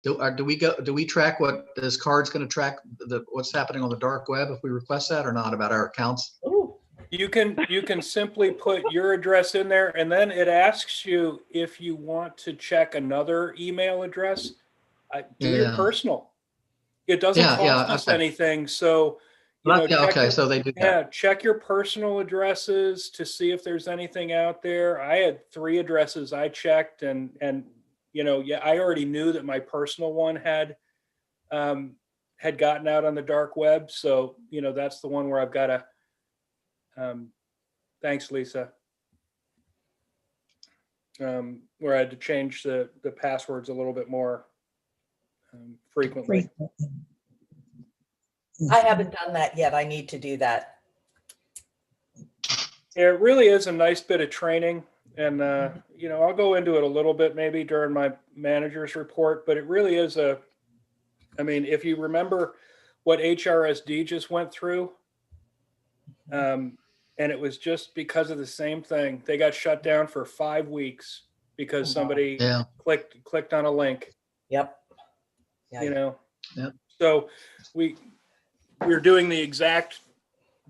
Do we track what this card's going to track what's happening on the dark web if we request that or not about our accounts? Ooh. You can simply put your address in there, and then it asks you if you want to check another email address. Do your personal. It doesn't cost us anything. So, so they do that. Yeah, check your personal addresses to see if there's anything out there. I had 3 addresses I checked, and I already knew that my personal one had gotten out on the dark web. So, that's the one where I've got to. Thanks, Lisa. Where I had to change the passwords a little bit more frequently. I haven't done that yet. I need to do that. It really is a nice bit of training. And, I'll go into it a little bit maybe during my manager's report, but it really is if you remember what HRSD just went through, and it was just because of the same thing. They got shut down for 5 weeks because somebody clicked on a link. Yep. Yeah. Yep. So we're doing the exact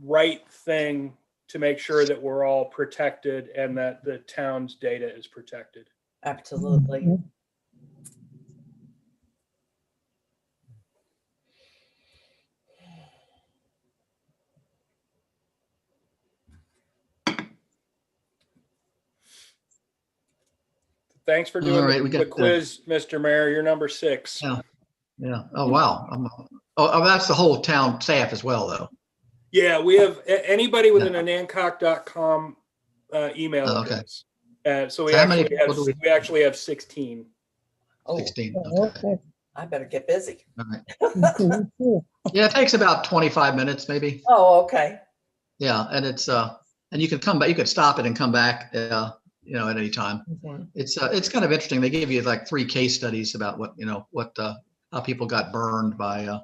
right thing to make sure that we're all protected and that the town's data is protected. Absolutely. Thanks for doing the quiz, Mr. Mayor. You're number 6. Yeah. Oh, wow. That's the whole town staff as well, though. Yeah, we have anybody with an onancock.com email address. So we actually have 16. Oh, 16. Okay. I better get busy. All right. Yeah, it takes about 25 minutes, maybe. Oh, okay. Yeah, and it's and you can come back. You could stop it and come back. At any time. Mm-hmm. It's kind of interesting. They give you like 3 case studies about how people got burned by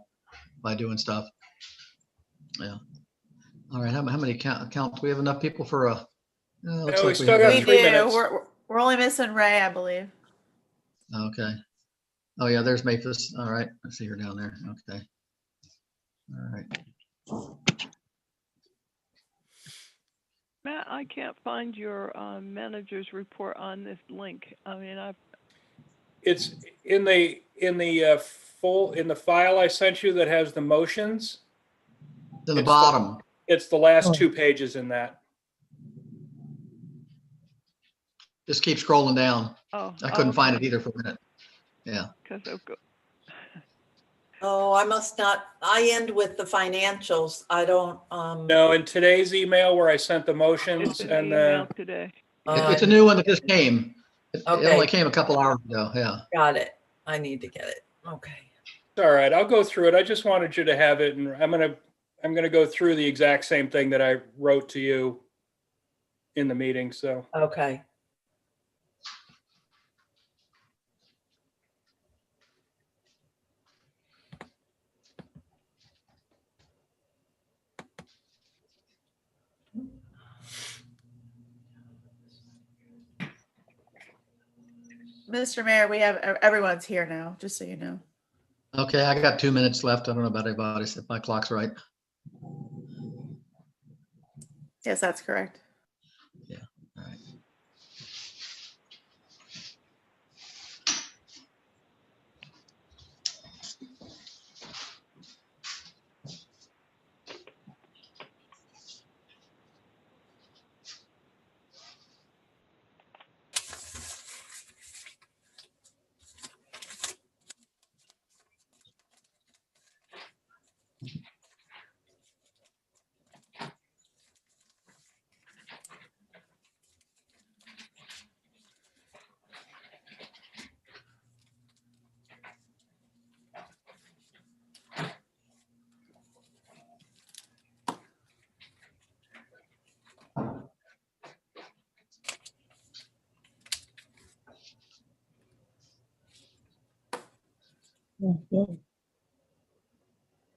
doing stuff. Yeah. All right. How many count? Do we have enough people for a? We still got 3 minutes. We're only missing Ray, I believe. Okay. Oh yeah, there's Maphis. All right. I see her down there. Okay. All right. Matt, I can't find your manager's report on this link. I mean, it's in the file I sent you that has the motions. To the bottom. It's the last 2 pages in that. Just keep scrolling down. I couldn't find it either for a minute. Yeah. Oh, I must not. I end with the financials. I don't. No, in today's email where I sent the motions and today. It's a new one that just came. It only came a couple hours ago. Yeah. Got it. I need to get it. Okay. All right, I'll go through it. I just wanted you to have it, and I'm gonna go through the exact same thing that I wrote to you in the meeting. So. Okay. Mr. Mayor, we have everyone's here now, just so you know. Okay, I got 2 minutes left. I don't know about anybody, if my clock's right. Yes, that's correct. Yeah, all right.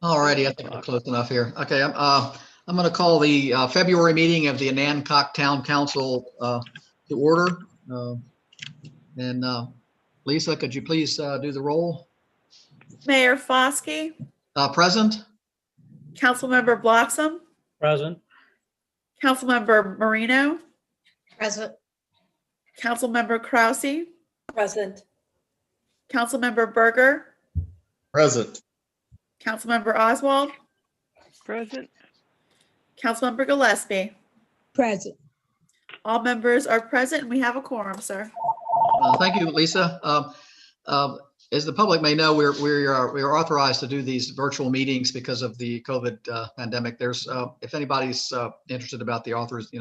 All righty, I think we're close enough here. Okay, I'm going to call the February meeting of the Onancock Town Council to order. And Lisa, could you please do the roll? Mayor Foskey, Present? Councilmember Bloxham, Present. Councilmember Marino, Present. Councilmember Krause, Present. Councilmember Berger, Present. Councilmember Oswald, Present. Councilmember Gillespie. Present. All members are present and we have a quorum, sir. Thank you, Lisa. As the public may know, we are authorized to do these virtual meetings because of the COVID pandemic. There's, if anybody's interested about the authors,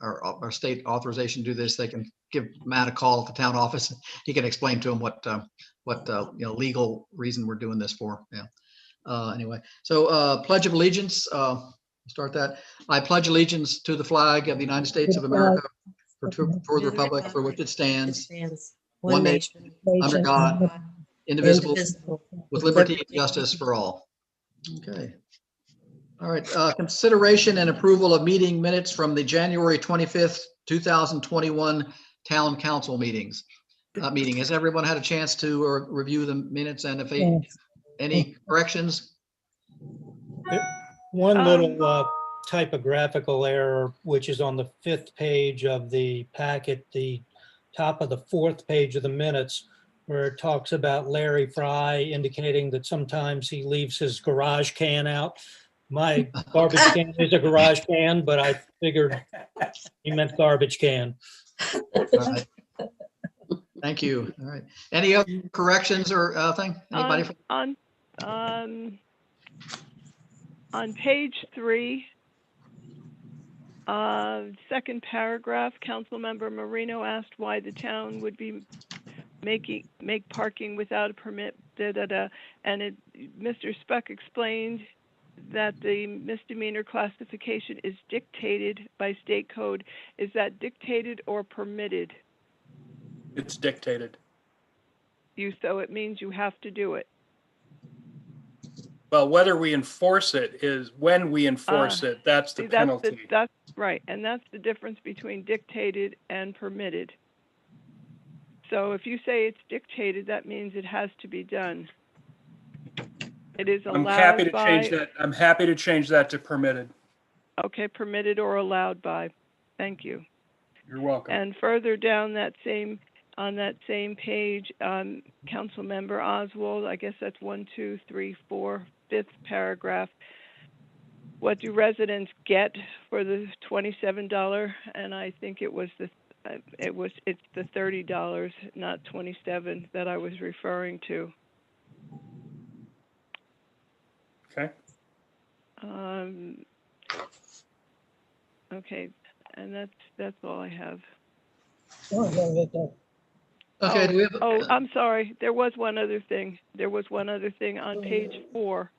our state authorization to do this, they can give Matt a call at the town office. He can explain to them what legal reason we're doing this for. Yeah. Anyway, so Pledge of Allegiance. Start that. I pledge allegiance to the flag of the United States of America, for the republic for which it stands, one nation, under God, indivisible, with liberty and justice for all. Okay. All right. Consideration and approval of meeting minutes from the January 25th, 2021 Town Council meeting. Has everyone had a chance to review the minutes, and if any corrections? One little typographical error, which is on the 5th page of the packet, the top of the 4th page of the minutes, where it talks about Larry Fry indicating that sometimes he leaves his garage can out. My garbage can is a garage can, but I figured he meant garbage can. All right. Thank you. All right. Any other corrections or thing? Anybody? On page 3, second paragraph, Councilmember Marino asked why the town would be make parking without a permit, and Mr. Speck explained that the misdemeanor classification is dictated by state code. Is that dictated or permitted? It's dictated. So it means you have to do it. Well, whether we enforce it is when we enforce it, that's the penalty. That's right. And that's the difference between dictated and permitted. So if you say it's dictated, that means it has to be done. It is allowed I'm happy to change that. I'm happy to change that to permitted. Okay, permitted or allowed by. Thank you. You're welcome. And further down on that same page, Councilmember Oswald, I guess that's 1, 2, 3, 4, 5th paragraph. What do residents get for the $27? And I think it's the $30, not $27, that I was referring to. Okay. Okay, and that's all I have. Okay. Do we have, I'm sorry. There was one other thing. On page 4.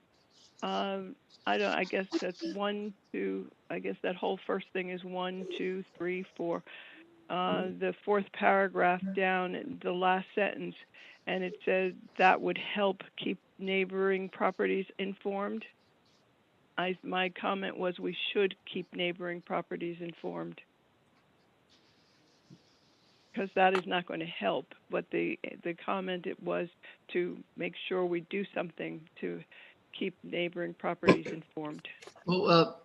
I guess that's 1, 2. I guess that whole first thing is 1, 2, 3, 4. The 4th paragraph down, the last sentence, and it says that would help keep neighboring properties informed. My comment was we should keep neighboring properties informed, because that is not going to help. But the comment it was to make sure we do something to keep neighboring properties informed. well,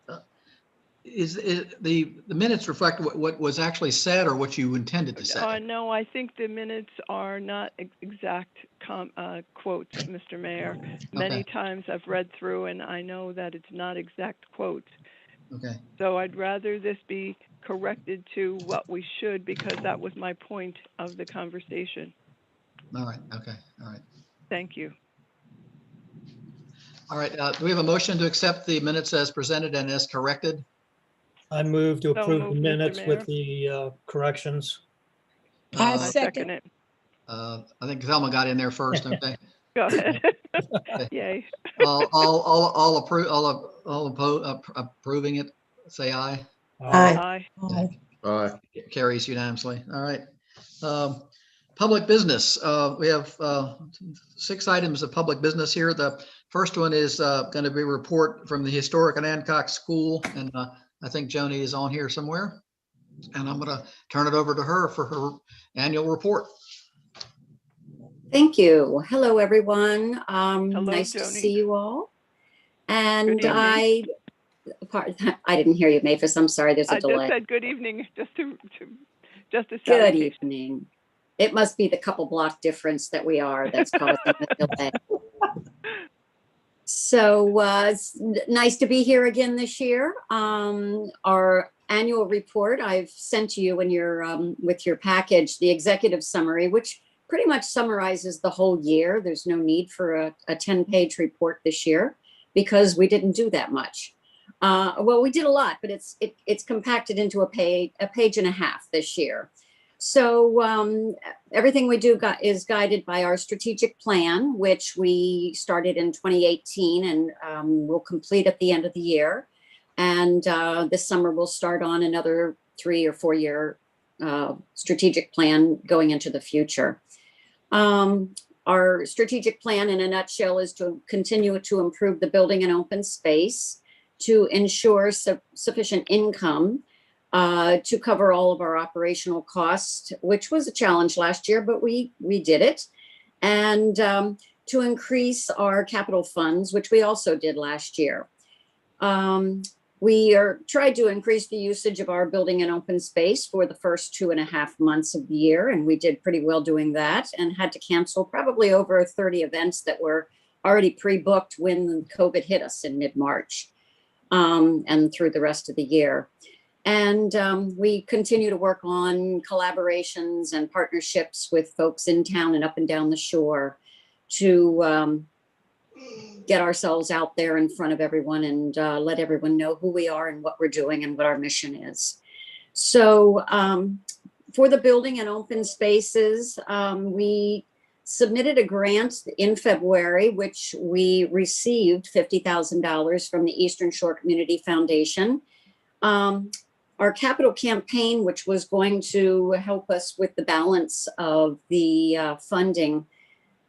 is the minutes reflect what was actually said or what you intended to say? No, I think the minutes are not exact quotes, Mr. Mayor. Many times I've read through and I know that it's not exact quotes. Okay. So I'd rather this be corrected to what we should, because that was my point of the conversation. All right. Okay. All right. Thank you. All right. Do we have a motion to accept the minutes as presented and as corrected? I move to So approve the moved, Mr. minutes with Mayor. the corrections. I Uh, second. it. I think Thelma got in there first. Okay. Go ahead. Yay. All approving it, say aye. Aye. Aye. Aye. Carries unanimously. All right. Public business. We have 6 items of public business here. The first one is going to be a report from the historic Onancock School, and I think Joni is on here somewhere. And I'm going to turn it over to her for her annual report. Thank you. Hello, everyone. Hello, Nice to Joni. see you all. Good And evening. I didn't hear you, Mavis. I'm sorry, there's a I just delay. said good evening, just a Good salutation. evening. It must be the couple block difference that we are that's causing the delay. So it's nice to be here again this year. Our annual report I've sent to you in your with your package, the executive summary, which pretty much summarizes the whole year. There's no need for a 10-page report this year because we didn't do that much. Well, we did a lot, but it's compacted into a page and a half this year. So everything we do is guided by our strategic plan, which we started in 2018 and we'll complete at the end of the year. And this summer we'll start on another 3 or 4 year strategic plan going into the future. Our strategic plan in a nutshell is to continue to improve the building and open space, to ensure sufficient income to cover all of our operational costs, which was a challenge last year, but we did it. And to increase our capital funds, which we also did last year. We tried to increase the usage of our building and open space for the first 2.5 months of the year, and we did pretty well doing that and had to cancel probably over 30 events that were already pre-booked when COVID hit us in mid-March and through the rest of the year. And we continue to work on collaborations and partnerships with folks in town and up and down the shore to get ourselves out there in front of everyone and let everyone know who we are and what we're doing and what our mission is. So for the building and open spaces, we submitted a grant in February, which we received $50,000 from the Eastern Shore Community Foundation. Our capital campaign, which was going to help us with the balance of the funding,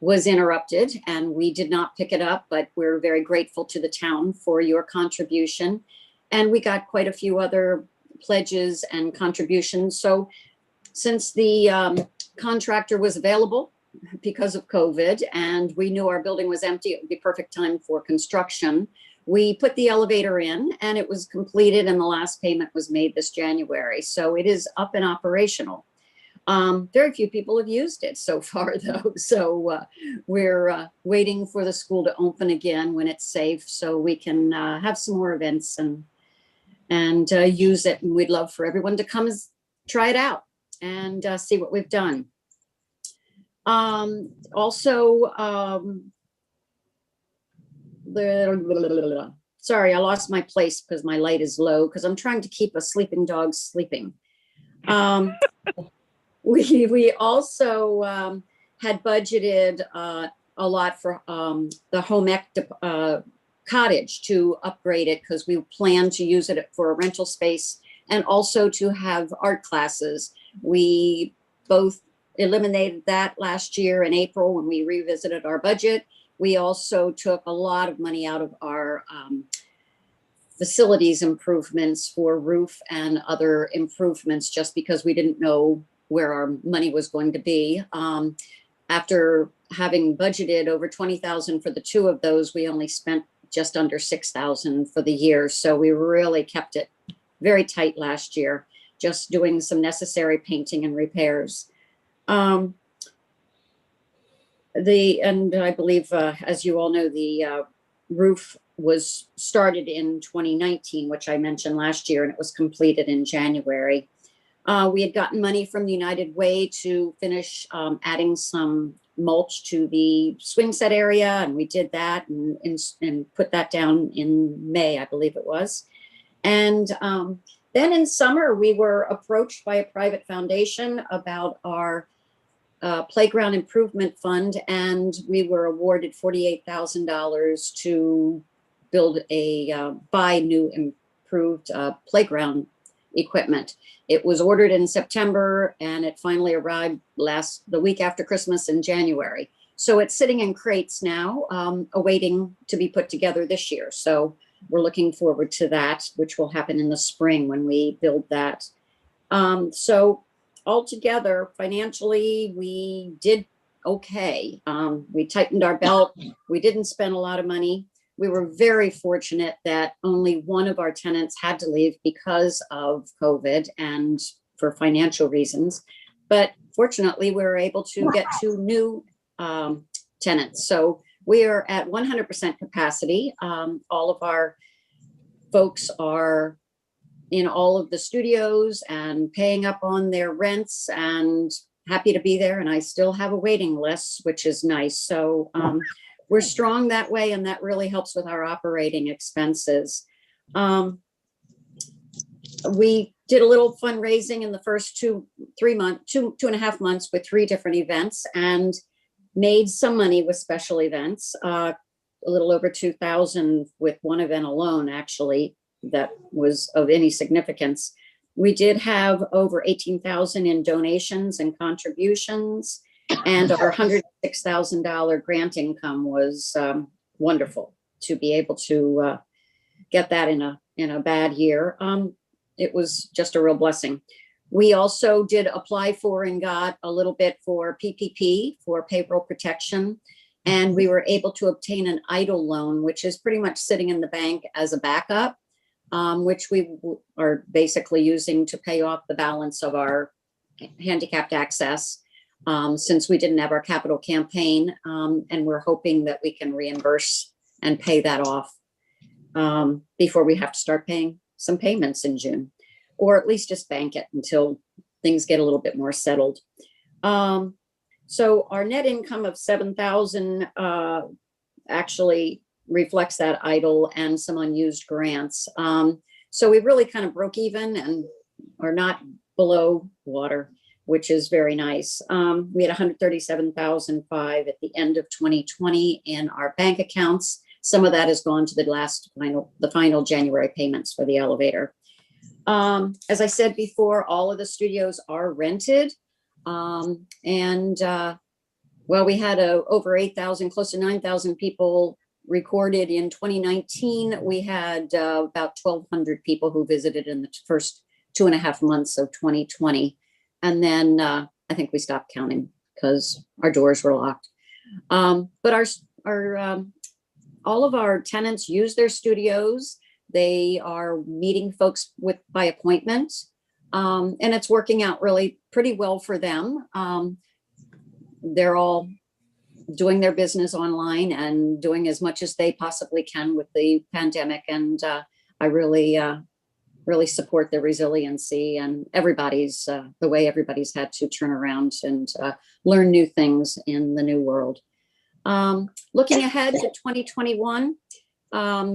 was interrupted and we did not pick it up, but we're very grateful to the town for your contribution. And we got quite a few other pledges and contributions. So since the contractor was available because of COVID and we knew our building was empty, it would be perfect time for construction. We put the elevator in and it was completed and the last payment was made this January. So it is up and operational. Very few people have used it so far though. So we're waiting for the school to open again when it's safe so we can have some more events and use it. And we'd love for everyone to come and try it out and see what we've done. Sorry, I lost my place because my light is low because I'm trying to keep a sleeping dog sleeping. We also had budgeted a lot for the home ec cottage to upgrade it because we plan to use it for a rental space and also to have art classes. We both eliminated that last year in April when we revisited our budget. We also took a lot of money out of our facilities improvements for roof and other improvements just because we didn't know where our money was going to be. After having budgeted over $20,000 for the two of those, we only spent just under $6,000 for the year. So we really kept it very tight last year, just doing some necessary painting and repairs. And I believe, as you all know, the roof was started in 2019, which I mentioned last year, and it was completed in January. We had gotten money from the United Way to finish adding some mulch to the swing set area, and we did that and put that down in May, I believe it was. And then in summer, we were approached by a private foundation about our playground improvement fund, and we were awarded $48,000 to build buy new improved playground equipment. It was ordered in September and it finally arrived the week after Christmas in January. So it's sitting in crates now, awaiting to be put together this year. So we're looking forward to that, which will happen in the spring when we build that. So altogether, financially, we did okay. We tightened our belt. We didn't spend a lot of money. We were very fortunate that only one of our tenants had to leave because of COVID and for financial reasons. But fortunately, we were able to get 2 new tenants. So we are at 100% capacity. All of our folks are in all of the studios and paying up on their rents and happy to be there. And I still have a waiting list, which is nice. So we're strong that way, and that really helps with our operating expenses. We did a little fundraising in the first 2.5 months with 3 different events, and made some money with special events, a little over 2,000 with one event alone, actually, that was of any significance. We did have over 18,000 in donations and contributions, and our $106,000 grant income was wonderful to be able to get that in a bad year. It was just a real blessing. We also did apply for and got a little bit for PPP, for payroll protection. And we were able to obtain an EIDL loan, which is pretty much sitting in the bank as a backup, which we are basically using to pay off the balance of our handicapped access, since we didn't have our capital campaign. And we're hoping that we can reimburse and pay that off before we have to start paying some payments in June, or at least just bank it until things get a little bit more settled. So our net income of 7,000 actually reflects that EIDL and some unused grants. So we really kind of broke even and are not below water, which is very nice. We had 137,005 at the end of 2020 in our bank accounts. Some of that has gone to the final January payments for the elevator. As I said before, all of the studios are rented. Well, we had over 8,000, close to 9,000 people recorded in 2019. We had about 1,200 people who visited in the first 2.5 months of 2020. And then I think we stopped counting because our doors were locked. But all of our tenants use their studios. They are meeting folks by appointment. And it's working out really pretty well for them. They're all doing their business online and doing as much as they possibly can with the pandemic. And I really support their resiliency and the way everybody's had to turn around and learn new things in the new world. Looking ahead to 2021,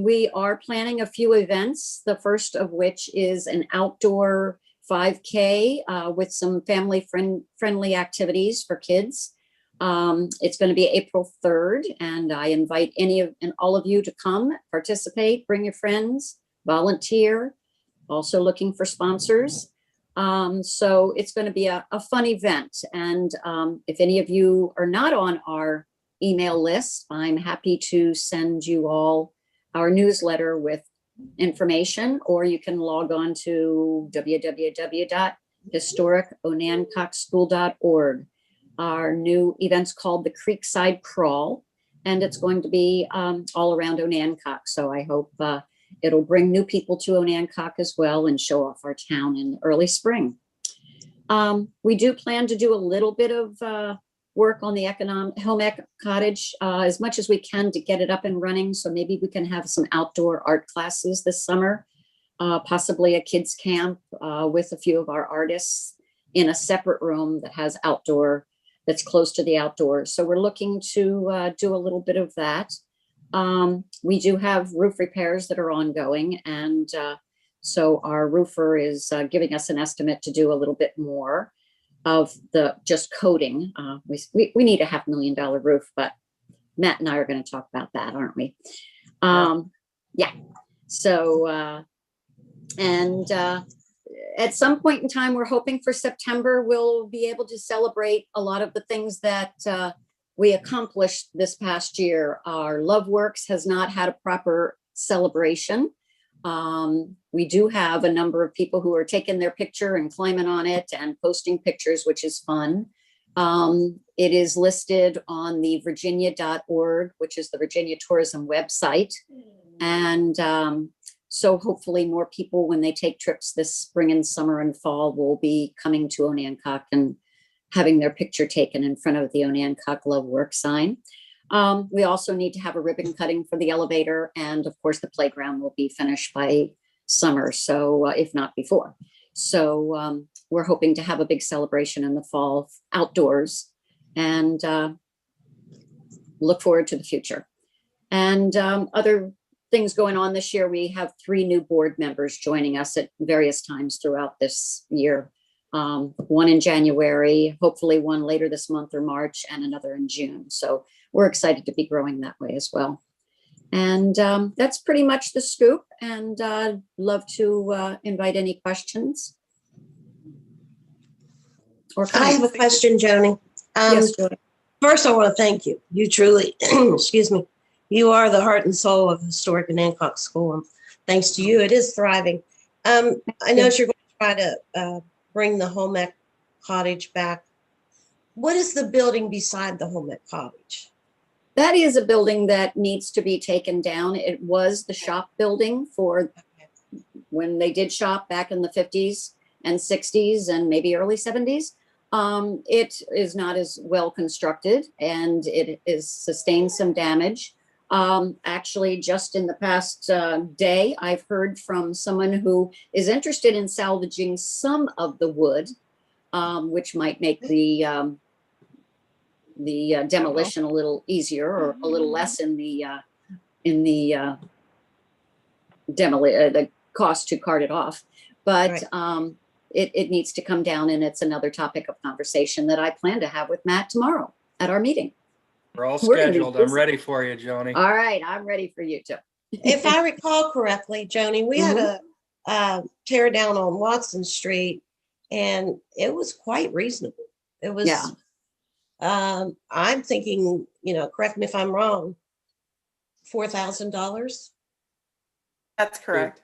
we are planning a few events, the first of which is an outdoor 5K with some family-friendly activities for kids. It's going to be April 3rd, and I invite all of you to come, participate, bring your friends, volunteer, also looking for sponsors. So it's going to be a fun event. And if any of you are not on our email list, I'm happy to send you all our newsletter with information, or you can log on to www.historiconancockschool.org. Our new event's called the Creekside Crawl, and it's going to be all around Onancock. So I hope it'll bring new people to Onancock as well and show off our town in early spring. We do plan to do a little bit of work on the home ec cottage as much as we can to get it up and running. So maybe we can have some outdoor art classes this summer, possibly a kids camp with a few of our artists in a separate room that has outdoor, that's close to the outdoors. So we're looking to do a little bit of that. We do have roof repairs that are ongoing. And so our roofer is giving us an estimate to do a little bit more of the just coating. We need a $500,000 roof, but Matt and I are going to talk about that, aren't we? Yeah. So, at some point in time, we're hoping for September, we'll be able to celebrate a lot of the things that we accomplished this past year. Our Love Works has not had a proper celebration. We do have a number of people who are taking their picture and climbing on it and posting pictures, which is fun. It is listed on the virginia.org, which is the Virginia Tourism website. And so hopefully more people, when they take trips this spring and summer and fall, will be coming to Onancock and having their picture taken in front of the Onancock Love Work sign. We also need to have a ribbon cutting for the elevator. And of course, the playground will be finished by summer, so if not before. So we're hoping to have a big celebration in the fall outdoors and look forward to the future. And other things going on this year, we have 3 new board members joining us at various times throughout this year. One in January, hopefully one later this month or March, and another in June. So we're excited to be growing that way as well. And that's pretty much the scoop. And love to invite any questions. Or I have a question, Joni. Yes, Joy. First, I want to thank you. You truly, excuse me, you are the heart and soul of Historic Onancock School. And thanks to you, it is thriving. I know you're going to try to bring the home ec cottage back. What is the building beside the home ec cottage? That is a building that needs to be taken down. It was the shop building for when they did shop back in the 50s and 60s and maybe early 70s. It is not as well constructed and it is sustained some damage. Actually, just in the past day, I've heard from someone who is interested in salvaging some of the wood, which might make the demolition a little easier or a little less in the the cost to cart it off. But right. It needs to come down, and it's another topic of conversation that I plan to have with Matt tomorrow at our meeting. We're all scheduled. I'm ready for you, Joni. All right, I'm ready for you too. If I recall correctly, Joni, we had a tear down on Watson Street, and it was quite reasonable. It was. Yeah. I'm thinking, correct me if I'm wrong, $4,000. That's correct.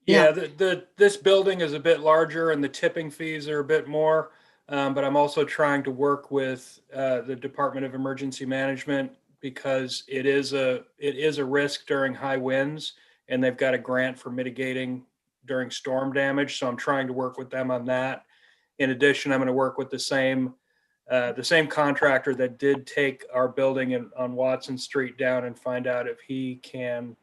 Yeah, this building is a bit larger and the tipping fees are a bit more, but I'm also trying to work with the Department of Emergency Management because it is a risk during high winds, and they've got a grant for mitigating during storm damage. So I'm trying to work with them on that. In addition, I'm going to work with the same contractor that did take our building on Watson Street down and find out if he can,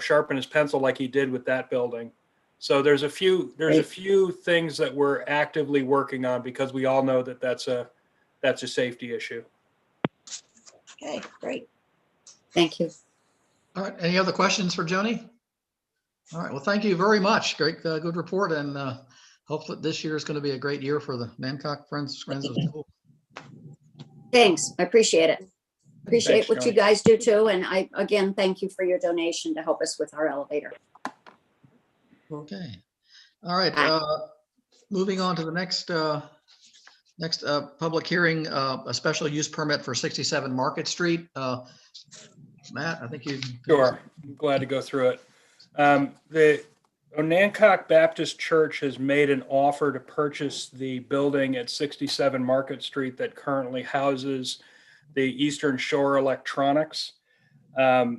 sharpen his pencil like he did with that building. So there's a few things that we're actively working on because we all know that that's a safety issue. Okay, great. Thank you. All right. Any other questions for Joni? All right. Well, thank you very much. Great, good report, and hopefully this year is going to be a great year for the Onancock Friends of School. Thanks. I appreciate it. Appreciate Thanks, what Joni. you guys do too. And I, again, thank you for your donation to help us with our elevator. Okay. All right. Moving on to the next public hearing, a special use permit for 67 Market Street. Matt, I think you. Sure. I'm glad to go through it. The Onancock Baptist Church has made an offer to purchase the building at 67 Market Street that currently houses the Eastern Shore Electronics. They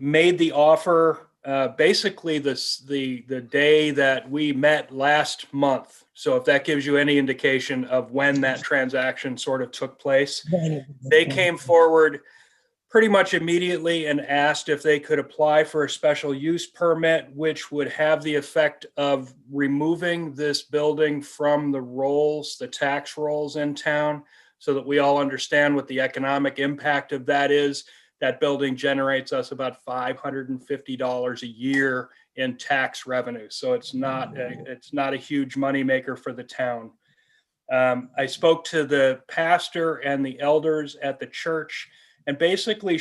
made the offer basically the day that we met last month. So if that gives you any indication of when that transaction sort of took place, they came forward pretty much immediately and asked if they could apply for a special use permit, which would have the effect of removing this building from the rolls, the tax rolls in town, so that we all understand what the economic impact of that is. That building generates us about $550 a year in tax revenue. So it's not a huge moneymaker for the town. I spoke to the pastor and the elders at the church and basically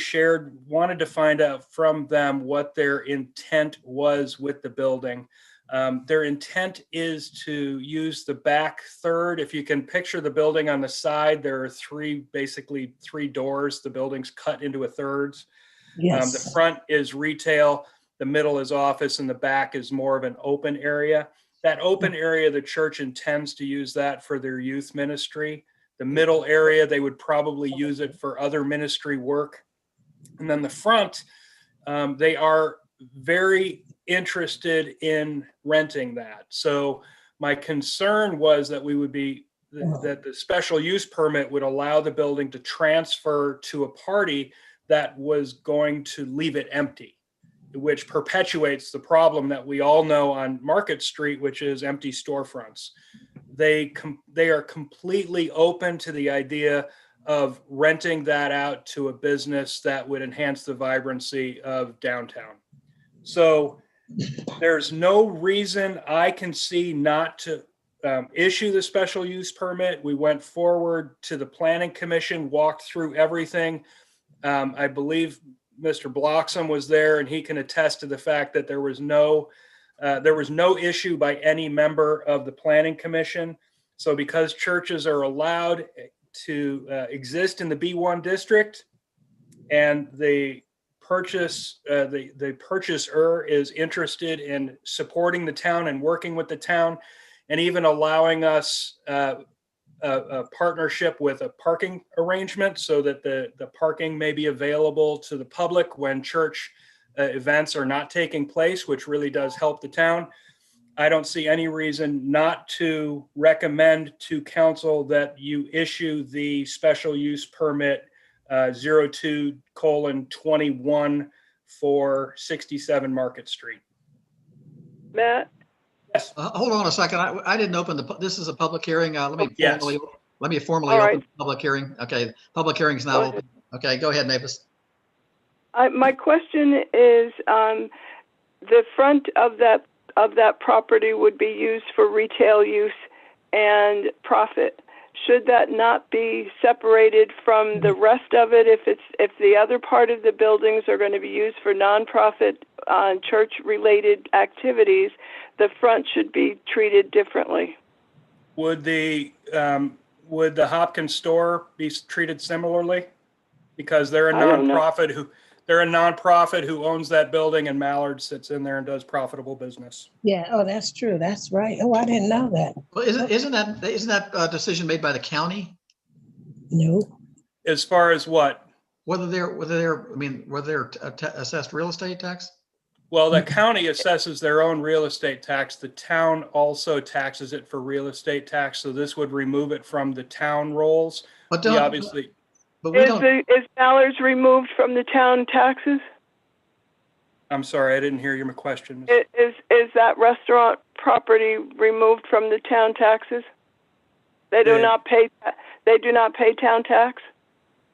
wanted to find out from them what their intent was with the building. Their intent is to use the back third. If you can picture the building on the side, there are basically three doors. The building's cut into a thirds. Yes. The front is retail, the middle is office, and the back is more of an open area. that open area, the church intends to use that for their youth ministry. The middle area, they would probably use it for other ministry work. And then the front, they are very interested in renting that. So my concern was that that the special use permit would allow the building to transfer to a party that was going to leave it empty, which perpetuates the problem that we all know on Market Street, which is empty storefronts. They are completely open to the idea of renting that out to a business that would enhance the vibrancy of downtown. So there's no reason I can see not to issue the special use permit. We went forward to the Planning Commission, walked through everything. I believe Mr. Bloxham was there, and he can attest to the fact that there was no issue by any member of the Planning Commission. So because churches are allowed to exist in the B1 district, and the purchaser is interested in supporting the town and working with the town, and even allowing us a partnership with a parking arrangement so that the parking may be available to the public when church events are not taking place, which really does help the town. I don't see any reason not to recommend to council that you issue the special use permit 02:21 for 67 Market Street. Matt? Yes. Hold on a second. I didn't open this is a public hearing. Let me Yes. formally All open right. the public hearing. Okay, public hearing is now Go open. Okay, go ahead, Mavis. My question is, the front of that property would be used for retail use and profit. Should that not be separated from the rest of it? If the other part of the buildings are going to be used for nonprofit, church-related activities, the front should be treated differently. Would the Hopkins store be treated similarly? Because they're a I don't know. nonprofit who owns that building, and Mallard sits in there and does profitable business. Yeah, oh, that's true. That's right. Oh, I didn't know that. Well, isn't that a decision made by the county? No. As far as what? Whether they're assessed real estate tax? Well, the county assesses their own real estate tax. The town also taxes it for real estate tax. So this would remove it from the town rolls. But We don't, obviously, but we don't. Is Mallard's removed from the town taxes? I'm sorry, I didn't hear your question. Is that restaurant property removed from the town taxes? They do not pay town tax?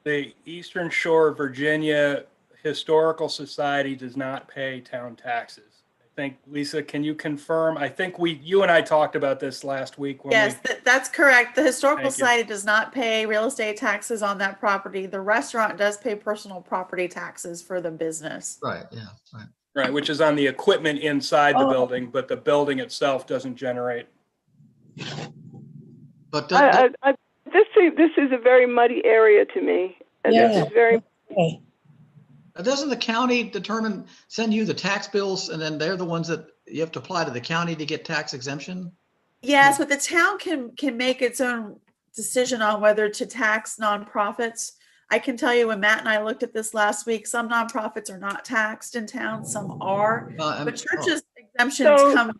The Eastern Shore of Virginia Historical Society does not pay town taxes. I think, Lisa, can you confirm? I think you and I talked about this last week. Yes, that's correct. The Historical Thank you. Society does not pay real estate taxes on that property. The restaurant does pay personal property taxes for the business. Right, yeah, right. Right, which is on the equipment inside the Oh. building, but the building itself doesn't generate. But This is a very muddy area to me. And this Yeah. is very, Okay. doesn't the county send you the tax bills, and then they're the ones that you have to apply to the county to get tax exemption? Yes, but the town can make its own decision on whether to tax nonprofits. I can tell you when Matt and I looked at this last week, some nonprofits are not taxed in town, some are. But churches exemptions come.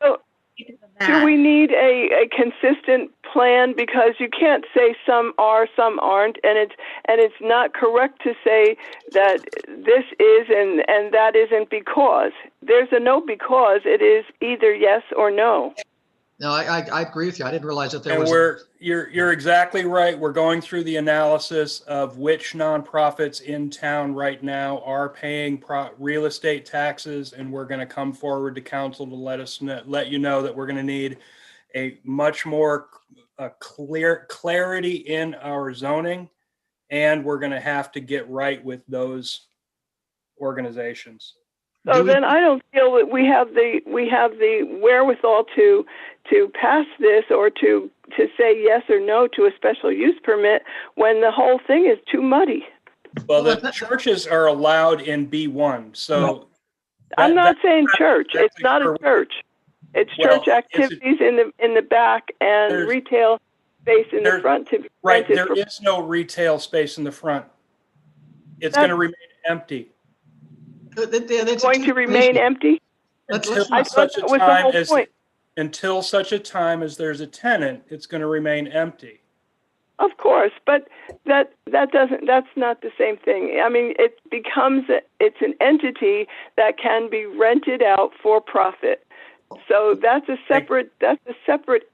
do we need a consistent plan? Because you can't say some are, some aren't, and it's not correct to say that this is and that isn't because. There's a no because. It is either yes or no. No, I agree with you. I didn't realize that there And was. you're exactly right. We're going through the analysis of which nonprofits in town right now are paying real estate taxes, and we're going to come forward to council to let you know that we're going to need a much more clarity in our zoning, and we're going to have to get right with those organizations. So then I don't feel that we have the wherewithal to pass this or to say yes or no to a special use permit when the whole thing is too muddy. Well, the churches are allowed in B1, so I'm not saying church. It's not a church. It's Well, church activities in the back and There's- retail space in the there- front to be Right, rented there for. is no retail space in the front. It's That's- going to remain empty It's going to remain empty? until I thought such a that was the time whole as point. until such a time as there's a tenant. It's going to remain empty. Of course, but that's not the same thing. I mean, it's an entity that can be rented out for profit. So that's a separate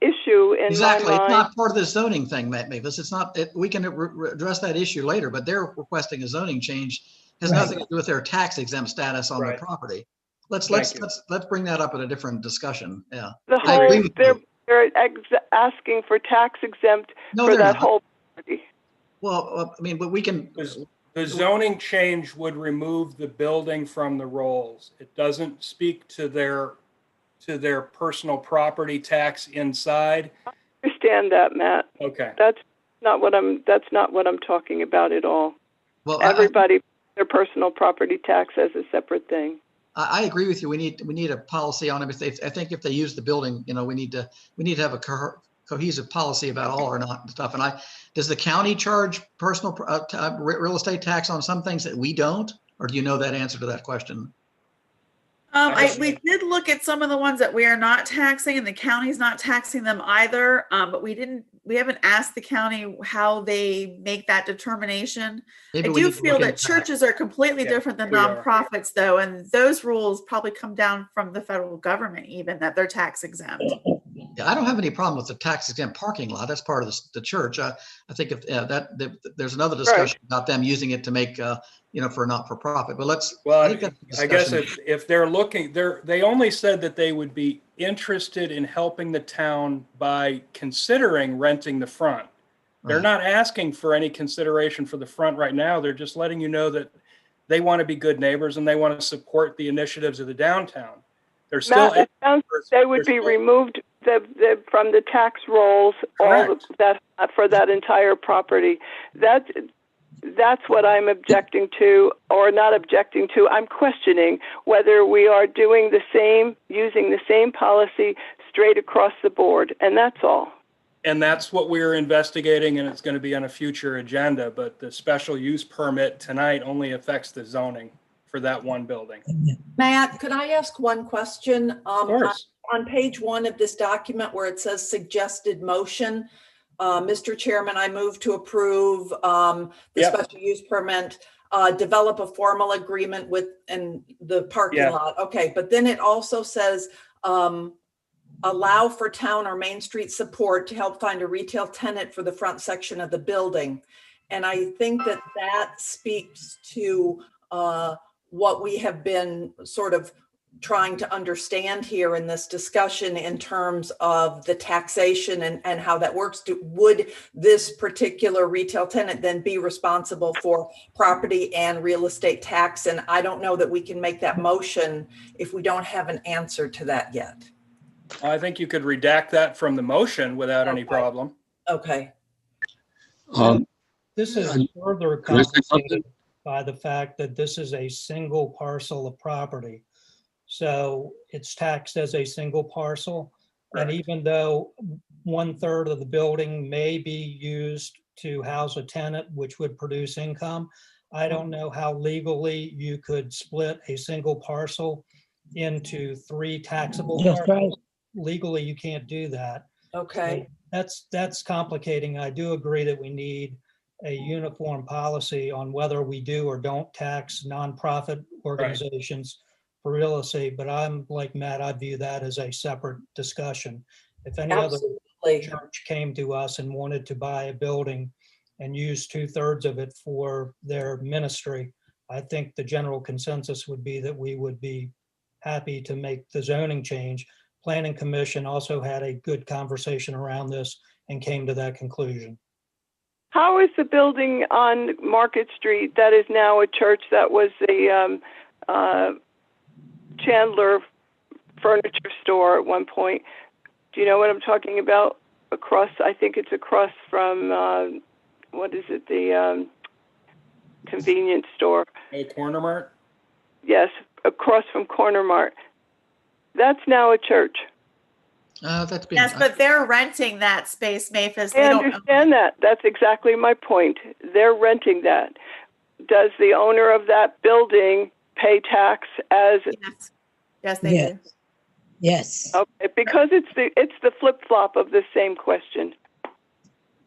issue in Exactly. my It's mind. not part of the zoning thing, Mavis. It's not, we can address that issue later, but they're requesting a zoning change. Has Right. nothing to do with their tax exempt status on their Right. property. Let's Thank you. bring that up in a different discussion. Yeah. The I agree whole with you. they're asking for tax exempt No, for they're that not. whole property. Well, I mean, but we can, The zoning change would remove the building from the rolls. It doesn't speak to their personal property tax inside. Understand that, Matt. Okay. That's not what I'm talking about at all. well, Everybody, their personal property tax as a separate thing. I agree with you. We need a policy on them. I think if they use the building, we need to have a cohesive policy about all or not stuff. And does the county charge personal real estate tax on some things that we don't? Or do you know that answer to that question? We did look at some of the ones that we are not taxing, and the county's not taxing them either. But we haven't asked the county how they make that determination. Maybe I we do need to feel look that into that. churches are completely Yeah, different than we are. nonprofits, though, and those rules probably come down from the federal government, even that they're tax exempt. Yeah, I don't have any problem with the tax exempt parking lot. That's part of the church. I think if there's another discussion about them using it to make for not for profit. But Well, I think that's a I guess discussion. if they're looking, they only said that they would be interested in helping the town by considering renting the front. They're Right. not asking for any consideration for the front right now. They're just letting you know that they want to be good neighbors and they want to support the initiatives of the downtown. They're still. Matt, it sounds they would be removed from the tax rolls, Correct. for that entire property. That's what I'm objecting to, or not objecting to. I'm questioning whether we are using the same policy straight across the board, and that's all. And that's what we're investigating, and it's going to be on a future agenda. But the special use permit tonight only affects the zoning for that one building. Matt, could I ask one question? Of course. On page 1 of this document where it says suggested motion, Mr. Chairman, I move to approve the Yep. special use permit, develop a formal agreement in the parking Yeah. lot. Okay, but then it also says allow for town or Main Street support to help find a retail tenant for the front section of the building. And I think that speaks to what we have been sort of trying to understand here in this discussion in terms of the taxation and how that works. Would this particular retail tenant then be responsible for property and real estate tax? And I don't know that we can make that motion if we don't have an answer to that yet. I think you could redact that from the motion without any Okay. problem. Okay. This is further Can I say something? complicated by the fact that this is a single parcel of property. So it's taxed as a single parcel. And Correct. even though 1/3 of the building may be used to house a tenant, which would produce income, I don't know how legally you could split a single parcel into 3 taxable That's right. parcels. Legally, you can't do that. Okay. That's complicating. I do agree that we need a uniform policy on whether we do or don't tax nonprofit organizations for real estate, but I'm like Matt, I view that as a separate discussion. If any other Absolutely. church came to us and wanted to buy a building and use 2/3 of it for their ministry, I think the general consensus would be that we would be happy to make the zoning change. Planning Commission also had a good conversation around this and came to that conclusion. How is the building on Market Street that is now a church that was a Chandler furniture store at one point? Do you know what I'm talking about? I think it's across from, what is it, the convenience store. A Corner Mart? Yes, across from Corner Mart. That's now a church. That's being. Yes, but they're renting that space, Maphis. They I don't own understand that. That's exactly my point. They're renting that. Does the owner of that building pay tax as? it. Yes, yes, they Yes. do. Yes. Okay, because it's the flip flop of the same question.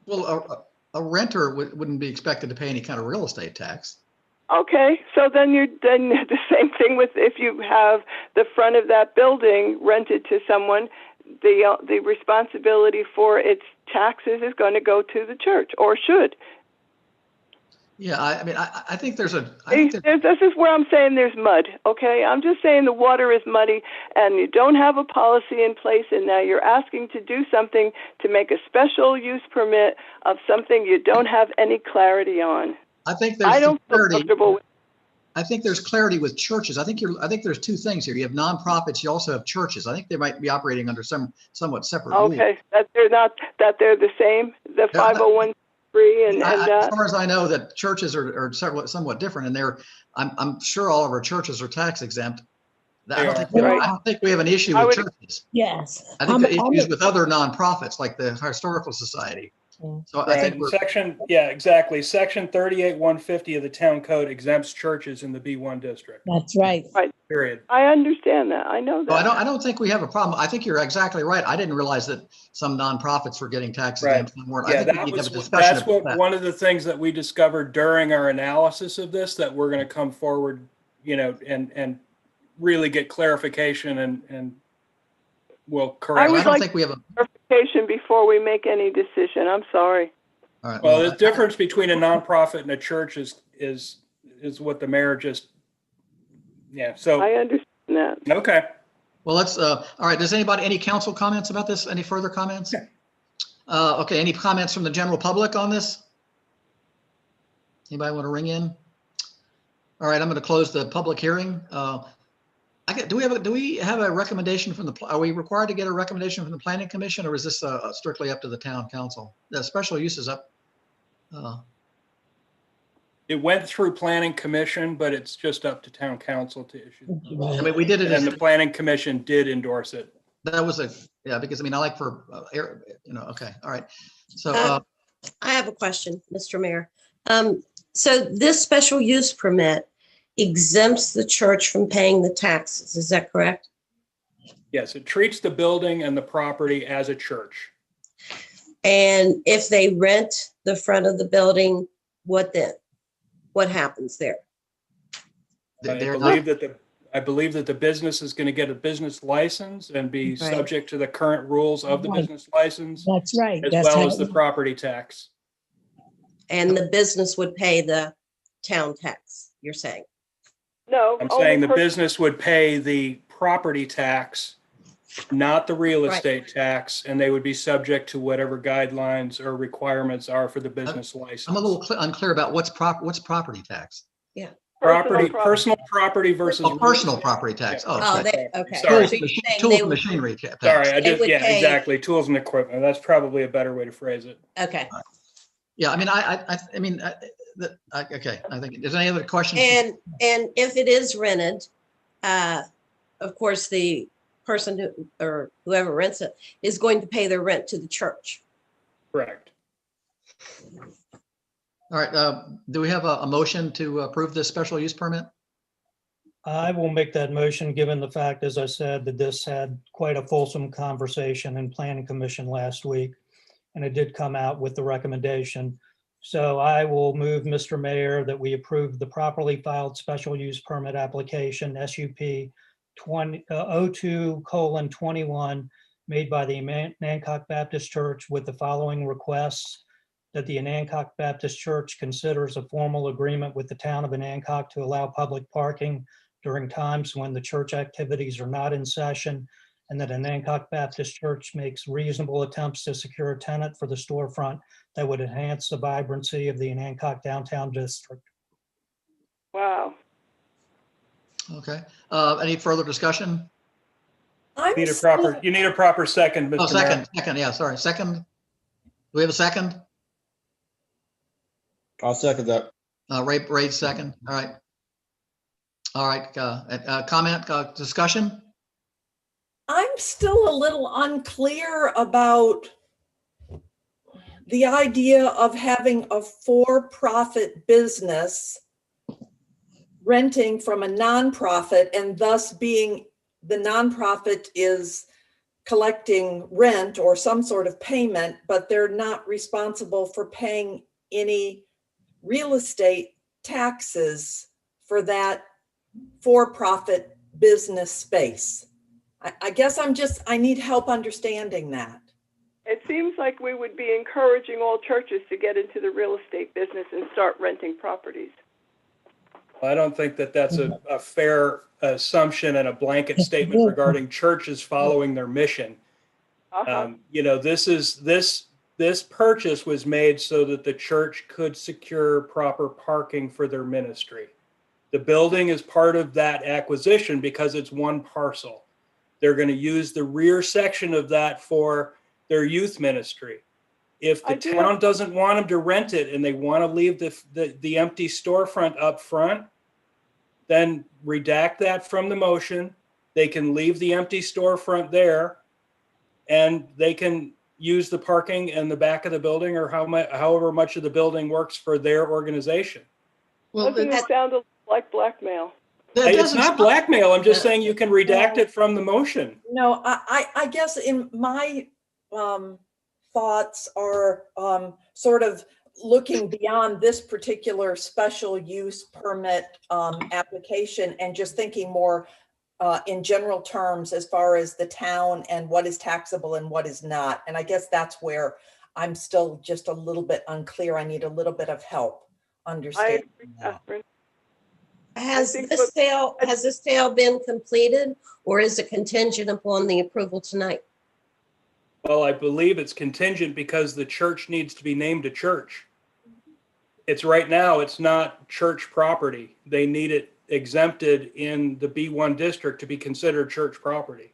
Well, a renter wouldn't be expected to pay any kind of real estate tax. Okay, so then the same thing with if you have the front of that building rented to someone, the responsibility for its taxes is going to go to the church, or should. Yeah, I mean, I think there's a. This is where I'm saying there's mud. Okay, I'm just saying the water is muddy, and you don't have a policy in place, and now you're asking to do something to make a special use permit of something you don't have any clarity on. I think there's I don't feel clarity. comfortable with. I think there's clarity with churches. I think there's two things here. You have nonprofits. You also have churches. I think they might be operating under somewhat separate rules. Okay, that they're the same. The Yeah, 501(c)(3) and as that. far as I know, that churches are somewhat different, and I'm sure all of our churches are tax exempt. I don't think we have an issue with churches. Yes. I think the issue is with other nonprofits like the Historical Society. So I think exactly. Section 38-150 of the town code exempts churches in the B1 district. That's right. Right. Period. I understand that. I know that. No, I don't think we have a problem. I think you're exactly right. I didn't realize that some nonprofits were getting tax exempt. Yeah, that's what one of the things that we discovered during our analysis of this, that we're going to come forward, and really get clarification and we'll correct. I don't think we have a clarification before we make any decision. I'm sorry. All right. Well, the difference between a nonprofit and a church is what the mayor just. Yeah. So I understand that. Okay. Well, let's. All right. Does any council comments about this? Any further comments? Okay. Any comments from the general public on this? Anybody want to ring in? All right. I'm going to close the public hearing. Do we have a recommendation from are we required to get a recommendation from the planning commission, or is this strictly up to the town council? The special use is up. It went through planning commission, but it's just up to town council to issue. I mean, we did it, and the planning commission did endorse it. That was because I mean, I like for okay, all right. So I have a question, Mr. Mayor. So this special use permit exempts the church from paying the taxes. Is that correct? Yes, it treats the building and the property as a church. And if they rent the front of the building, what then? What happens there? I believe that the business is going to get a business license and be subject to the current rules of the business license. That's right. As well as the property tax. And the business would pay the town tax, you're saying? No. I'm saying the business would pay the property tax, not the real estate tax, and they would be subject to whatever guidelines or requirements are for the business license. I'm a little unclear about what's property tax. Yeah. Personal property versus personal property tax. Yeah. Okay. Sorry. So Tools and machinery tax. Sorry, exactly. Tools and equipment. That's probably a better way to phrase it. Okay. Yeah, I mean, okay. I think there's any other questions? And if it is rented, of course, the person or whoever rents it is going to pay their rent to the church. Correct. All right. Do we have a motion to approve this special use permit? I will make that motion, given the fact, as I said, that this had quite a fulsome conversation in planning commission last week, and it did come out with the recommendation. So I will move, Mr. Mayor, that we approve the properly filed special use permit application, SUP 02:21, made by the Onancock Baptist Church with the following requests: that the Onancock Baptist Church considers a formal agreement with the town of Onancock to allow public parking during times when the church activities are not in session, and that Onancock Baptist Church makes reasonable attempts to secure a tenant for the storefront that would enhance the vibrancy of the Onancock downtown district. Wow. Okay. Any further discussion? You need a proper second, Mr. Mayor. Second. Yeah, sorry. Second. Do we have a second? I'll second that. Ray, second. All right. All right. Comment, discussion? I'm still a little unclear about the idea of having a for-profit business renting from a nonprofit, and thus being the nonprofit is collecting rent or some sort of payment, but they're not responsible for paying any real estate taxes for that for-profit business space. I guess I need help understanding that. It seems like we would be encouraging all churches to get into the real estate business and start renting properties. I don't think that that's a fair assumption and a blanket statement regarding churches following their mission. You know, this purchase was made so that the church could secure proper parking for their ministry. The building is part of that acquisition because it's one parcel. They're going to use the rear section of that for their youth ministry. If the town doesn't want them to rent it and they want to leave the empty storefront up front, then redact that from the motion. They can leave the empty storefront there, and they can use the parking in the back of the building, or however much of the building works for their organization. Well, doesn't it sound like blackmail? It's not blackmail. I'm just saying you can redact it from the motion. No, I guess in my thoughts are sort of looking beyond this particular special use permit application, and just thinking more in general terms as far as the town and what is taxable and what is not. And I guess that's where I'm still just a little bit unclear. I need a little bit of help understanding that. Has this sale been completed, or is it contingent upon the approval tonight? Well, I believe it's contingent because the church needs to be named a church. It's right now, it's not church property. They need it exempted in the B1 district to be considered church property.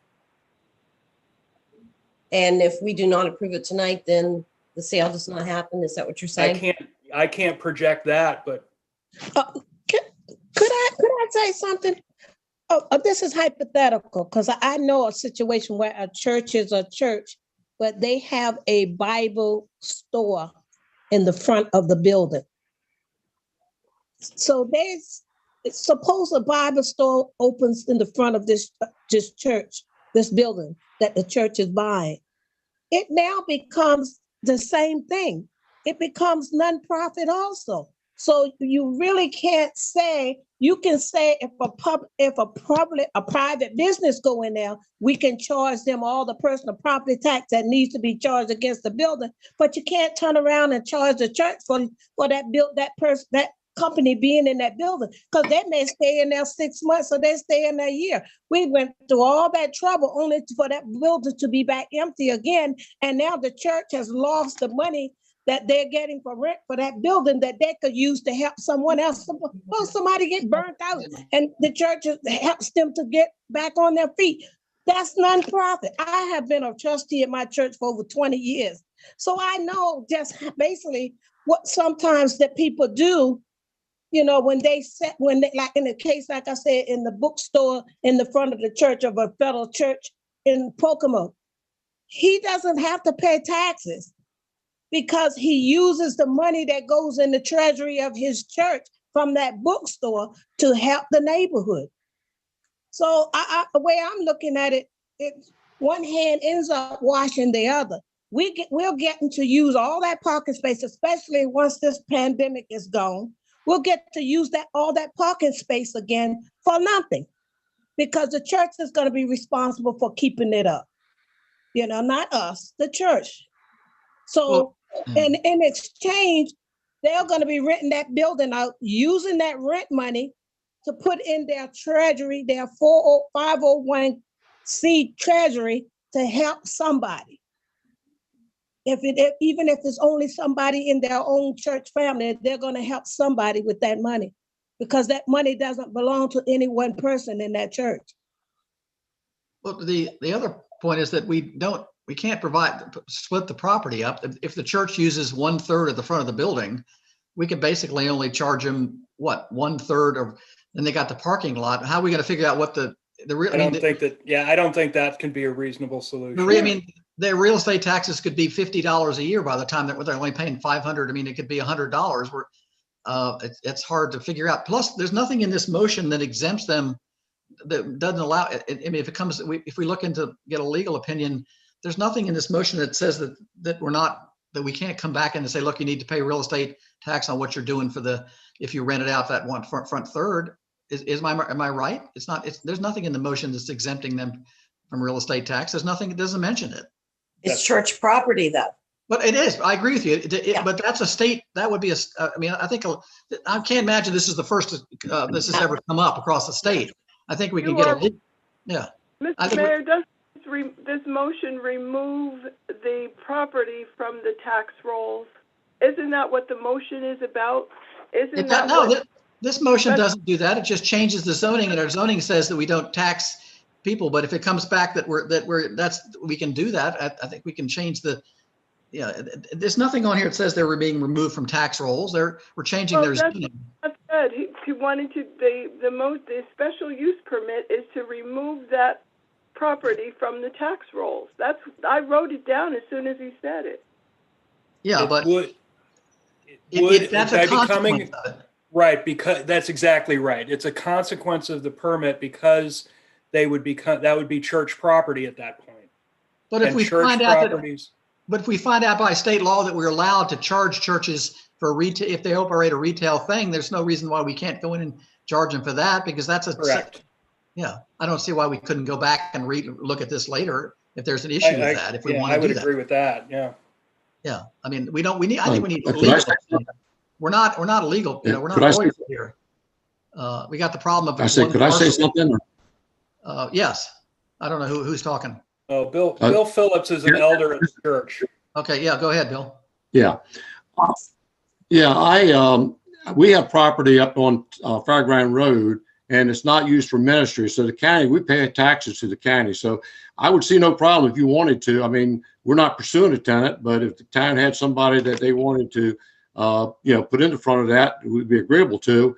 And if we do not approve it tonight, then the sale does not happen. Is that what you're saying? I can't project that, but. Could I say something? This is hypothetical, because I know a situation where a church is a church, but they have a Bible store in the front of the building. So suppose a Bible store opens in the front of this church, this building that the church is buying. It now becomes the same thing. It becomes nonprofit also. So you really can't say, you can say if a private business go in there, we can charge them all the personal property tax that needs to be charged against the building, but you can't turn around and charge the church for that company being in that building, because they may stay in there 6 months or they stay in there a year. We went through all that trouble only for that building to be back empty again, and now the church has lost the money that they're getting for rent for that building that they could use to help someone else. Suppose somebody get burnt out and the church helps them to get back on their feet. That's nonprofit. I have been a trustee at my church for over 20 years. So I know just basically what sometimes that people do, you know, when they like in the case, like I said, in the bookstore in the front of the church of a fellow church in Pocomo, he doesn't have to pay taxes, because he uses the money that goes in the treasury of his church from that bookstore to help the neighborhood. So the way I'm looking at it, one hand ends up washing the other. We're getting to use all that parking space, especially once this pandemic is gone. We'll get to use all that parking space again for nothing, because the church is going to be responsible for keeping it up. You know, not us, the church. So, and in exchange, they're going to be renting that building out, using that rent money to put in their treasury, their 501c treasury, to help somebody. Even if it's only somebody in their own church family, they're going to help somebody with that money, because that money doesn't belong to any one person in that church. Well, the other point is that we can't split the property up. If the church uses 1/3 of the front of the building, we could basically only charge them 1/3 of, then they got the parking lot. How are we going to figure out I don't think that can be a reasonable solution. I mean, their real estate taxes could be $50 a year by the time that they're only paying $500. I mean, it could be $100. It's hard to figure out. Plus, there's nothing in this motion that exempts them, that doesn't allow it. I mean, if we look into get a legal opinion, there's nothing in this motion that says that we can't come back and say, look, you need to pay real estate tax on what you're doing if you rent it out that one front third. Am I right? There's nothing in the motion that's exempting them from real estate tax. There's nothing, it doesn't mention it. It's church property though. But it is, I agree with you. But that's a state, that would be I mean, I think, I can't imagine this is the first this has ever come up across the state. I think we can get yeah. Mr. Mayor, does this motion remove the property from the tax rolls? Isn't that what the motion is about? This motion doesn't do that. It just changes the zoning, and our zoning says that we don't tax people. But if it comes back that we can do that, I think we can change there's nothing on here that says they're being removed from tax rolls. We're changing their zoning. That's good. He wanted to, the special use permit is to remove that property from the tax rolls. I wrote it down as soon as he said it. Yeah, but that's a consequence of it. Right, because that's exactly right. It's a consequence of the permit because that would be church property at that point. But if we find out by state law that we're allowed to charge churches for retail, if they operate a retail thing, there's no reason why we can't go in and charge them for that, because that's correct. Yeah, I don't see why we couldn't go back and look at this later if there's an issue with that. If we want to do that, I would agree with that. Yeah. Yeah, I mean, I think we need legal. We're not illegal. We're not lawyers here. We got the problem of. Could I say something? Yes. I don't know who's talking. Oh, Bill Phillips is an elder at the church. Okay, yeah, go ahead, Bill. Yeah. We have property up on Fairground Road, and it's not used for ministry. So the county, we pay taxes to the county. So I would see no problem if you wanted to. I mean, we're not pursuing a tenant, but if the town had somebody that they wanted to, put in the front of that, we'd be agreeable to.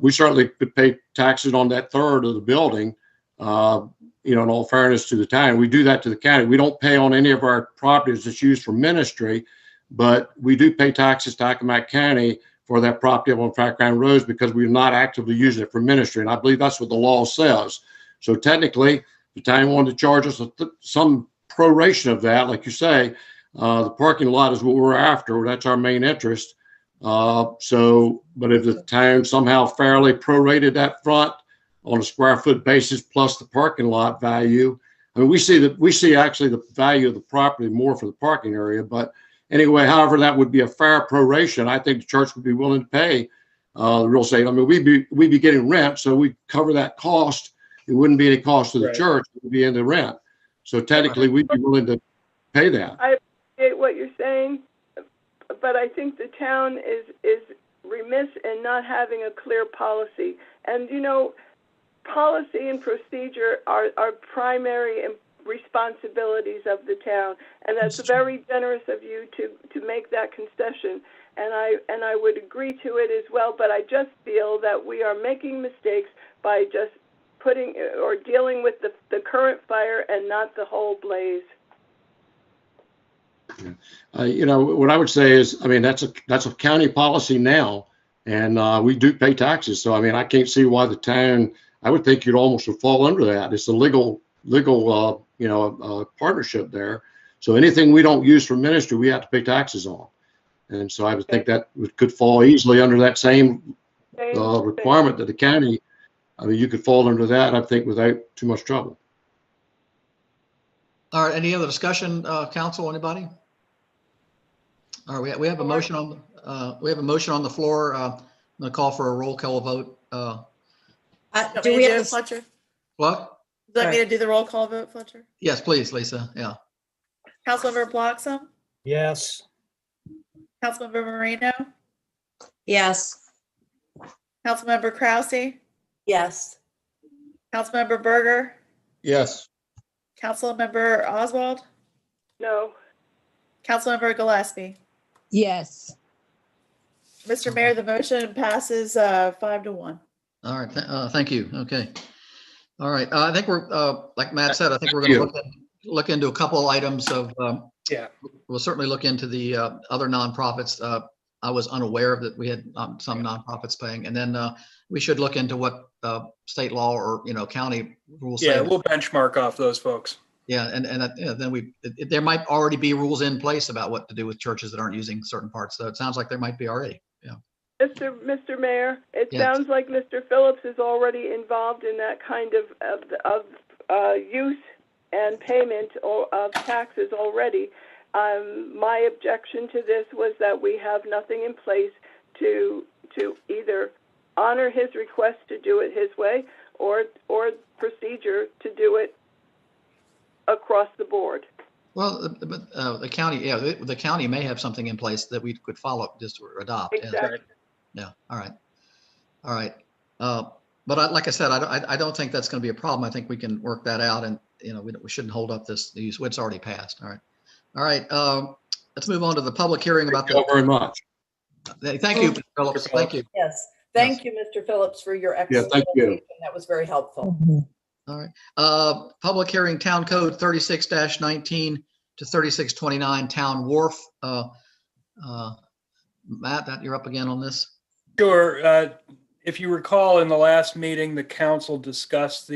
We certainly could pay taxes on that third of the building, in all fairness to the town. We do that to the county. We don't pay on any of our properties that's used for ministry, but we do pay taxes to Accomack County for that property up on Fairground Road because we're not actively using it for ministry. And I believe that's what the law says. So technically, the town wanted to charge us some proration of that, like you say. The parking lot is what we're after. That's our main interest. But if the town somehow fairly prorated that front on a square foot basis plus the parking lot value, I mean, we see actually the value of the property more for the parking area. But anyway, however, that would be a fair proration. I think the church would be willing to pay the real estate. I mean, we'd be getting rent, so we cover that cost. It wouldn't be any cost to the church. It would be in the rent. So technically, we'd be willing to pay that. I appreciate what you're saying, but I think the town is remiss in not having a clear policy. And, policy and procedure are primary responsibilities of the town. And that's very generous of you to make that concession. And I would agree to it as well, but I just feel that we are making mistakes by just putting or dealing with the current fire and not the whole blaze. What I would say is, I mean, that's a county policy now, and we do pay taxes. So, I mean, I can't see why the town, I would think you'd almost fall under that. It's a legal partnership there. So anything we don't use for ministry, we have to pay taxes on. And so I would think that could fall easily under that same requirement that the county, I mean, you could fall under that, I think, without too much trouble. All right, any other discussion, council, anybody? All right, we have a motion on the floor. I'm going to call for a roll call vote. Do we have Fletcher? What? Does that mean to do the roll call vote, Fletcher? Yes, please, Lisa. Yeah. Councilmember Bloxham? Yes. Councilmember Marino? Yes. Councilmember Krause? Yes. Councilmember Berger? Yes. Councilmember Oswald? No. Councilmember Gillespie? Yes. Mr. Mayor, the motion passes 5-1. All right, thank you. Okay. All right. I think we're, like Matt said, I think we're Thank going to look into a couple items of, Yeah. we'll certainly look into the other nonprofits. I was unaware that we had some nonprofits paying, and then we should look into what state law or county rules say. Yeah, we'll benchmark off those folks. Yeah, and then there might already be rules in place about what to do with churches that aren't using certain parts. So it sounds like there might be already. Yeah. Mr. Mayor, it Yes. sounds like Mr. Phillips is already involved in that kind of use and payment of taxes already. My objection to this was that we have nothing in place to either honor his request to do it his way or procedure to do it across the board. Well, the county, the county may have something in place that we could follow, just adopt. Exactly. Yeah. All right. But like I said, I don't think that's going to be a problem. I think we can work that out, and we shouldn't hold up these. It's already passed. All right. Let's move on to the public hearing about Thank you very much. Thank you, Mr. Phillips. Thank you. Yes. Thank you, Mr. Phillips, for your Yeah, thank you. explanation. That was very helpful. All right. Public hearing, Town Code 36-19 to 3629, Town Wharf. Matt, you're up again on this. Sure. If you recall, in the last meeting, the council discussed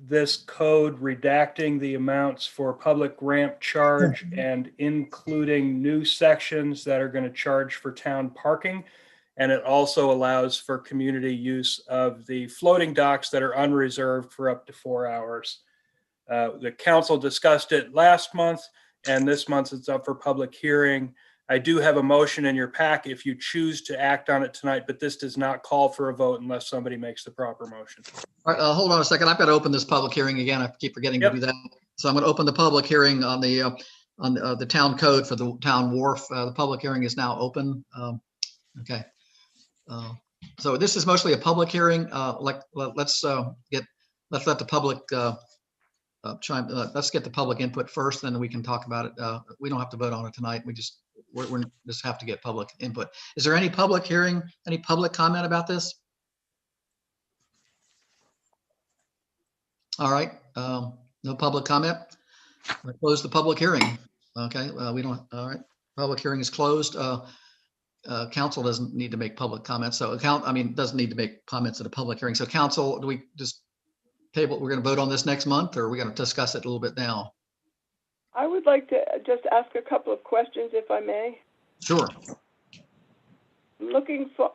this code redacting the amounts for public ramp charge and including new sections that are going to charge for town parking. And it also allows for community use of the floating docks that are unreserved for up to 4 hours. The council discussed it last month, and this month it's up for public hearing. I do have a motion in your pack if you choose to act on it tonight, but this does not call for a vote unless somebody makes the proper motion. All right, hold on a second. I've got to open this public hearing again. I keep forgetting to do that. So I'm going to open the public hearing on the town code for the Town Wharf. The public hearing is now open. Okay. So this is mostly a public hearing. Let's let the public let's get the public input first, then we can talk about it. We don't have to vote on it tonight. We just have to get public input. Is there any public hearing, any public comment about this? All right, no public comment. I close the public hearing. Okay, we don't, all right. Public hearing is closed. Council doesn't need to make public comments. So doesn't need to make comments at a public hearing. So council, do we just table, we're going to vote on this next month, or are we going to discuss it a little bit now? I would like to just ask a couple of questions, if I may. Sure. I'm looking for,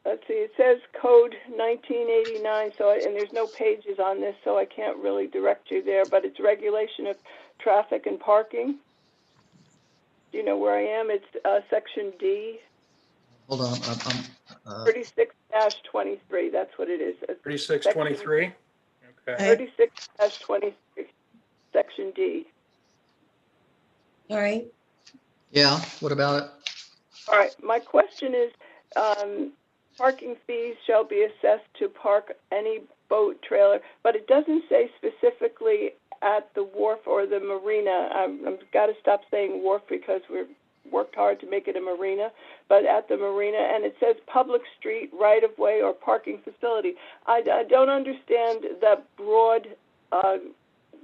let's see, it says code 1989, and there's no pages on this, so I can't really direct you there, but it's regulation of traffic and parking. Do you know where I am? It's section D. Hold on. 36-23, that's what it is. 3623? Okay. 36-23, section D. All right. Yeah, what about it? All right, my question is, parking fees shall be assessed to park any boat trailer, but it doesn't say specifically at the wharf or the marina. I've got to stop saying wharf because we've worked hard to make it a marina, but at the marina, and it says public street, right-of-way, or parking facility. I don't understand the broad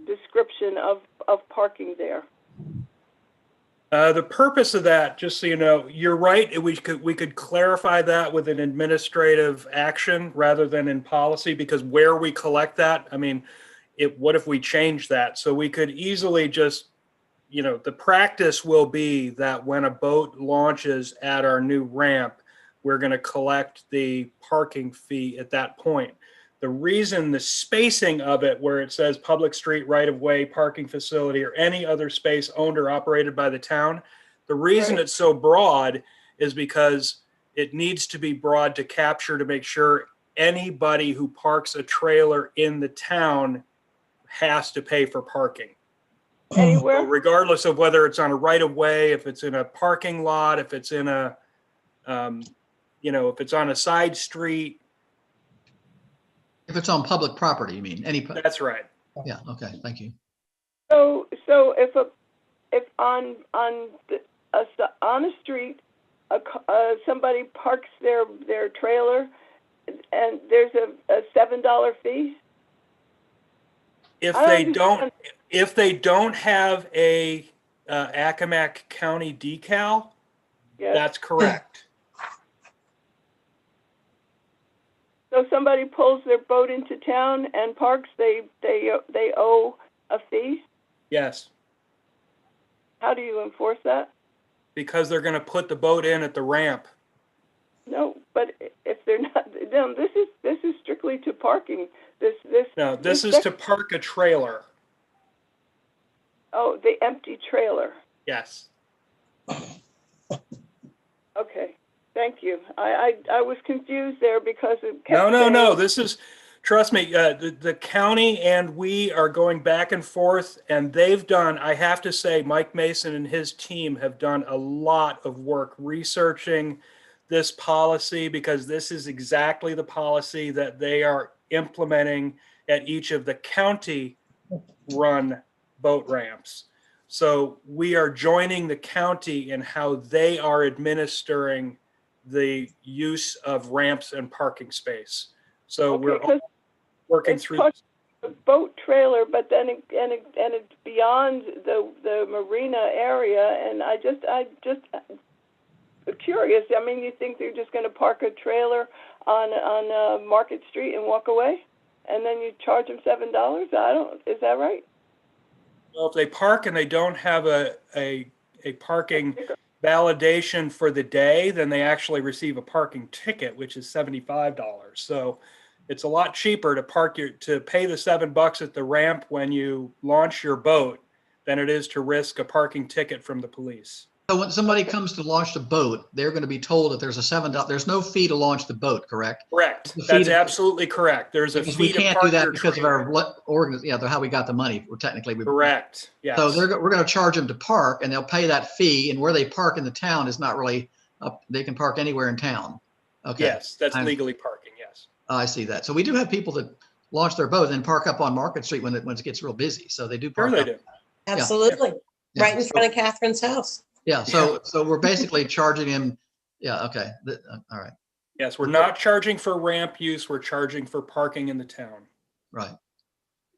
description of parking there. The purpose of that, just so you know, you're right. We could clarify that with an administrative action rather than in policy, because where we collect that, I mean, what if we change that? So we could easily just, the practice will be that when a boat launches at our new ramp, we're going to collect the parking fee at that point. The reason the spacing of it, where it says public street, right-of-way, parking facility, or any other space owned or operated by the town, the reason it's so broad is because it needs to be broad to capture, to make sure anybody who parks a trailer in the town has to pay for parking. Anywhere? So regardless of whether it's on a right-of-way, if it's in a parking lot, if it's in a, if it's on a side street. If it's on public property, you mean? That's right. Yeah, okay, thank you. So if on a street, somebody parks their trailer, and there's a $7 fee. If I they don't have a Accomack County decal, Yes. that's correct. So somebody pulls their boat into town and parks, they owe a fee? Yes, How do you enforce that? because they're going to put the boat in at the ramp. No, but if they're not, no, this is strictly to parking. No, this is to park a trailer. Oh, the empty trailer. Yes. Okay, thank you. I was confused there because it kept No. saying- This is, trust me, the county and we are going back and forth, and they've done, I have to say, Mike Mason and his team have done a lot of work researching this policy, because this is exactly the policy that they are implementing at each of the county-run boat ramps. So we are joining the county in how they are administering the use of ramps and parking space. So Okay, we're 'cause working it's through. called a boat trailer, but then it's beyond the marina area, and I just curious. I mean, you think they're just going to park a trailer on Market Street and walk away, and then you charge them $7? Is that right? Well, if they park and they don't have a parking validation for the day, then they actually receive a parking ticket, which is $75. So it's a lot cheaper to pay the $7 at the ramp when you launch your boat than it is to risk a parking ticket from the police. So when somebody comes to launch the boat, they're going to be told that there's a $7, there's no fee to launch the boat, correct? Correct. The fee That's to- absolutely correct. There's a Because we fee to can't do park that your because of trailer. our how we got the money. We're technically. Correct. Yes. So we're going to charge them to park, and they'll pay that fee, and where they park in the town is not really up. They can park anywhere in town. Okay. Yes, that's I'm- legally parking. Yes. I see that. So we do have people that launch their boat and then park up on Market Street when it gets real busy. So they do Sure park they up. do. Absolutely. Yeah. Right in front of Catherine's house. Yeah. So we're basically charging him. Yeah. Okay. All right. Yes, we're not charging for ramp use. We're charging for parking in the town. Right.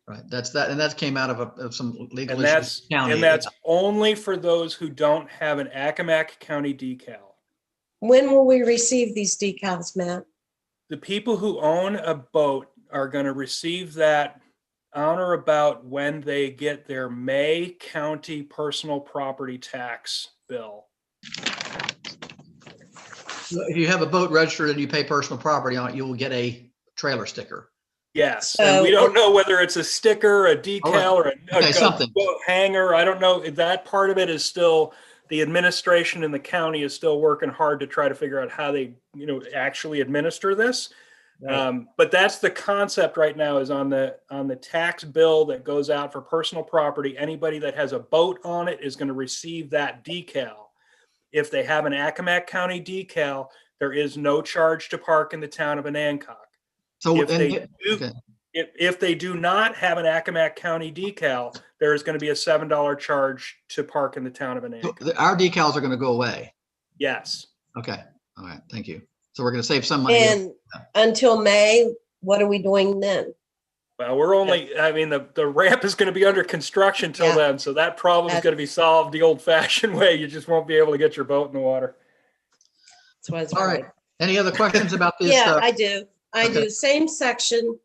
Right. That's that. And that came out of some legal And issues. that's only for those who don't have an Accomack County decal. When will we receive these decals, Matt? The people who own a boat are going to receive that on or about when they get their May County personal property tax bill. If you have a boat registered and you pay personal property on it, you will get a trailer sticker. Yes, and we don't know whether it's a sticker, a decal, or a something. hanger. I don't know. That part of it is still, the administration in the county is still working hard to try to figure out how they, actually administer this. Right. But that's the concept right now, is on the tax bill that goes out for personal property. Anybody that has a boat on it is going to receive that decal. If they have an Accomack County decal, there is no charge to park in the town of Onancock. So If they do not have an Accomack County decal, there is going to be a $7 charge to park in the town of Onancock. So our decals are going to go away. Yes. Okay. All right. Thank you. So we're going to save some money. And until May, what are we doing then? Well, we're only, I mean, the ramp is going to be under construction till then. So that problem is going to be solved the old fashioned way. You just won't be able to get your boat in the water. That's what it's All right. Any other questions about this? Yeah, I do. I Okay. do. Same section,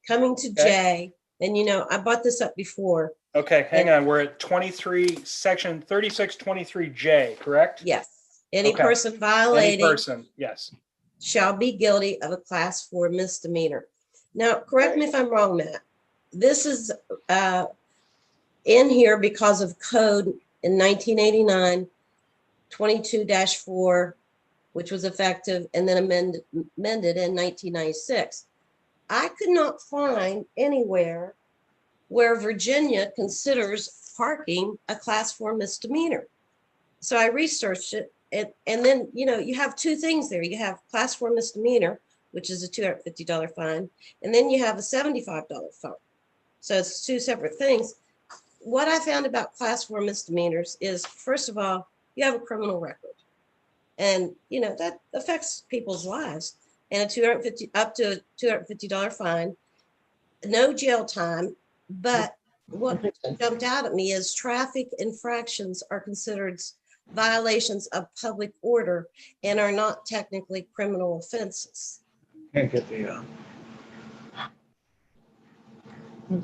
coming to J. And I brought this up before. Okay, hang on. We're at 23, section 3623J, correct? Yes. Any Okay. person Any violating person, yes. shall be guilty of a class 4 misdemeanor. Now, correct me if I'm wrong, Matt. This is in here because of code in 1989, 22-4, which was effective and then amended in 1996. I could not find anywhere where Virginia considers parking a class 4 misdemeanor. So I researched it, and then, you have two things there. You have class 4 misdemeanor, which is a $250 fine, and then you have a $75 fine. So it's two separate things. What I found about class 4 misdemeanors is, first of all, you have a criminal record. And, that affects people's lives. And up to a $250 fine, no jail time, But what jumped out at me is traffic infractions are considered violations of public order and are not technically criminal offenses. Can't get the.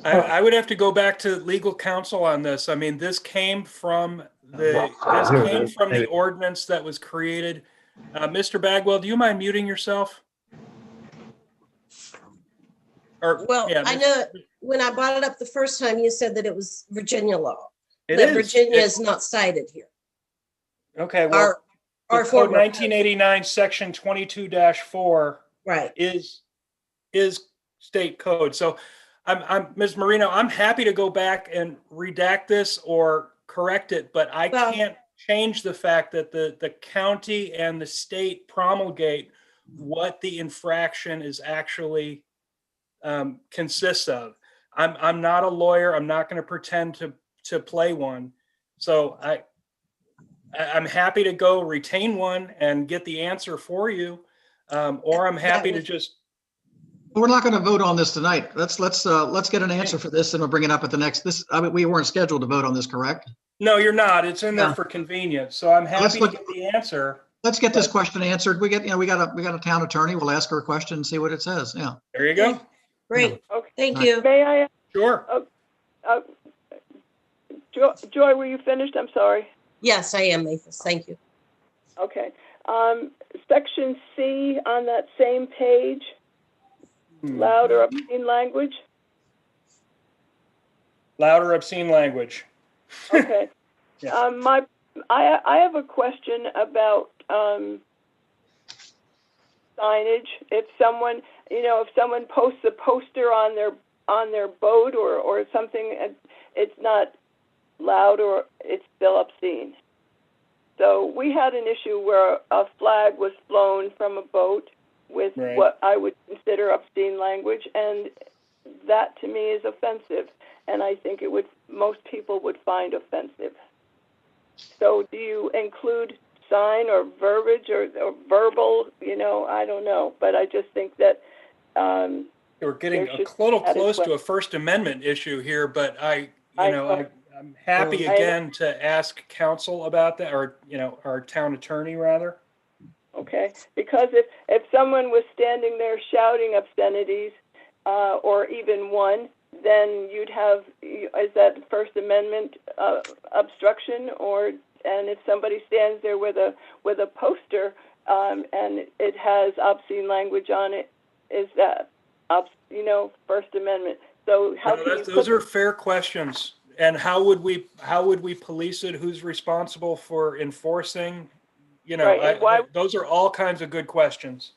I would have to go back to legal counsel on this. I mean, this came from the ordinance that was created. Mr. Bagwell, do you mind muting yourself? Or, Well, yeah, I know when I brought it up the first time, you said that it was Virginia law. it But is. Virginia is not cited here. Okay, well, Our the code former 1989, section 22-4 right. is state code. So I'm Ms. Marino, I'm happy to go back and redact this or correct it, but I can't change the fact that the county and the state promulgate what the infraction is actually consists of. I'm not a lawyer. I'm not going to pretend to play one. So I'm happy to go retain one and get the answer for you, or I'm happy to just. We're not going to vote on this tonight. Let's get an answer for this, and we'll bring it up at the next. We weren't scheduled to vote on this, correct? No, you're not. It's in there for convenience. So I'm happy to get the answer. Let's get this question answered. We got a town attorney. We'll ask her a question and see what it says. Yeah. There you go. Great. Okay. Thank you. May I? Sure. Joy, were you finished? I'm sorry. Yes, I am, Mathis. Thank you. Okay. Section C on that same page, loud or obscene language. Loud or obscene language. Okay. Yeah. I have a question about signage. If someone posts a poster on their boat or something, it's not loud or it's still obscene. So we had an issue where a flag was flown from a boat with what I would consider obscene language, and that to me is offensive, and I think most people would find offensive. So do you include sign or verbiage or verbal? I don't know, but I just think that we're getting a little close to a First Amendment issue here, but I'm happy again to ask counsel about that, or our town attorney rather. Okay, because if someone was standing there shouting obscenities, or even one, then you'd have, is that First Amendment obstruction? And if somebody stands there with a poster and it has obscene language on it, is that First Amendment? So those are fair questions. And how would we police it? Who's responsible for enforcing? Those are all kinds of good questions.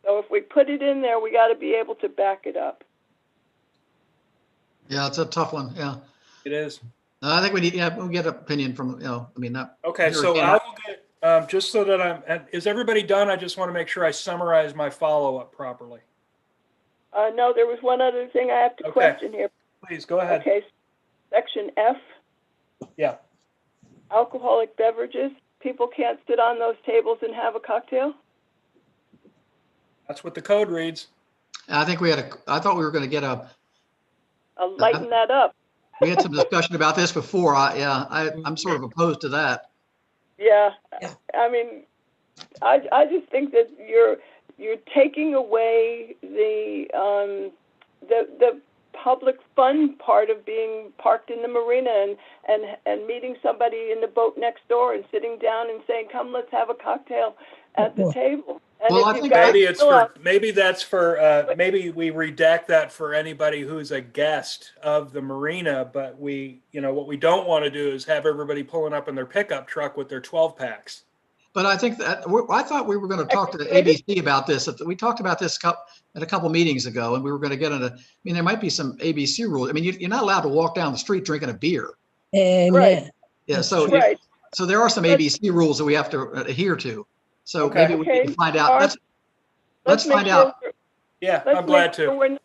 So if we put it in there, we got to be able to back it up. Yeah, it's a tough one. Yeah, it is. I think we'll get an opinion from Okay, so I will get just so that is everybody done? I just want to make sure I summarize my follow-up properly. No, there was one other thing I have to question here. Please go ahead. Okay, section F. Yeah. Alcoholic beverages. People can't sit on those tables and have a cocktail? That's what the code reads. I think I thought we were going to get lighten that up. We had some discussion about this before. I'm sort of opposed to that. Yeah. I mean, I just think that you're taking away the public fun part of being parked in the marina and meeting somebody in the boat next door and sitting down and saying, "Come, let's have a cocktail at the table." And well, I think maybe we redact that for anybody who's a guest of the marina. But what we don't want to do is have everybody pulling up in their pickup truck with their 12 packs. But I think that I thought we were going to talk to the ABC about this. We talked about this at a couple meetings ago, and we were going to get into. I mean, there might be some ABC rules. I mean, you're not allowed to walk down the street drinking a beer. Amen. Right. Yeah. So so there are some ABC rules that we have to adhere to. So maybe we need to find out. Let's find out. Yeah, I'm glad to.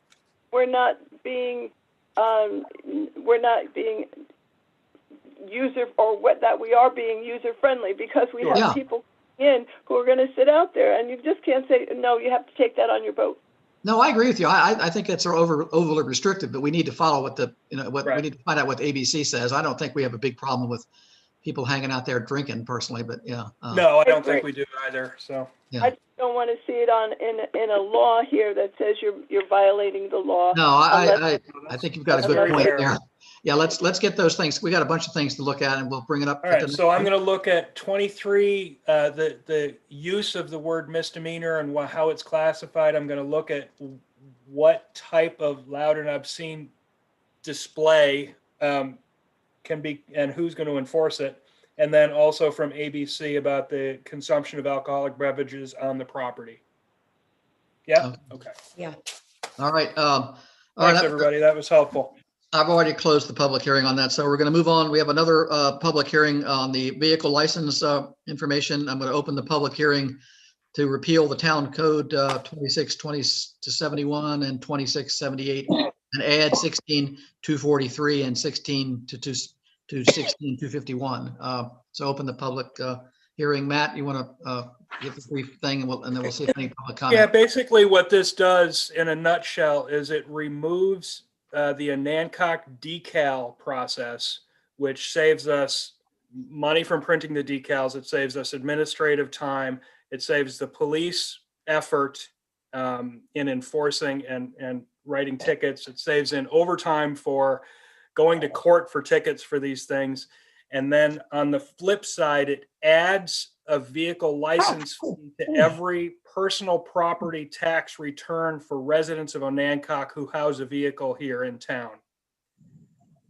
We're not being user we are being user friendly, because we have people in who are going to sit out there, and you just can't say no. You have to take that on your boat. No, I agree with you. I think it's overly restricted, but we need to follow what Right. we need to find out what the ABC says. I don't think we have a big problem with people hanging out there drinking personally, but yeah. No, I don't agree. think we do either. So Yeah. I just don't want to see it in a law here that says you're violating the law. No, I think you've got a That's good very point fair. there. Yeah, let's get those things. We got a bunch of things to look at and we'll bring it up. all right, so I'm going to look at 23, the use of the word misdemeanor and how it's classified. I'm going to look at what type of loud and obscene display can be and who's going to enforce it. And then also from ABC about the consumption of alcoholic beverages on the property. Yeah. Okay. Yeah. All right. Thanks, everybody. That was helpful. I've already closed the public hearing on that, so we're going to move on. We have another public hearing on the vehicle license information. I'm going to open the public hearing to repeal the town code 2620 to 71 and 2678 and add 16243 and 16 to 16251. So open the public hearing. Matt, you want to give a brief thing and then we'll see if any public comment. Yeah, basically what this does in a nutshell is it removes the Onancock decal process, which saves us money from printing the decals. It saves us administrative time. It saves the police effort in enforcing and writing tickets. It saves in overtime for going to court for tickets for these things. And then on the flip side, it adds a vehicle license fee to every personal property tax return for residents of Onancock who house a vehicle here in town.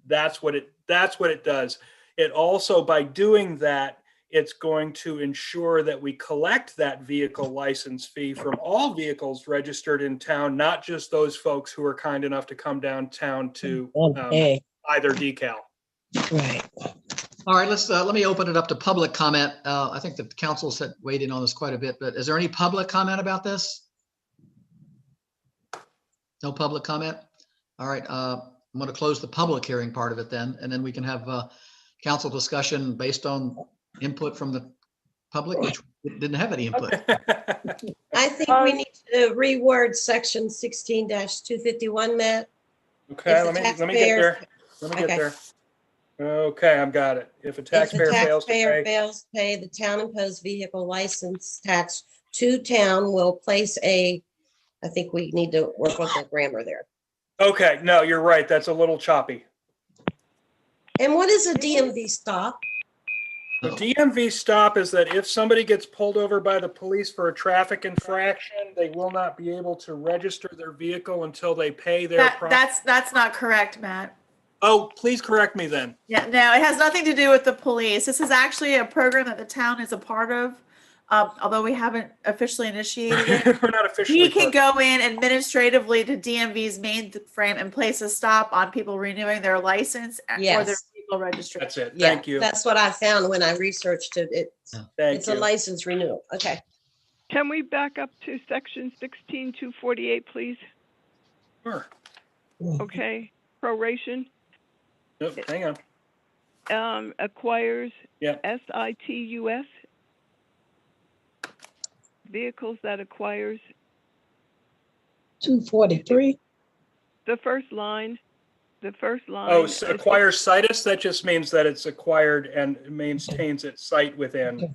That's what it does. It also, by doing that, it's going to ensure that we collect that vehicle license fee from all vehicles registered in town, not just those folks who are kind enough to come downtown to buy their decal. Right. All right, let me open it up to public comment. I think the council's weighed in on this quite a bit, but is there any public comment about this? No public comment? All right, I'm going to close the public hearing part of it then, and then we can have council discussion based on input from the public, which didn't have any input. I think we need to reword section 16-251, Matt. Okay, If the let me get taxpayers- there. Let me get Okay. there. Okay, I've got it. If a If the taxpayer fails to taxpayer pay, fails to pay the town imposed vehicle license tax to town will place I think we need to work with the grammar there. okay, no, you're right. That's a little choppy. And what is a DMV stop? The DMV stop is that if somebody gets pulled over by the police for a traffic infraction, they will not be able to register their vehicle until they pay their. That's not correct, Matt. Oh, please correct me then. Yeah, no, it has nothing to do with the police. This is actually a program that the town is a part of, although we haven't officially initiated it. We're not officially. He can go in administratively to DMV's mainframe and place a stop on people renewing their license or their Yes. vehicle registration. That's it. Yeah, Thank you. that's what I found when I researched it. Thank It's a you. license renewal. Okay. Can we back up to section 16248, please? Sure. Okay, proration Nope, hang on. acquires Yeah. SITUS vehicles that acquires 243. the first line. Oh, so acquire situs, that just means that it's acquired and maintains its site within.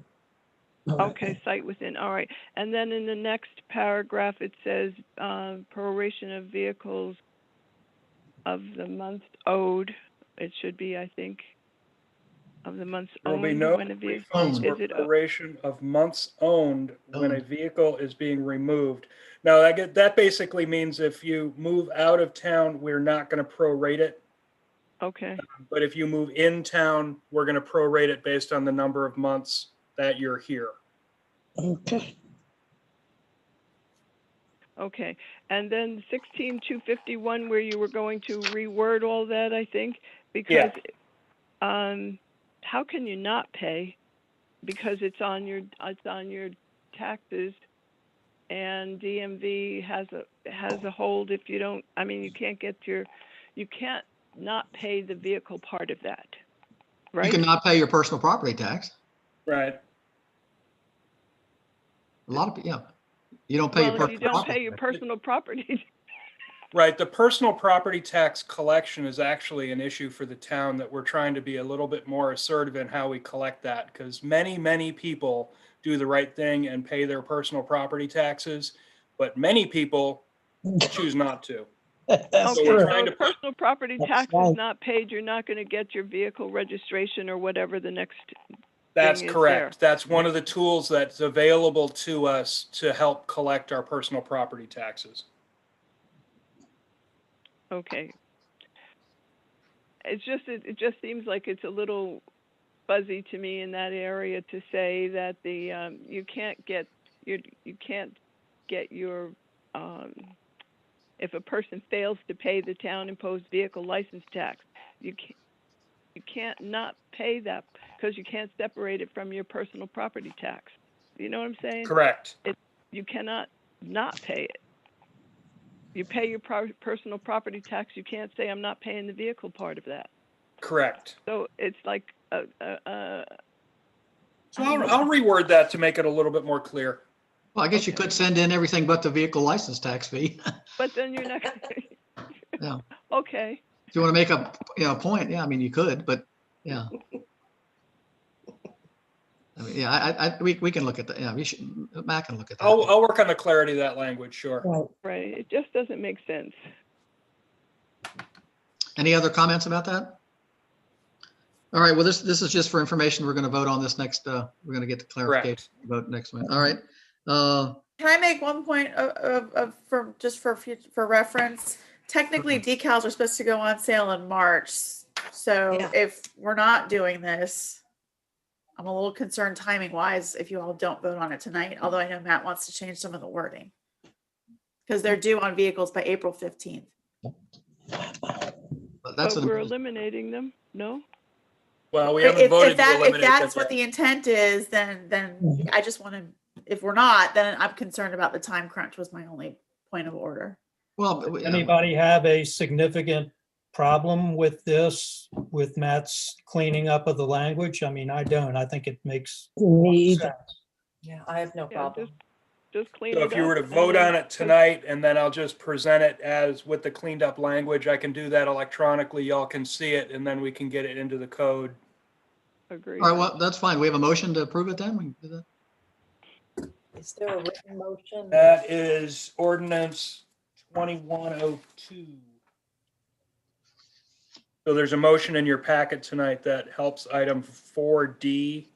Okay, site within, all right. And then in the next paragraph, it says proration of vehicles of the month owed. It should be, I think, of the months There will owned. be no when a vehicle refunds or is it proration of months owned when a vehicle is being removed. Now, that basically means if you move out of town, we're not going to prorate it. okay. But if you move in town, we're going to prorate it based on the number of months that you're here. Okay. Okay, and then 16251, where you were going to reword all that, I think, because how can you not pay? Because it's on your taxes, and DMV has a hold if you don't. I mean, you can't not pay the vehicle part of that, right? You cannot pay your personal property tax. Right. A lot of, yeah. You don't pay your Well, if you personal don't property pay your tax. personal property, Right, the personal property tax collection is actually an issue for the town that we're trying to be a little bit more assertive in how we collect that, because many people do the right thing and pay their personal property taxes, but many people choose not to. That's So we're okay, true. so trying if to put, personal property That's tax right. is not paid, you're not going to get your vehicle registration or whatever the next that's thing is correct. That's one of the tools that's available to us to help collect our personal property taxes. Okay. It just seems like it's a little fuzzy to me in that area to say that you can't get your if a person fails to pay the town imposed vehicle license tax, you can't not pay that because you can't separate it from your personal property tax. You know what I'm saying? Correct. You cannot not pay it. You pay your personal property tax. You can't say I'm not paying the vehicle part of that. Correct. So it's like So I'll reword that to make it a little bit more clear. Well, I guess you could send in everything but the vehicle license tax fee. But then you're not. Yeah. Okay. If you want to make a point, yeah, I mean, you could, but yeah. I mean, yeah, we can look at that. Yeah, Matt can look at that. I'll work on the clarity of that language. Sure. Right. Right. It just doesn't make sense. Any other comments about that? All right. Well, this is just for information. We're going to vote on this next. We're going to get the clarification Correct. vote next one. All right. Can I make one point for reference? Technically, decals are supposed to go on sale in March. So Yeah. if we're not doing this, I'm a little concerned timing wise if you all don't vote on it tonight, although I know Matt wants to change some of the wording. Because they're due on vehicles by April 15th. That's But we're eliminating them. No. Well, we haven't voted to eliminate If that's them what yet. the intent is, then I just want to, if we're not, then I'm concerned about the time crunch was my only point of order. well. Anybody have a significant problem with this, with Matt's cleaning up of the language? I mean, I don't. I think it makes Me sense. either. Yeah, I have no Yeah, problem. just clean So it if you were to up vote and on it tonight and then I'll just present it as with the cleaned up language, I can do that electronically. Y'all can see it and then we can get it into the code. agree. All right. Well, that's fine. We have a motion to approve it then. We can do that. Is there a written motion? That is ordinance 2102. So there's a motion in your packet tonight that helps item 4D,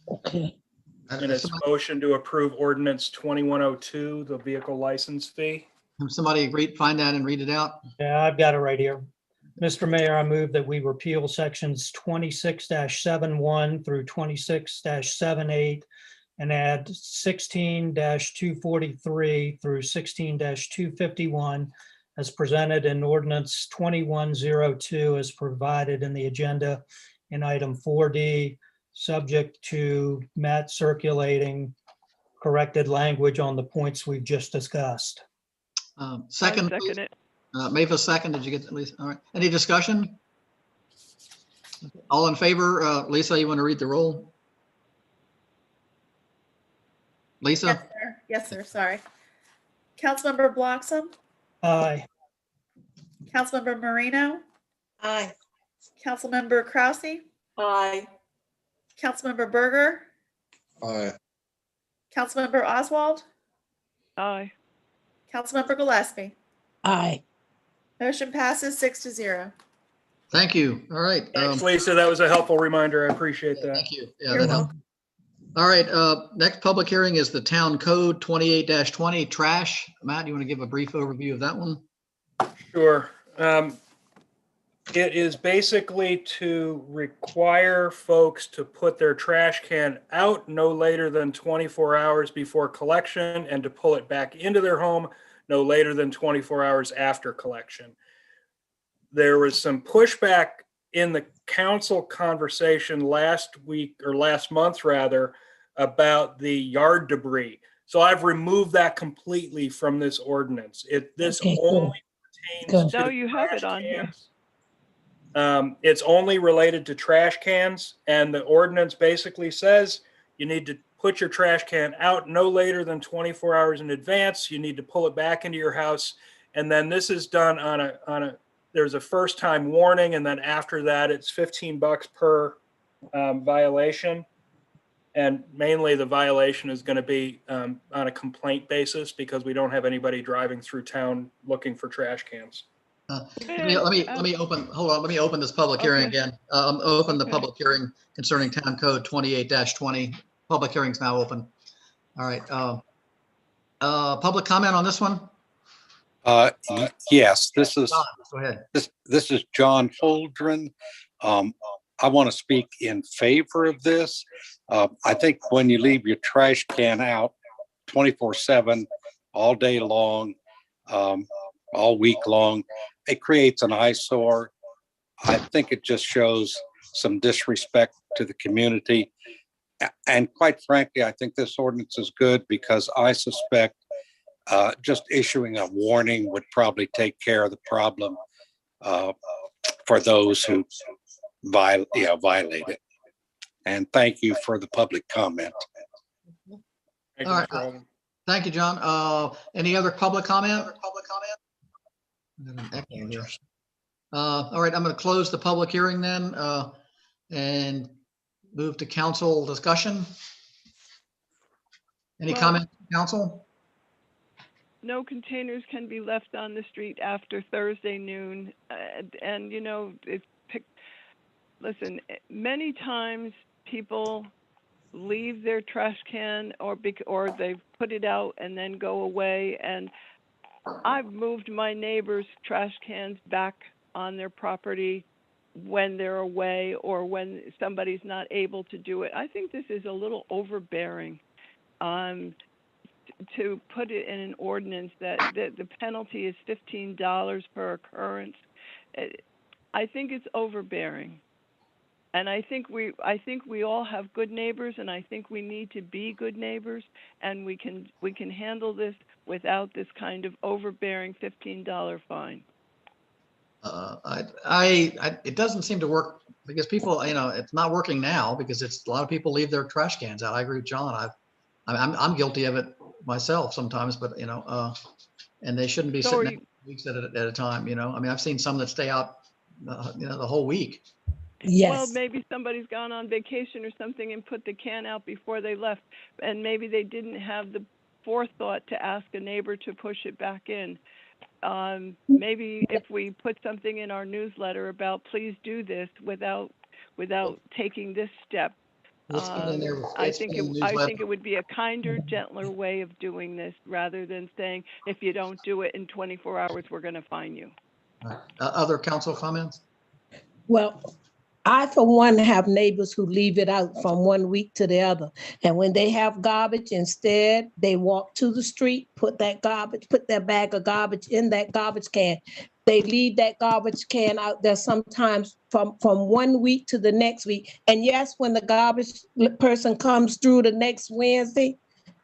Okay. and it's motion to approve ordinance 2102, the vehicle license fee. Somebody find that and read it out. Yeah, I've got it right here. Mr. Mayor, I move that we repeal sections 26-71 through 26-78 and add 16-243 through 16-251 as presented in ordinance 2102 as provided in the agenda in item 4D, subject to Matt circulating corrected language on the points we've just discussed. Second, Second it. Mavis, second. Did you get at least? All right. Any discussion? All in favor? Lisa, you want to read the roll? Lisa? Yes, sir. Yes, sir. Sorry. Councilmember Bloxham, Aye. Councilmember Marino, Aye. Councilmember Krause, Aye. Councilmember Berger, Aye. Councilmember Oswald, Aye. Councilmember Gillespie. Aye. Motion passes 6-0. Thank you. All right. Thanks, Lisa. That was a helpful reminder. I appreciate that. Thank you. Yeah, You're that helped. All right. Next public hearing is the town code 28-20 trash. Matt, you want to give a brief overview of that one? Sure. It is basically to require folks to put their trash can out no later than 24 hours before collection and to pull it back into their home no later than 24 hours after collection. There was some pushback in the council conversation last week or last month rather about the yard debris. So I've removed that completely from this ordinance. This Okay, cool. only pertains to No, you have it trash on here. cans. It's only related to trash cans, and the ordinance basically says you need to put put your trash can out no later than 24 hours in advance. You need to pull it back into your house. And then this is done there's a first time warning. And then after that, it's $15 per violation. And mainly the violation is going to be on a complaint basis because we don't have anybody driving through town looking for trash cans. Let me open this public hearing again. Open the public hearing concerning Town Code 28-20. Public hearing's now open. All right. Public comment on this one? Yes, this is John, go ahead. this is John Holdren. I want to speak in favor of this. I think when you leave your trash can out 24/7, all day long, all week long, it creates an eyesore. I think it just shows some disrespect to the community. And quite frankly, I think this ordinance is good because I suspect just issuing a warning would probably take care of the problem for those who violate it. And thank you for the public comment. Thank All right. Thank you, John. Any other public comment? All right, I'm going to close the public hearing then and move to council discussion. Any comment, council? No containers can be left on the street after Thursday noon. And you know, listen, many times people leave their trash can or they put it out and then go away. And I've moved my neighbors' trash cans back on their property when they're away or when somebody's not able to do it. I think this is a little overbearing. To put it in an ordinance that the penalty is $15 per occurrence, I think it's overbearing. And I think we all have good neighbors, and I think we need to be good neighbors, and we can handle this without this kind of overbearing $15 fine. It doesn't seem to work because people, it's not working now because a lot of people leave their trash cans out. I agree with John. I'm guilty of it myself sometimes, but and they shouldn't be sitting weeks at a time. I've seen some that stay out, the whole week. Yes. Well, maybe somebody's gone on vacation or something and put the can out before they left, and maybe they didn't have the forethought to ask a neighbor to push it back in. Maybe if we put something in our newsletter about please do this without taking this step, I think it would be a kinder, gentler way of doing this rather than saying if you don't do it in 24 hours, we're going to fine you. Other council comments? Well, I, for one, have neighbors who leave it out from one week to the other. And when they have garbage, instead, they walk to the street, put their bag of garbage in that garbage can. They leave that garbage can out there sometimes from 1 week to the next week. And yes, when the garbage person comes through the next Wednesday,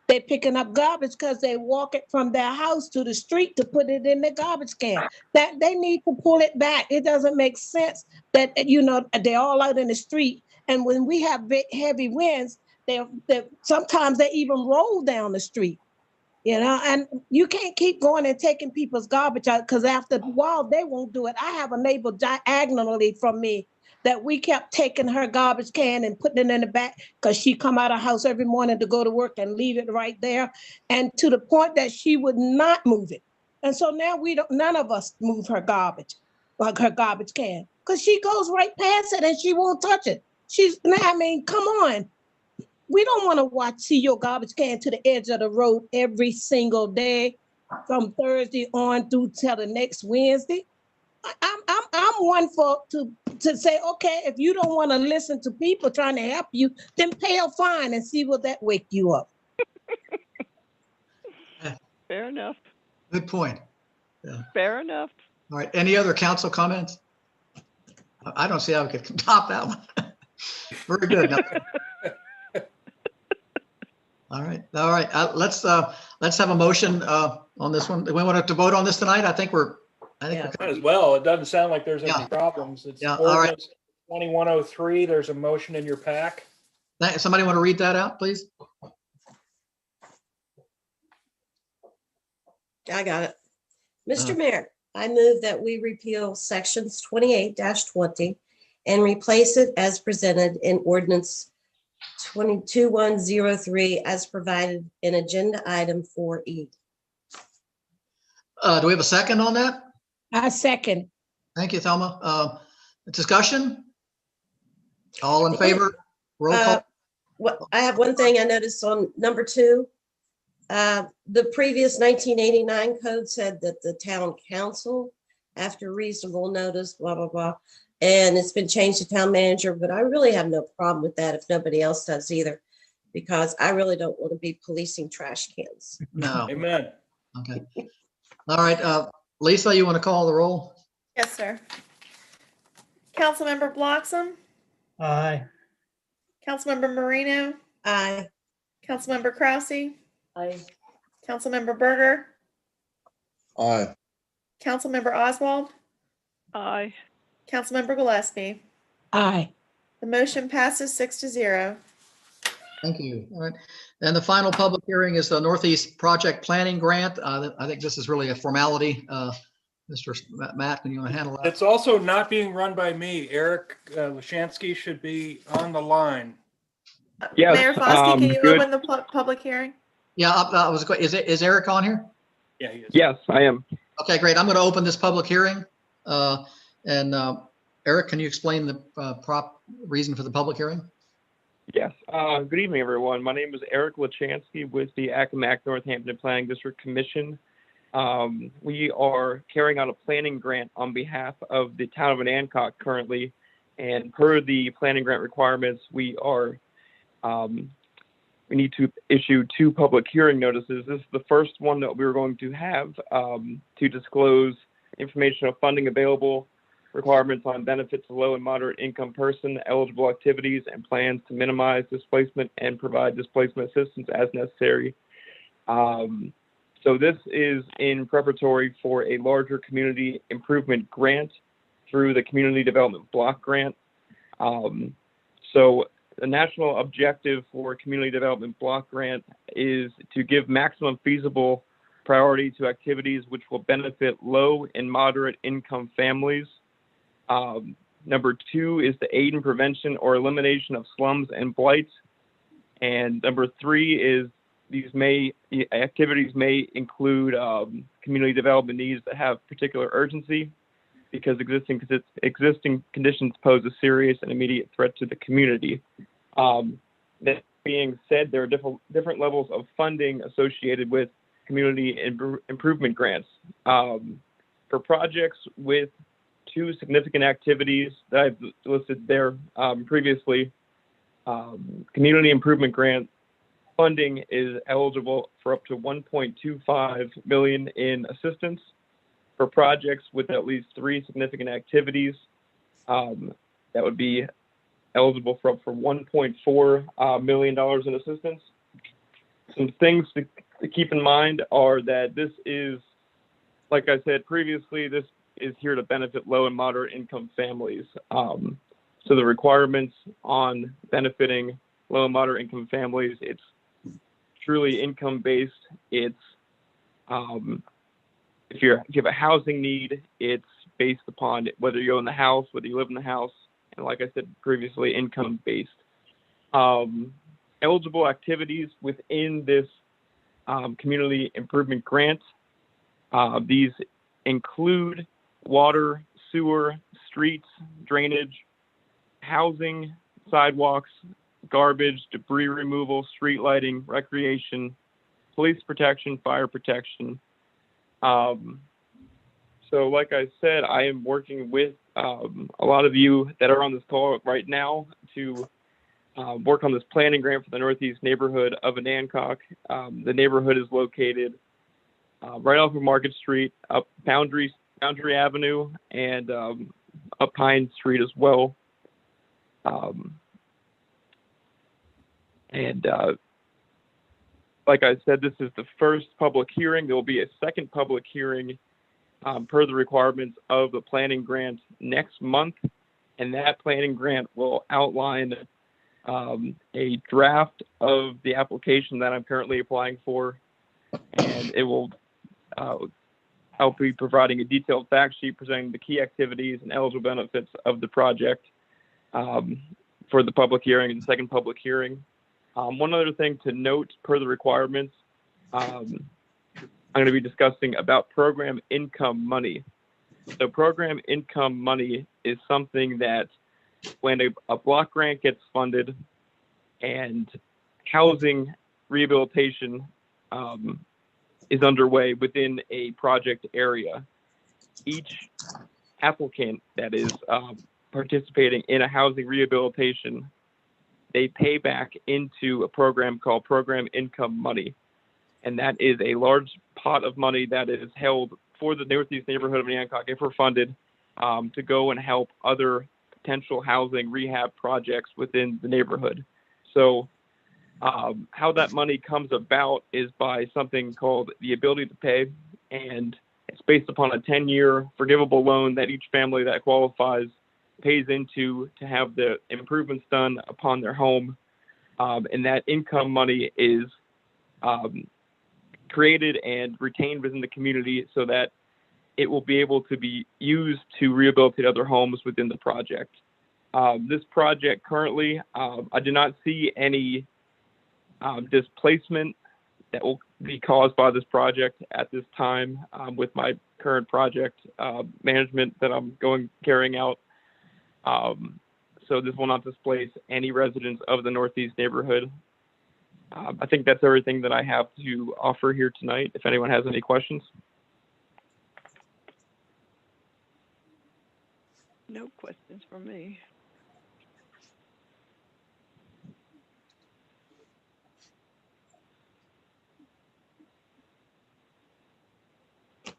they're picking up garbage because they walk it from their house to the street to put it in the garbage can. That they need to pull it back. It doesn't make sense that, they're all out in the street. And when we have big, heavy winds, sometimes they even roll down the street, and you can't keep going and taking people's garbage out because after a while, they won't do it. I have a neighbor diagonally from me that we kept taking her garbage can and putting it in the back because she come out of her house every morning to go to work and leave it right there. And to the point that she would not move it. And so now none of us move her garbage, like her garbage can, because she goes right past it and she won't touch it. Come on. We don't want to see your garbage can to the edge of the road every single day from Thursday on through till the next Wednesday. I'm one to say, okay, if you don't want to listen to people trying to help you, then pay a fine and see will that wake you up. Fair enough. Good point. Yeah. Fair enough. All right. Any other council comments? I don't see how we could top that one. Very good. All right. Let's have a motion on this one. Do we want to vote on this tonight? I think we're might as well. It doesn't sound like there's any problems. It's ordinance 2103. There's a motion in your pack. Somebody want to read that out, please? I got it. Mr. Mayor, I move that we repeal sections 28-20 and replace it as presented in ordinance 22103 as provided in agenda item 4E. Do we have a second on that? I second. Thank you, Thelma. Discussion? All in favor? Roll call. I have one thing I noticed on number 2. The previous 1989 code said that the town council, after reasonable notice, blah, blah, blah, and it's been changed to town manager, but I really have no problem with that if nobody else does either, because I really don't want to be policing trash cans. No. Amen. Okay. All right. Lisa, you want to call the roll? Yes, sir. Councilmember Bloxham, Aye. Councilmember Marino, Aye. Councilmember Krause, I, Councilmember Berger, Aye. Councilmember Oswald, Aye. Councilmember Gillespie. Aye. The motion passes 6-0. Thank you. All right. And the final public hearing is the Northeast Project Planning Grant. I think this is really a formality. Mr. Matt, can you want to handle that? It's also not being run by me. Eric Lashansky should be on the line. Yes, Mayor Foskey, can you good. open the public hearing? Yeah, is Eric on here? Yeah, he is. Yes, I am. Okay, great. I'm going to open this public hearing. Eric, can you explain the reason for the public hearing? Yes. Good evening, everyone. My name is Eric Lachansky with the Accomack Northampton Planning District Commission. We are carrying out a planning grant on behalf of the town of Onancock currently, and per the planning grant requirements, we need to issue 2 public hearing notices. This is the first one that we were going to have to disclose information of funding available, requirements on benefits to low and moderate income person, eligible activities, and plans to minimize displacement and provide displacement assistance as necessary. So this is in preparatory for a larger community improvement grant through the Community Development Block Grant. So the national objective for Community Development Block Grant is to give maximum feasible priority to activities which will benefit low and moderate income families. Number 2 is the aid in prevention or elimination of slums and blight. And number 3 is activities may include community development needs that have particular urgency because existing conditions pose a serious and immediate threat to the community. That being said, there are different levels of funding associated with community improvement grants. For projects with 2 significant activities that I've listed there previously, community improvement grant funding is eligible for up to $1.25 million in assistance. For projects with at least 3 significant activities, that would be eligible for up for $1.4 million in assistance. Some things to keep in mind are that this is, like I said previously, this is here to benefit low and moderate income families. So the requirements on benefiting low and moderate income families, it's truly income based. It's if you have a housing need, it's based upon whether you own the house, whether you live in the house, and like I said previously, income based. Eligible activities within this community improvement grant, these include water, sewer, streets, drainage, housing, sidewalks, garbage, debris removal, street lighting, recreation, police protection, fire protection. So like I said, I am working with a lot of you that are on this call right now to work on this planning grant for the Northeast neighborhood of Onancock. The neighborhood is located right off of Market Street, up Boundary Avenue, and up Pine Street as well. Like I said, this is the first public hearing. There will be a second public hearing per the requirements of the planning grant next month. And that planning grant will outline a draft of the application that I'm currently applying for. And it will I'll be providing a detailed fact sheet presenting the key activities and eligible benefits of the project for the public hearing and the second public hearing. One other thing to note per the requirements, I'm going to be discussing about program income money. So program income money is something that when a block grant gets funded and housing rehabilitation is underway within a project area, each applicant that is participating in a housing rehabilitation, they pay back into a program called program income money. And that is a large pot of money that is held for the Northeast neighborhood of Onancock, if we're funded, to go and help other potential housing rehab projects within the neighborhood. So how that money comes about is by something called the ability to pay, and it's based upon a 10-year forgivable loan that each family that qualifies pays into to have the improvements done upon their home. And that income money is created and retained within the community so that it will be able to be used to rehabilitate other homes within the project. This project currently, I do not see any displacement that will be caused by this project at this time with my current project management that I'm carrying out. So this will not displace any residents of the Northeast neighborhood. I think that's everything that I have to offer here tonight. If anyone has any questions. No questions from me.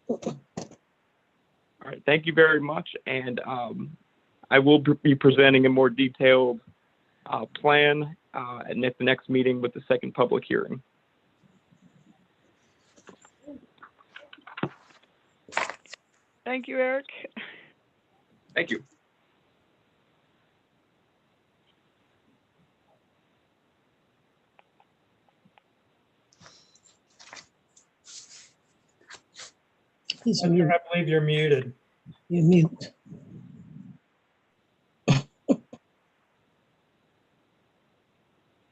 All right, thank you very much. And I will be presenting a more detailed plan at the next meeting with the second public hearing. Thank you, Eric. Thank you. He's I mute. believe you're muted. You're mute.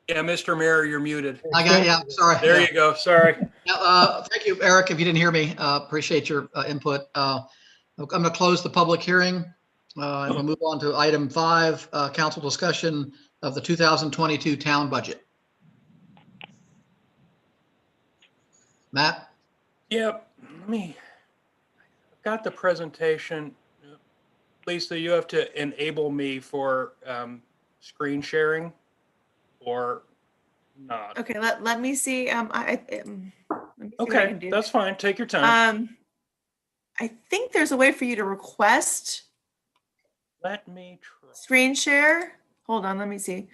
Yeah, Mr. Mayor, you're muted. I got, yeah, sorry. There Yeah. you go. Sorry. Thank you, Eric, if you didn't hear me. Appreciate your input. I'm going to close the public hearing. And we'll move on to item 5, council discussion of the 2022 town budget. Matt? Yep. I've got the presentation. Lisa, you have to enable me for screen sharing or not. Okay, let me see. Let me see what I Okay, can do. that's fine. Take your time. I think there's a way for you to request Let me try. screen share. Hold on, let me see.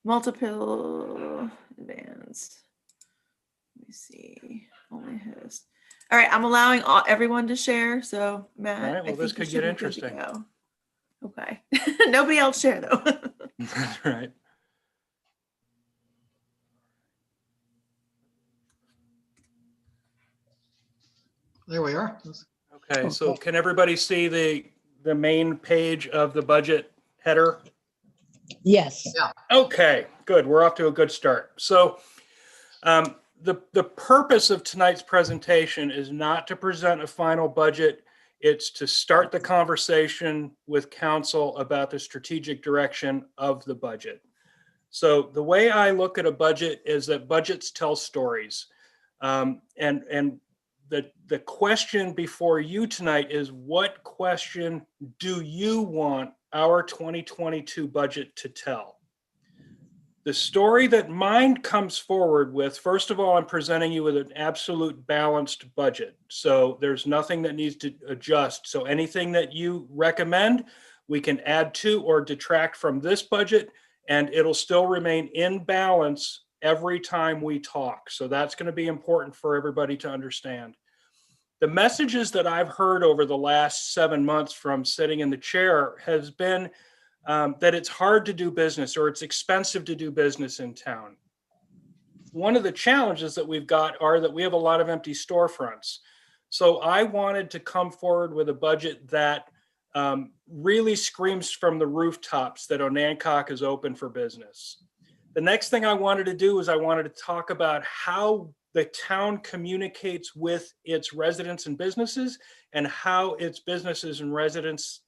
Multiple advanced. Let me see. Only host. All right, I'm allowing everyone to share. So Matt, All right, well, I this think could you get should be good to interesting. go. Okay. Nobody else share though. That's right. There we are. Okay, so can everybody see the main page of the budget header? Yes. Yeah. Okay, good. We're off to a good start. So the purpose of tonight's presentation is not to present a final budget. It's to start the conversation with council about the strategic direction of the budget. So the way I look at a budget is that budgets tell stories. And the question before you tonight is, what question do you want our 2022 budget to tell? The story that mine comes forward with, first of all, I'm presenting you with an absolute balanced budget. So there's nothing that needs to adjust. So anything that you recommend, we can add to or detract from this budget, and it'll still remain in balance every time we talk. So that's going to be important for everybody to understand. The messages that I've heard over the last 7 months from sitting in the chair has been that it's hard to do business or it's expensive to do business in town. One of the challenges that we've got are that we have a lot of empty storefronts. So I wanted to come forward with a budget that really screams from the rooftops that Onancock is open for business. The next thing I wanted to do is I wanted to talk about how the town communicates with its residents and businesses, and how its businesses and residents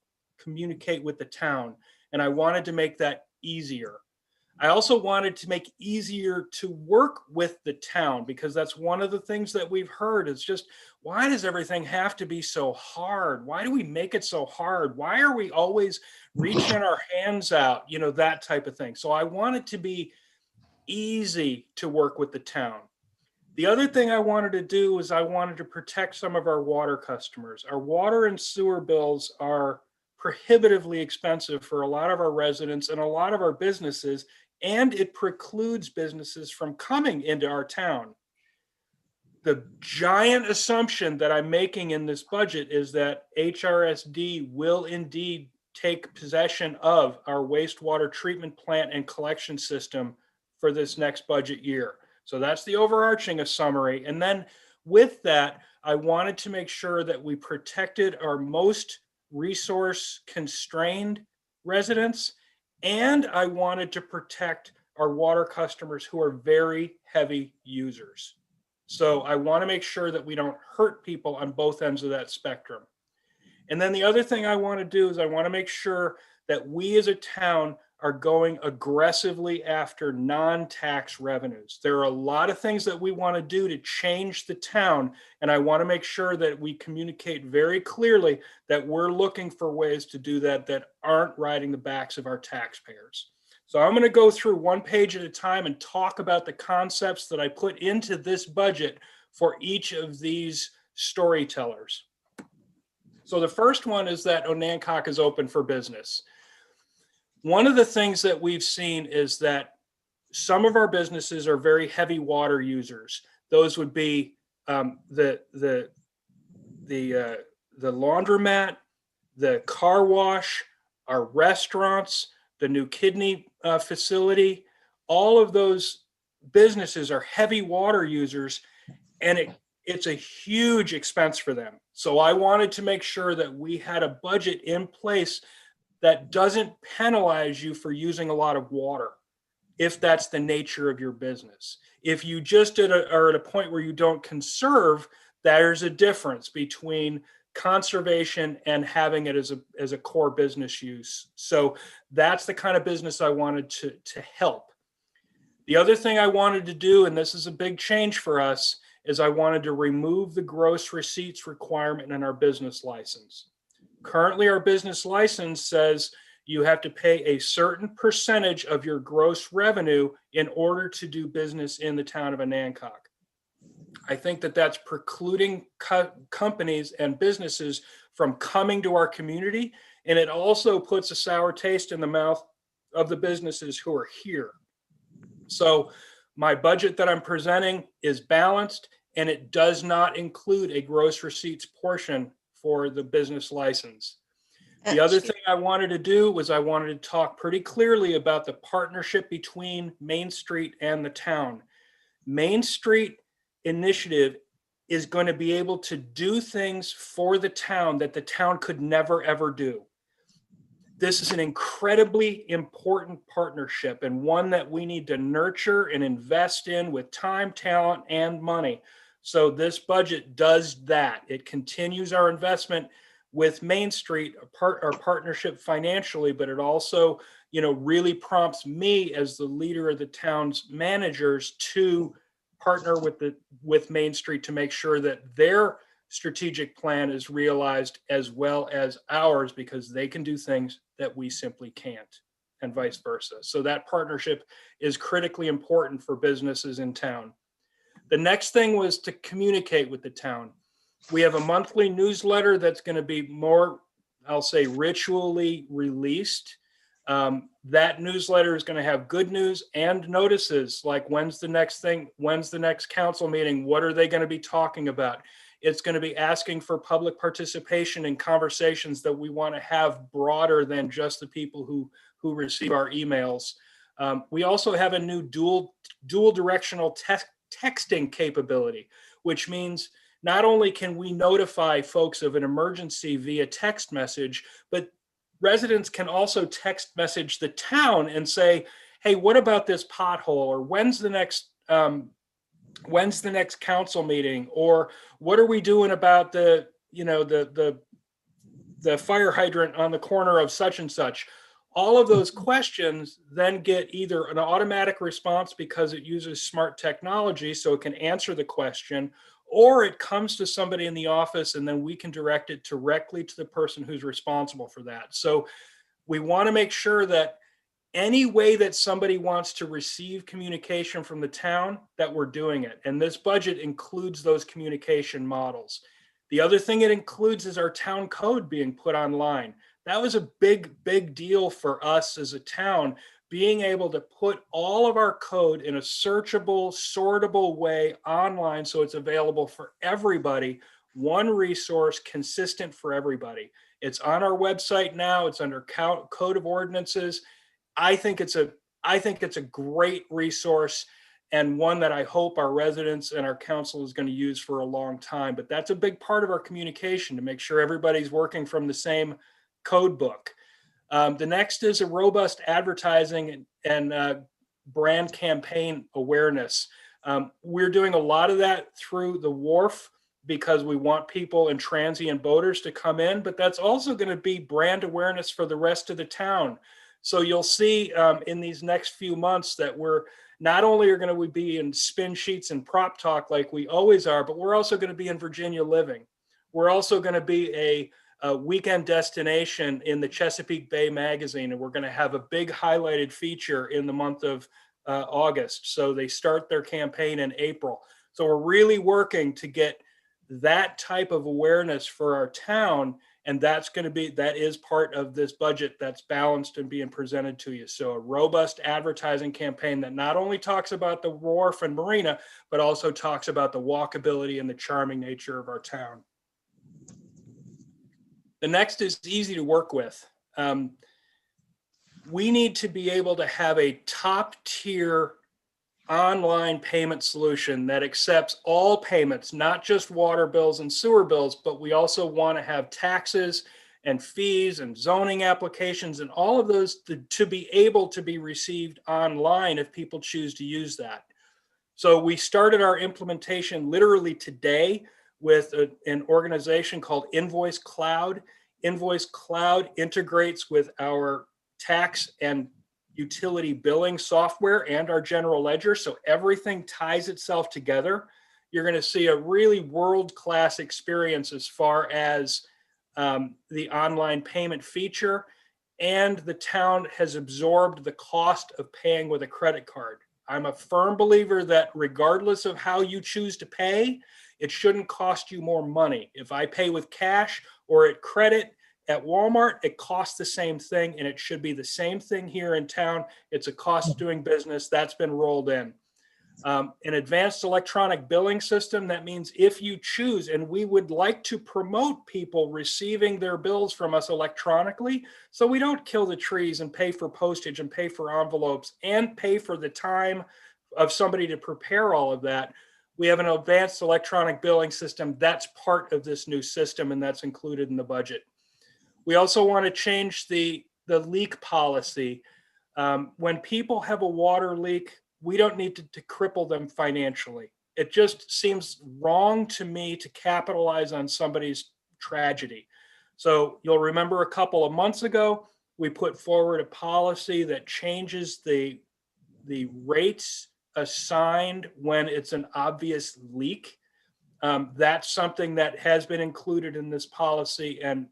communicate with the town. And I wanted to make that easier. I also wanted to make easier to work with the town, because that's one of the things that we've heard is just, why does everything have to be so hard? Why do we make it so hard? Why are we always reaching our hands out? You know, that type of thing. So I want it to be easy to work with the town. The other thing I wanted to do is I wanted to protect some of our water customers. Our water and sewer bills are prohibitively expensive for a lot of our residents and a lot of our businesses, and it precludes businesses from coming into our town. The giant assumption that I'm making in this budget is that HRSD will indeed take possession of our wastewater treatment plant and collection system for this next budget year. So that's the overarching summary. And then with that, I wanted to make sure that we protected our most resource constrained residents, and I wanted to protect our water customers who are very heavy users. So I want to make sure that we don't hurt people on both ends of that spectrum. And then the other thing I want to do is I want to make sure that we as a town are going aggressively after non-tax revenues. There are a lot of things that we want to do to change the town, and I want to make sure that we communicate very clearly that we're looking for ways to do that that aren't riding the backs of our taxpayers. So I'm going to go through one page at a time and talk about the concepts that I put into this budget for each of these storytellers. So the first one is that Onancock is open for business. One of the things that we've seen is that some of our businesses are very heavy water users. Those would be the laundromat, the car wash, our restaurants, the new kidney facility. All of those businesses are heavy water users, and it's a huge expense for them. So I wanted to make sure that we had a budget in place that doesn't penalize you for using a lot of water, if that's the nature of your business. If you just are at a point where you don't conserve, there's a difference between conservation and having it as a core business use. So that's the kind of business I wanted to help. The other thing I wanted to do, and this is a big change for us, is I wanted to remove the gross receipts requirement in our business license. Currently, our business license says you have to pay a certain percentage of your gross revenue in order to do business in the town of Onancock. I think that that's precluding companies and businesses from coming to our community, and it also puts a sour taste in the mouth of the businesses who are here. So my budget that I'm presenting is balanced, and it does not include a gross receipts portion for the business license. The other thing I wanted to do was I wanted to talk pretty clearly about the partnership between Main Street and the town. Main Street Initiative is going to be able to do things for the town that the town could never, ever do. This is an incredibly important partnership, and one that we need to nurture and invest in with time, talent, and money. So this budget does that. It continues our investment with Main Street, our partnership financially, but it also, really prompts me as the leader of the town's managers to partner with Main Street to make sure that their strategic plan is realized as well as ours, because they can do things that we simply can't, and vice versa. So that partnership is critically important for businesses in town. The next thing was to communicate with the town. We have a monthly newsletter that's going to be more, I'll say, ritually released. That newsletter is going to have good news and notices, like when's the next thing, when's the next council meeting, what are they going to be talking about? It's going to be asking for public participation in conversations that we want to have broader than just the people who receive our emails. We also have a new dual directional texting capability, which means not only can we notify folks of an emergency via text message, but residents can also text message the town and say, hey, what about this pothole? Or when's the next council meeting? Or what are we doing about the fire hydrant on the corner of such and such? All of those questions then get either an automatic response because it uses smart technology, so it can answer the question, or it comes to somebody in the office and then we can direct it directly to the person who's responsible for that. So we want to make sure that any way that somebody wants to receive communication from the town, that we're doing it. And this budget includes those communication models. The other thing it includes is our town code being put online. That was a big deal for us as a town, being able to put all of our code in a searchable, sortable way online so it's available for everybody. One resource consistent for everybody. It's on our website now. It's under Code of Ordinances. I think it's a great resource, and one that I hope our residents and our council is going to use for a long time. But that's a big part of our communication, to make sure everybody's working from the same code book. The next is a robust advertising and brand campaign awareness. We're doing a lot of that through the wharf because we want people and transient boaters to come in, but that's also going to be brand awareness for the rest of the town. So you'll see in these next few months that we're not only are going to be in spin sheets and prop talk like we always are, but we're also going to be in Virginia Living. We're also going to be a weekend destination in the Chesapeake Bay magazine, and we're going to have a big highlighted feature in the month of August. So they start their campaign in April. So we're really working to get that type of awareness for our town, and that is part of this budget that's balanced and being presented to you. So a robust advertising campaign that not only talks about the wharf and marina, but also talks about the walkability and the charming nature of our town. The next is easy to work with. We need to be able to have a top tier online payment solution that accepts all payments, not just water bills and sewer bills, but we also want to have taxes and fees and zoning applications and all of those to be able to be received online if people choose to use that. So we started our implementation literally today with an organization called Invoice Cloud. Invoice Cloud integrates with our tax and utility billing software and our general ledger. So everything ties itself together. You're going to see a really world-class experience as far as the online payment feature, and the town has absorbed the cost of paying with a credit card. I'm a firm believer that regardless of how you choose to pay, it shouldn't cost you more money. If I pay with cash or at credit at Walmart, it costs the same thing, and it should be the same thing here in town. It's a cost of doing business that's been rolled in. An advanced electronic billing system, that means if you choose, and we would like to promote people receiving their bills from us electronically, so we don't kill the trees and pay for postage and pay for envelopes and pay for the time of somebody to prepare all of that. We have an advanced electronic billing system that's part of this new system, and that's included in the budget. We also want to change the leak policy. When people have a water leak, we don't need to cripple them financially. It just seems wrong to me to capitalize on somebody's tragedy. So you'll remember a couple of months ago, we put forward a policy that changes the rates assigned when it's an obvious leak. That's something that has been included in this policy, and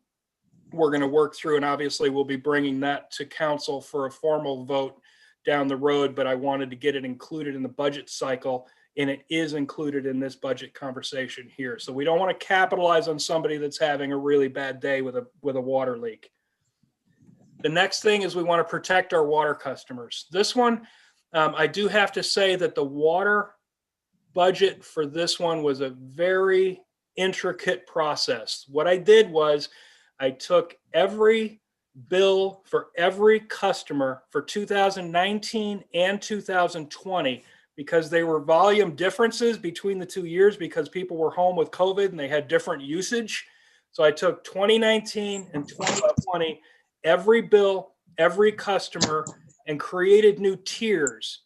we're going to work through, and obviously we'll be bringing that to council for a formal vote down the road, but I wanted to get it included in the budget cycle, and it is included in this budget conversation here. So we don't want to capitalize on somebody that's having a really bad day with a water leak. The next thing is we want to protect our water customers. This one, I do have to say that the water budget for this one was a very intricate process. What I did was I took every bill for every customer for 2019 and 2020, because they were volume differences between the 2 years because people were home with COVID and they had different usage. So I took 2019 and 2020, every bill, every customer, and created new tiers.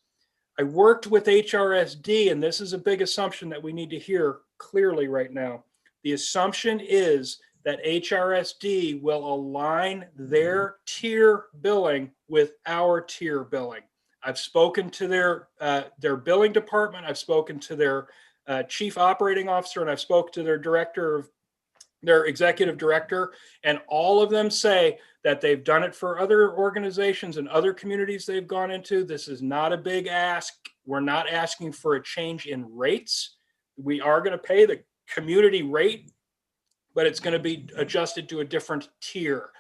I worked with HRSD, and this is a big assumption that we need to hear clearly right now. The assumption is that HRSD will align their tier billing with our tier billing. I've spoken to their billing department. I've spoken to their chief operating officer, and I've spoken to their executive director, and all of them say that they've done it for other organizations and other communities they've gone into. This is not a big ask. We're not asking for a change in rates. We are going to pay the community rate, but it's going to be adjusted to a different tier.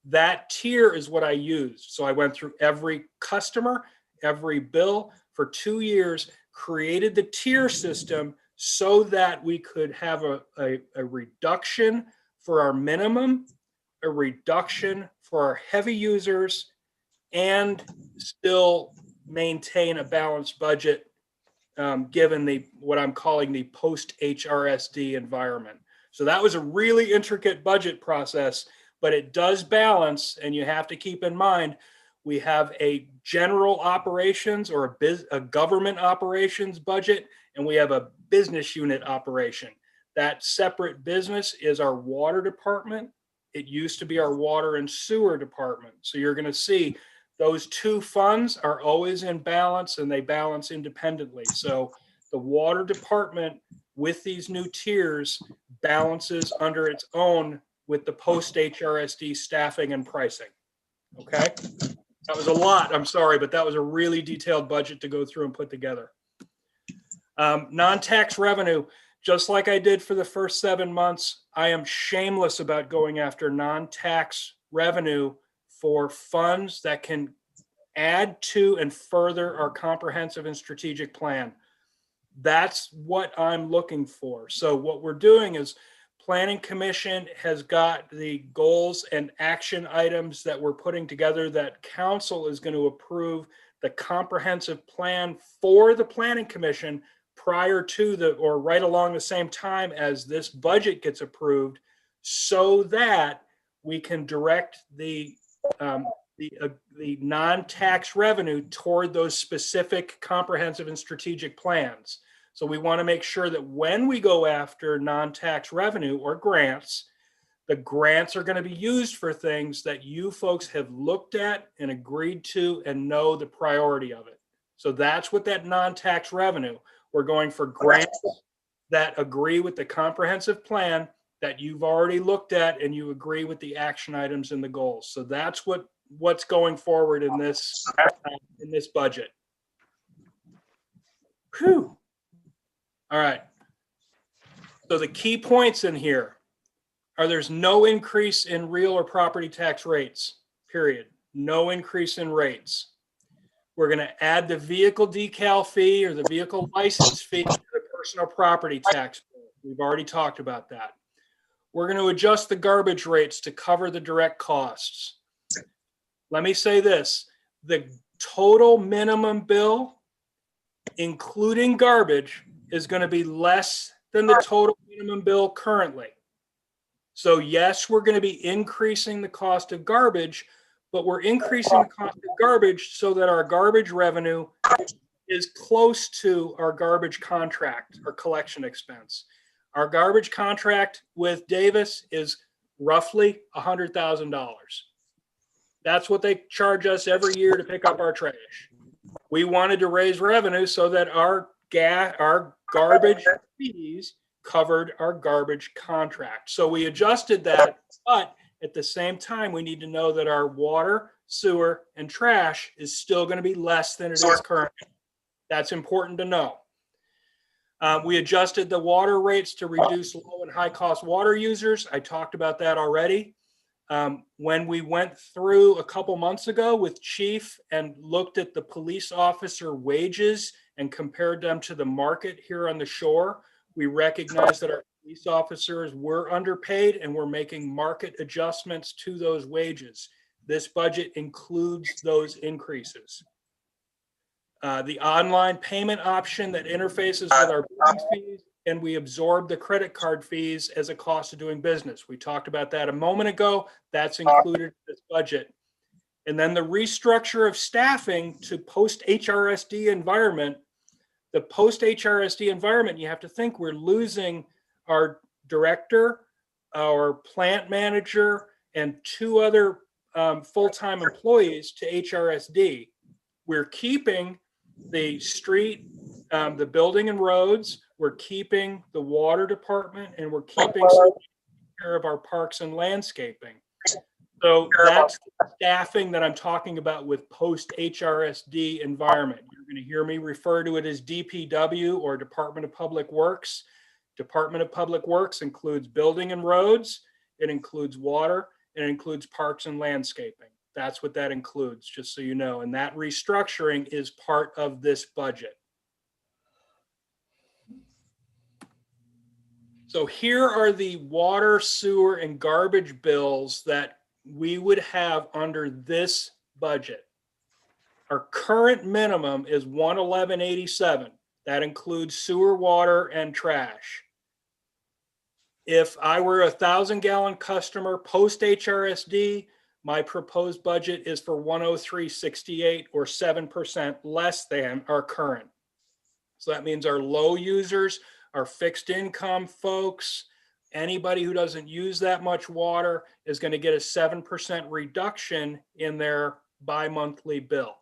That tier is what I used. So I went through every customer, every bill for 2 years, created the tier system so that we could have a reduction for our minimum, a reduction for our heavy users, and still maintain a balanced budget given what I'm calling the post-HRSD environment. So that was a really intricate budget process, but it does balance, and you have to keep in mind, we have a general operations or a government operations budget, and we have a business unit operation. That separate business is our water department. It used to be our water and sewer department. So you're going to see those two funds are always in balance, and they balance independently. So the water department with these new tiers balances under its own with the post-HRSD staffing and pricing. Okay? That was a lot, I'm sorry, but that was a really detailed budget to go through and put together. Non-tax revenue, just like I did for the first 7 months, I am shameless about going after non-tax revenue for funds that can add to and further our comprehensive and strategic plan. That's what I'm looking for. So what we're doing is Planning Commission has got the goals and action items that we're putting together that council is going to approve the comprehensive plan for the Planning Commission prior to or right along the same time as this budget gets approved, so that we can direct the non-tax revenue toward those specific comprehensive and strategic plans. So we want to make sure that when we go after non-tax revenue or grants, the grants are going to be used for things that you folks have looked at and agreed to and know the priority of it. So that's what that non-tax revenue, we're going for grants that agree with the comprehensive plan that you've already looked at and you agree with the action items and the goals. So that's what's going forward in this budget. Whew. All right. So the key points in here are there's no increase in real or property tax rates, period. No increase in rates. We're going to add the vehicle decal fee or the vehicle license fee to the personal property tax bill. We've already talked about that. We're going to adjust the garbage rates to cover the direct costs. Let me say this, the total minimum bill, including garbage, is going to be less than the total minimum bill currently. So yes, we're going to be increasing the cost of garbage, but we're increasing the cost of garbage so that our garbage revenue is close to our garbage contract or collection expense. Our garbage contract with Davis is roughly $100,000. That's what they charge us every year to pick up our trash. We wanted to raise revenue so that our garbage fees covered our garbage contract. So we adjusted that, but at the same time, we need to know that our water, sewer, and trash is still going to be less than it is currently. That's important to know. We adjusted the water rates to reduce low and high cost water users. I talked about that already. When we went through a couple months ago with Chief and looked at the police officer wages and compared them to the market here on the shore, we recognized that our police officers were underpaid and we're making market adjustments to those wages. This budget includes those increases. the online payment option that interfaces with our billing fees, and we absorb the credit card fees as a cost of doing business. We talked about that a moment ago. That's included in this budget. And then the restructure of staffing to post-HRSD environment. The post-HRSD environment, you have to think we're losing our director, our plant manager, and 2 other full-time employees to HRSD. We're keeping the street, the building and roads, we're keeping the water department, and we're keeping care of our parks and landscaping. So that's the staffing that I'm talking about with post-HRSD environment. You're going to hear me refer to it as DPW, or Department of Public Works. Department of Public Works includes building and roads, it includes water, and it includes parks and landscaping. That's what that includes, just so you know. And that restructuring is part of this budget. So here are the water, sewer, and garbage bills that we would have under this budget. Our current minimum is $111.87. That includes sewer, water, and trash. If I were a 1,000-gallon customer post HRSD, my proposed budget is for $103.68, or 7% less than our current. So that means our low users, our fixed income folks, anybody who doesn't use that much water is going to get a 7% reduction in their bi-monthly bill.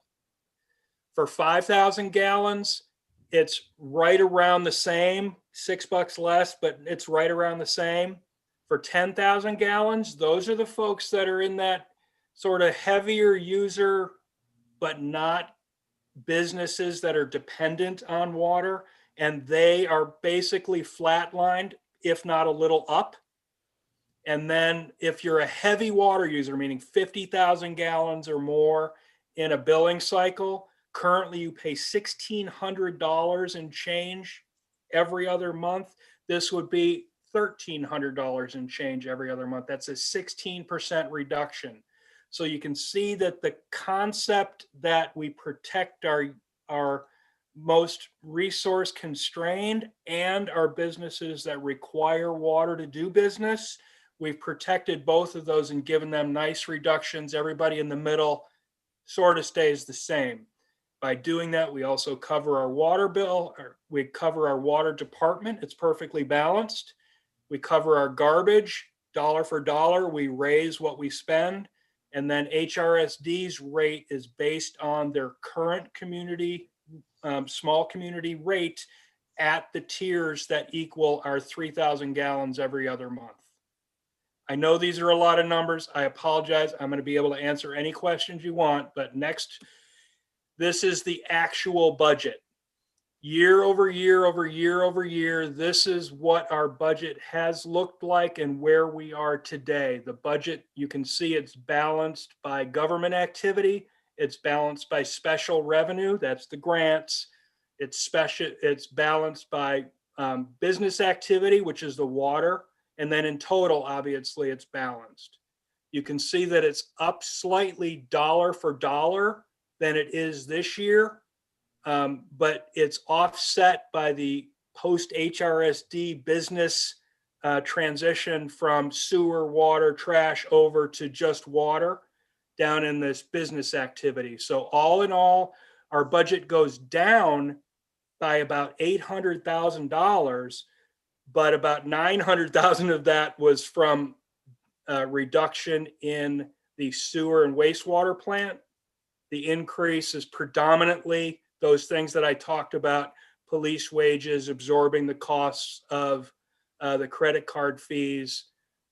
For 5,000 gallons, it's right around the same, $6 less, but it's right around the same. For 10,000 gallons, those are the folks that are in that sort of heavier user, but not businesses that are dependent on water. And they are basically flatlined, if not a little up. And then if you're a heavy water user, meaning 50,000 gallons or more in a billing cycle, currently you pay $1,600 and change every other month. This would be $1,300 and change every other month. That's a 16% reduction. So you can see that the concept that we protect our most resource constrained and our businesses that require water to do business, we've protected both of those and given them nice reductions. Everybody in the middle sort of stays the same. By doing that, we also cover our water bill, or we cover our water department. It's perfectly balanced. We cover our garbage dollar for dollar. We raise what we spend. And then HRSD's rate is based on their current community, small community rate at the tiers that equal our 3,000 gallons every other month. I know these are a lot of numbers. I apologize. I'm going to be able to answer any questions you want, but next, this is the actual budget. Year over year over year over year, this is what our budget has looked like and where we are today. The budget, you can see it's balanced by government activity. It's balanced by special revenue. That's the grants. It's balanced by business activity, which is the water. And then in total, obviously, it's balanced. You can see that it's up slightly dollar for dollar than it is this year. But it's offset by the post-HRSD business transition from sewer, water, trash over to just water down in this business activity. So all in all, our budget goes down by about $800,000, but about $900,000 of that was from reduction in the sewer and wastewater plant. The increase is predominantly those things that I talked about: police wages, absorbing the costs of the credit card fees,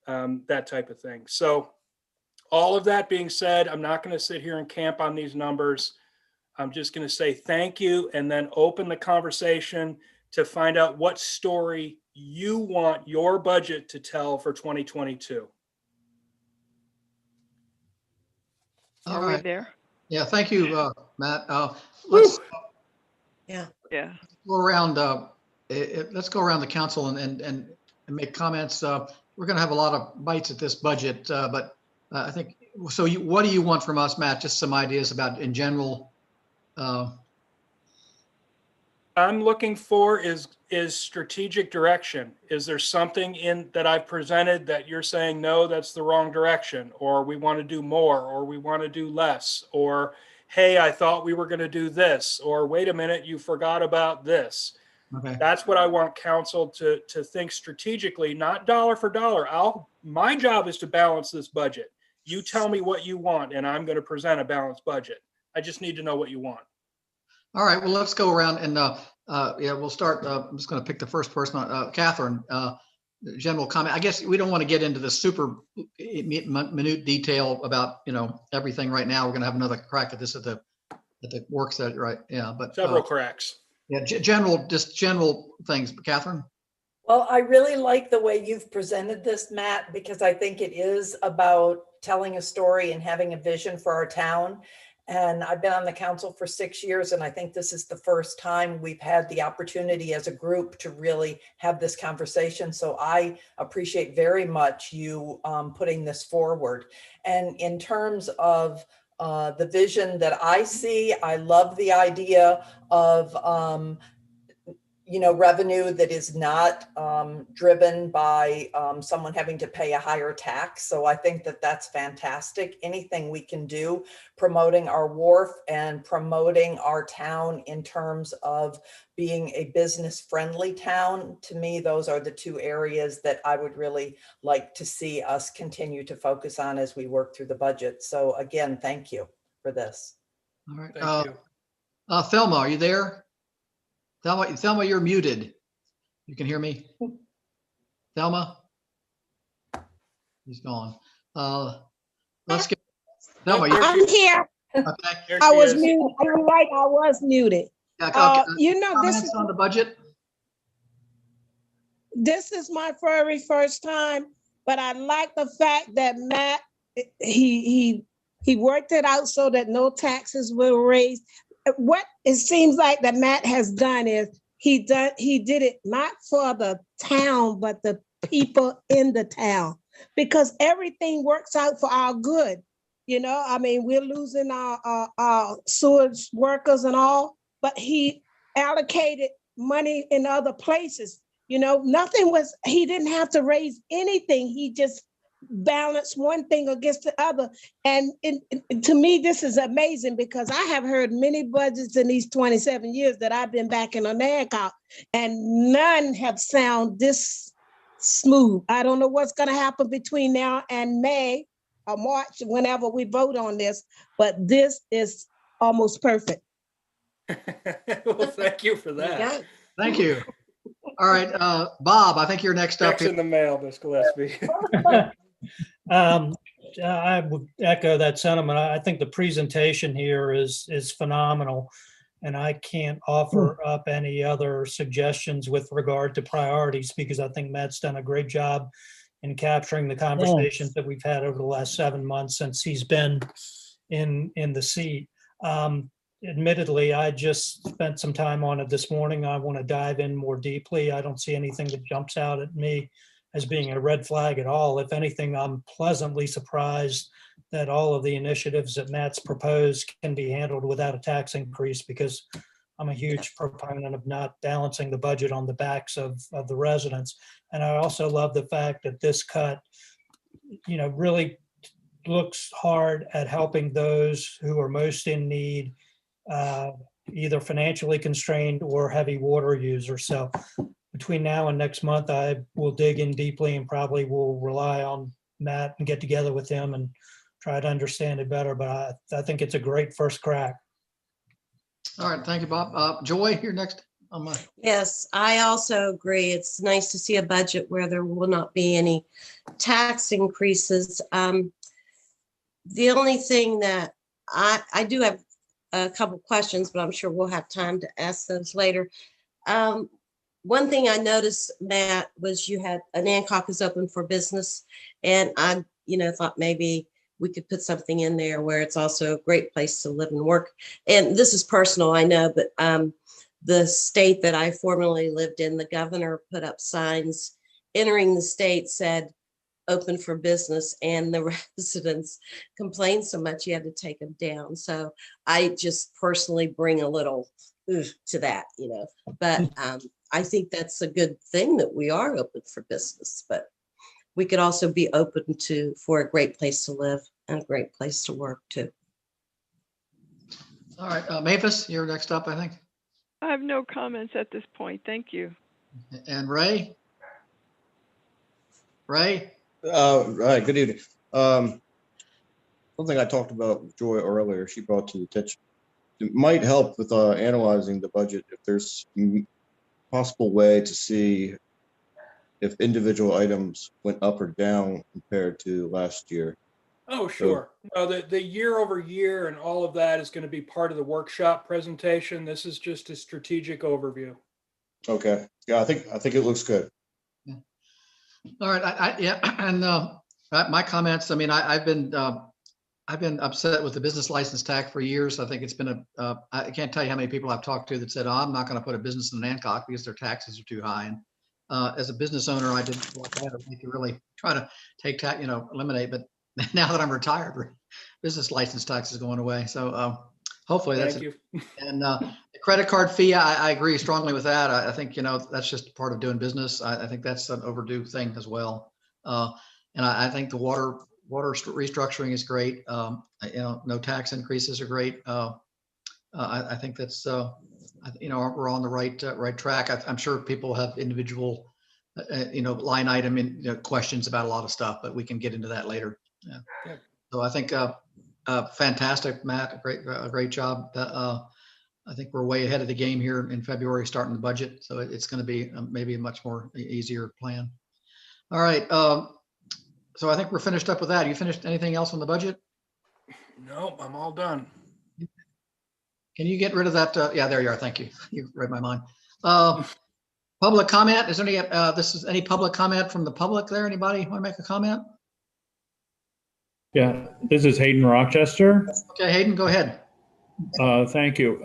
that type of thing. So all of that being said, I'm not going to sit here and camp on these numbers. I'm just going to say thank you and then open the conversation to find out what story you want your budget to tell for 2022. All Are we right. there? Yeah, thank you, Matt. Let's go around. Let's go around the council and make comments. We're going to have a lot of bites at this budget, but I think so. What do you want from us, Matt? Just some ideas about, in general, I'm looking for is strategic direction. Is there something in that I've presented that you're saying, no, that's the wrong direction, or we want to do more, or we want to do less, or, hey, I thought we were going to do this, or wait a minute, you forgot about this. Okay. That's what I want council to think strategically, not dollar for dollar. My job is to balance this budget. You tell me what you want, and I'm going to present a balanced budget. I just need to know what you want. All right, well, let's go around and yeah, we'll start. I'm just going to pick the first person, Catherine. General comment. I guess we don't want to get into the super minute detail about everything right now. We're going to have another crack at this at the work set, right? Yeah, but several cracks. Yeah, general things. Catherine. Well, I really like the way you've presented this, Matt, because I think it is about telling a story and having a vision for our town. And I've been on the council for 6 years, and I think this is the first time we've had the opportunity as a group to really have this conversation. So I appreciate very much you putting this forward. And in terms of the vision that I see, I love the idea of revenue that is not driven by someone having to pay a higher tax. So I think that that's fantastic. Anything we can do promoting our wharf and promoting our town in terms of being a business friendly town, to me, those are the two areas that I would really like to see us continue to focus on as we work through the budget. So again, thank you for this. All right. Thank you. Thelma, are you there? Thelma, you're muted. You can hear me? Thelma? He's gone. Let's get Thelma. I'm here. Okay. I was muted. You're right. I was muted. This is on the budget. This is my very first time, but I like the fact that Matt he worked it out so that no taxes were raised. What it seems like that Matt has done is he did it not for the town, but the people in the town, because everything works out for our good. I mean, we're losing our sewage workers and all, but he allocated money in other places. He didn't have to raise anything. He just balance one thing against the other. And to me, this is amazing, because I have heard many budgets in these 27 years that I've been back in Onancock, and none have sound this smooth. I don't know what's going to happen between now and May or March, whenever we vote on this, but this is almost perfect. Well, thank you for that. Thank you. All right, Bob, I think you're next up. Check's in the mail, Ms. Gillespie. I would echo that sentiment. I think the presentation here is phenomenal, and I can't offer up any other suggestions with regard to priorities, because I think Matt's done a great job in capturing the conversations that we've had over the last 7 months since he's been in the seat. Admittedly, I just spent some time on it this morning. I want to dive in more deeply. I don't see anything that jumps out at me as being a red flag at all. If anything, I'm pleasantly surprised that all of the initiatives that Matt's proposed can be handled without a tax increase, because I'm a huge proponent of not balancing the budget on the backs of the residents. And I also love the fact that this cut, really looks hard at helping those who are most in need, either financially constrained or heavy water users. So between now and next month, I will dig in deeply and probably will rely on Matt and get together with him and try to understand it better. But I think it's a great first crack. All right, thank you, Bob. Joy, you're next. Yes, I also agree. It's nice to see a budget where there will not be any tax increases. The only thing that I do have a couple questions, but I'm sure we'll have time to ask those later. One thing I noticed, Matt, was you had Onancock is open for business, and I, thought maybe we could put something in there where it's also a great place to live and work. And this is personal, I know, but the state that I formerly lived in, the governor put up signs entering the state said open for business, and the residents complained so much you had to take them down. So I just personally bring a little to that, but I think that's a good thing that we are open for business, but we could also be open for a great place to live and a great place to work too. All right, Mavis, you're next up, I think. I have no comments at this point. Thank you. And Ray? Ray? Right, good evening. Something I talked about with Joy earlier, she brought to the attention. It might help with analyzing the budget if there's a possible way to see if individual items went up or down compared to last year. Oh, sure. No, the year over year and all of that is going to be part of the workshop presentation. This is just a strategic overview. Okay. Yeah, I think it looks good. Yeah. All right. Yeah. And my comments, I mean, I've been upset with the business license tax for years. I think it's been I can't tell you how many people I've talked to that said, oh, I'm not going to put a business in Onancock because their taxes are too high. And as a business owner, I didn't feel like I had to really try to take eliminate, but now that I'm retired, business license tax is going away. So hopefully that's Thank you. And the credit card fee, I agree strongly with that. I think, that's just part of doing business. I think that's an overdue thing as well. And I think the water restructuring is great. No tax increases are great. I think that's, we're on the right track. I'm sure people have individual, line item questions about a lot of stuff, but we can get into that later. Yeah. So I think fantastic, Matt. Great job. I think we're way ahead of the game here in February, starting the budget. So it's going to be maybe a much more easier plan. All right. So I think we're finished up with that. You finished anything else on the budget? No, I'm all done. Can you get rid of that? Yeah, there you are. Thank you. You read my mind. Public comment. Is there any public comment from the public there? Anybody want to make a comment? Yeah, this is Hayden Rochester. Okay, Hayden, go ahead. Thank you.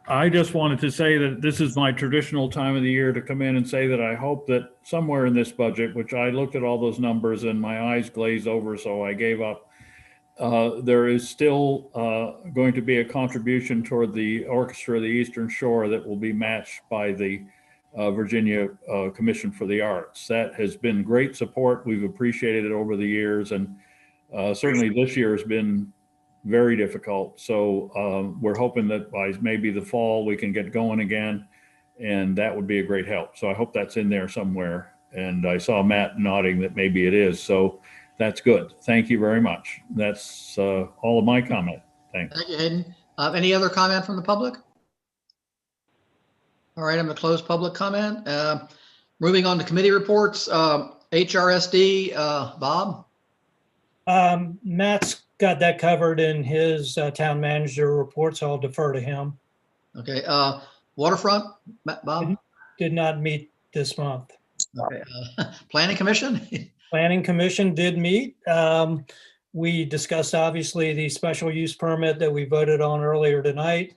I just wanted to say that this is my traditional time of the year to come in and say that I hope that somewhere in this budget, which I looked at all those numbers and my eyes glazed over, so I gave up, there is still going to be a contribution toward the Orchestra of the Eastern Shore that will be matched by the Virginia Commission for the Arts. That has been great support. We've appreciated it over the years, and certainly this year has been very difficult. So we're hoping that by maybe the fall we can get going again, and that would be a great help. So I hope that's in there somewhere. And I saw Matt nodding that maybe it is. So that's good. Thank you very much. That's all of my comment. Thanks. Thank you, Hayden. Any other comment from the public? All right, I'm going to close public comment. Moving on to committee reports. HRSD, Bob? Matt's got that covered in his town manager report, so I'll defer to him. Okay. Waterfront, Bob? Did not meet this month. Okay. Planning Commission? Planning Commission did meet. We discussed obviously the special use permit that we voted on earlier tonight.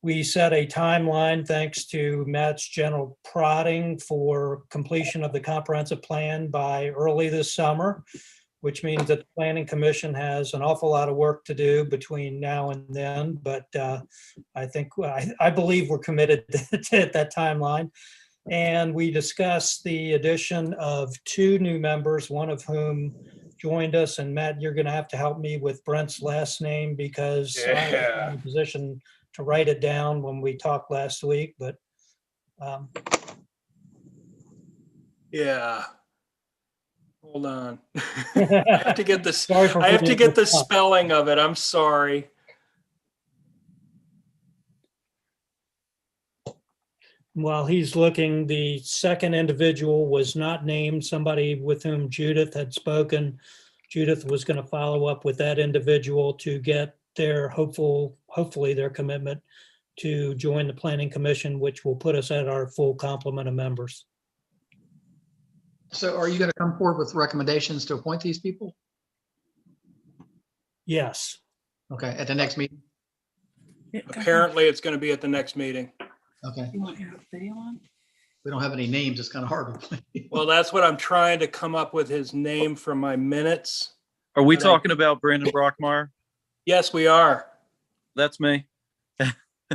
We set a timeline, thanks to Matt's general prodding, for completion of the comprehensive plan by early this summer, which means that the Planning Commission has an awful lot of work to do between now and then. But I believe we're committed to that timeline. And we discussed the addition of 2 new members, one of whom joined us. And Matt, you're going to have to help me with Brent's last name, because I was in a position to write it down when we talked last week. But yeah. Hold on. I have to get this. I have to get the spelling of it. I'm sorry. While he's looking, the second individual was not named, somebody with whom Judith had spoken. Judith was going to follow up with that individual to get their hopefully their commitment to join the Planning Commission, which will put us at our full complement of members. So are you going to come forward with recommendations to appoint these people? Yes. Okay, at the next meeting? Apparently it's going to be at the next meeting. Okay. You want your video on? We don't have any names. It's kind of hard. Well, that's what I'm trying to come up with, his name from my minutes. Are we talking about Brandon Brockmeyer? Yes, we are. That's me.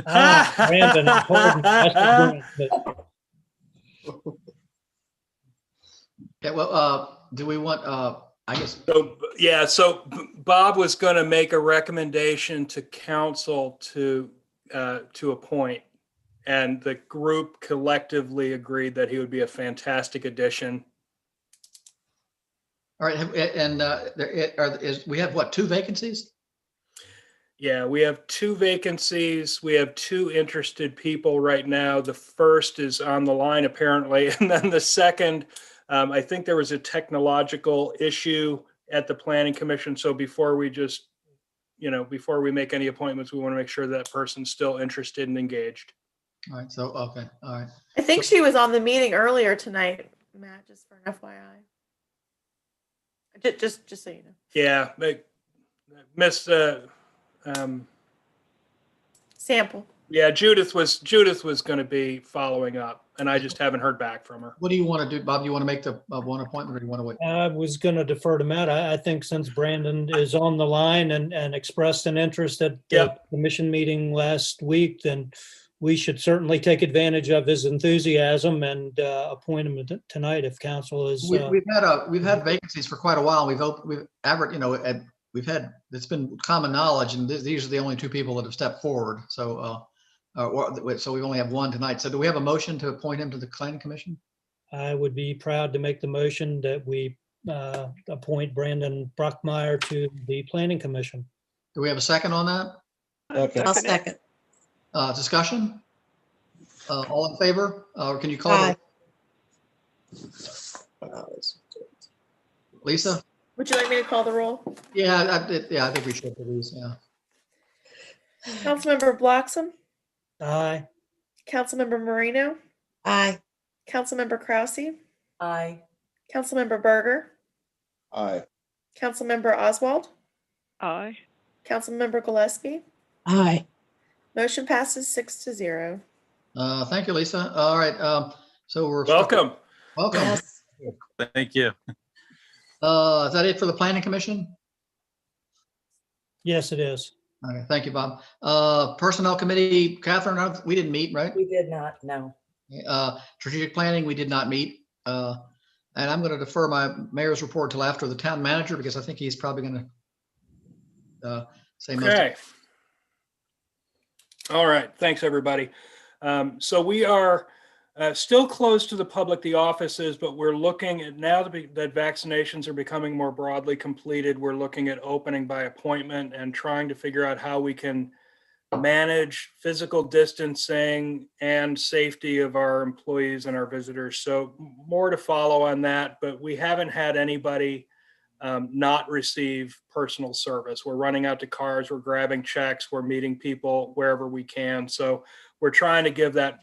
Brandon, I told him, I said, Brandon, Yeah, well, do we want, I guess, So, yeah, so Bob was going to make a recommendation to council to appoint. And the group collectively agreed that he would be a fantastic addition. all right, and we have what, 2 vacancies? Yeah, we have 2 vacancies. We have 2 interested people right now. The first is on the line apparently. And then the second, I think there was a technological issue at the Planning Commission. So before we just, before we make any appointments, we want to make sure that person's still interested and engaged. All right, so, okay, all right. I think she was on the meeting earlier tonight, Matt, just for an FYI. Just so you know. Yeah, Miss Sample. yeah, Judith was going to be following up, and I just haven't heard back from her. What do you want to do, Bob? You want to make the one appointment, or do you want to wait? I was going to defer to Matt. I think since Brandon is on the line and expressed an interest at the commission meeting last week, then we should certainly take advantage of his enthusiasm and appoint him tonight if council is. We've had vacancies for quite a while. We've averaged, it's been common knowledge, and these are the only 2 people that have stepped forward. So, so we only have 1 tonight. So do we have a motion to appoint him to the Planning Commission? I would be proud to make the motion that we appoint Brandon Brockmeyer to the Planning Commission. Do we have a second on that? Okay. I'll second. Discussion? All in favor? Or can you call Aye. Lisa? Would you like me to call the roll? Yeah, I think we should, please, yeah. Councilmember Bloxham? Aye. Councilmember Marino? Aye. Councilmember Krause? Aye. Councilmember Berger? Aye. Councilmember Oswald? Aye. Councilmember Gillespie? Aye. Motion passes 6-0. Thank you, Lisa. All right, so we're. Welcome. Welcome. Yes. Thank you. Is that it for the Planning Commission? Yes, it is. Okay, thank you, Bob. Personnel Committee, Catherine, we didn't meet, right? We did not, no. Strategic Planning, we did not meet. And I'm going to defer my mayor's report till after the town manager, because I think he's probably going to say most. Okay. All right. Thanks, everybody. So we are still closed to the public, the offices, but we're looking at now that vaccinations are becoming more broadly completed. We're looking at opening by appointment and trying to figure out how we can manage physical distancing and safety of our employees and our visitors. So more to follow on that, but we haven't had anybody not receive personal service. We're running out to cars, we're grabbing checks, we're meeting people wherever we can. So we're trying to give that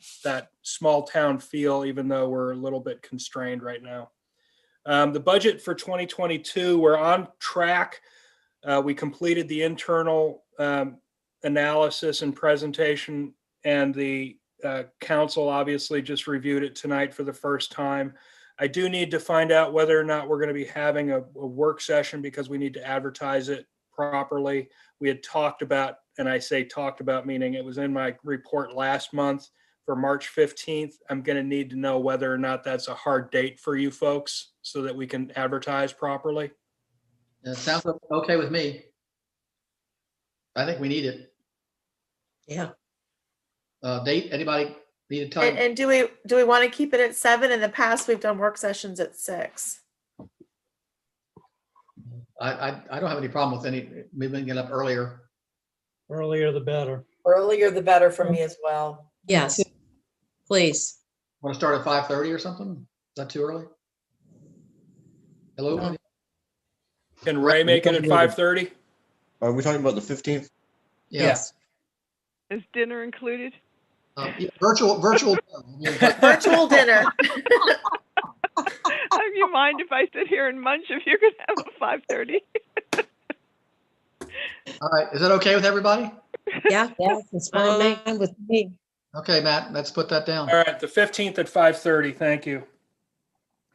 small town feel, even though we're a little bit constrained right now. The budget for 2022, we're on track. We completed the internal analysis and presentation, and the council obviously just reviewed it tonight for the first time. I do need to find out whether or not we're going to be having a work session, because we need to advertise it properly. We had talked about, and I say talked about meaning it was in my report last month for March 15th. I'm going to need to know whether or not that's a hard date for you folks so that we can advertise properly. It sounds okay with me. I think we need it. Yeah. Date, anybody need a time? And do we want to keep it at 7? In the past, we've done work sessions at 6. I don't have any problem with maybe get up earlier. Earlier the better. Earlier the better for me as well. Yes. Please. Want to start at 5:30 or something? Is that too early? Hello? Can Ray make it at 5:30? Are we talking about the 15th? Yes. Is dinner included? Virtual. Virtual dinner. Do you mind if I sit here and munch if you're going to have a 5:30? All right. Is that okay with everybody? Yeah. Yes, it's fine with me. Okay, Matt, let's put that down. All right, the 15th at 5:30. Thank you.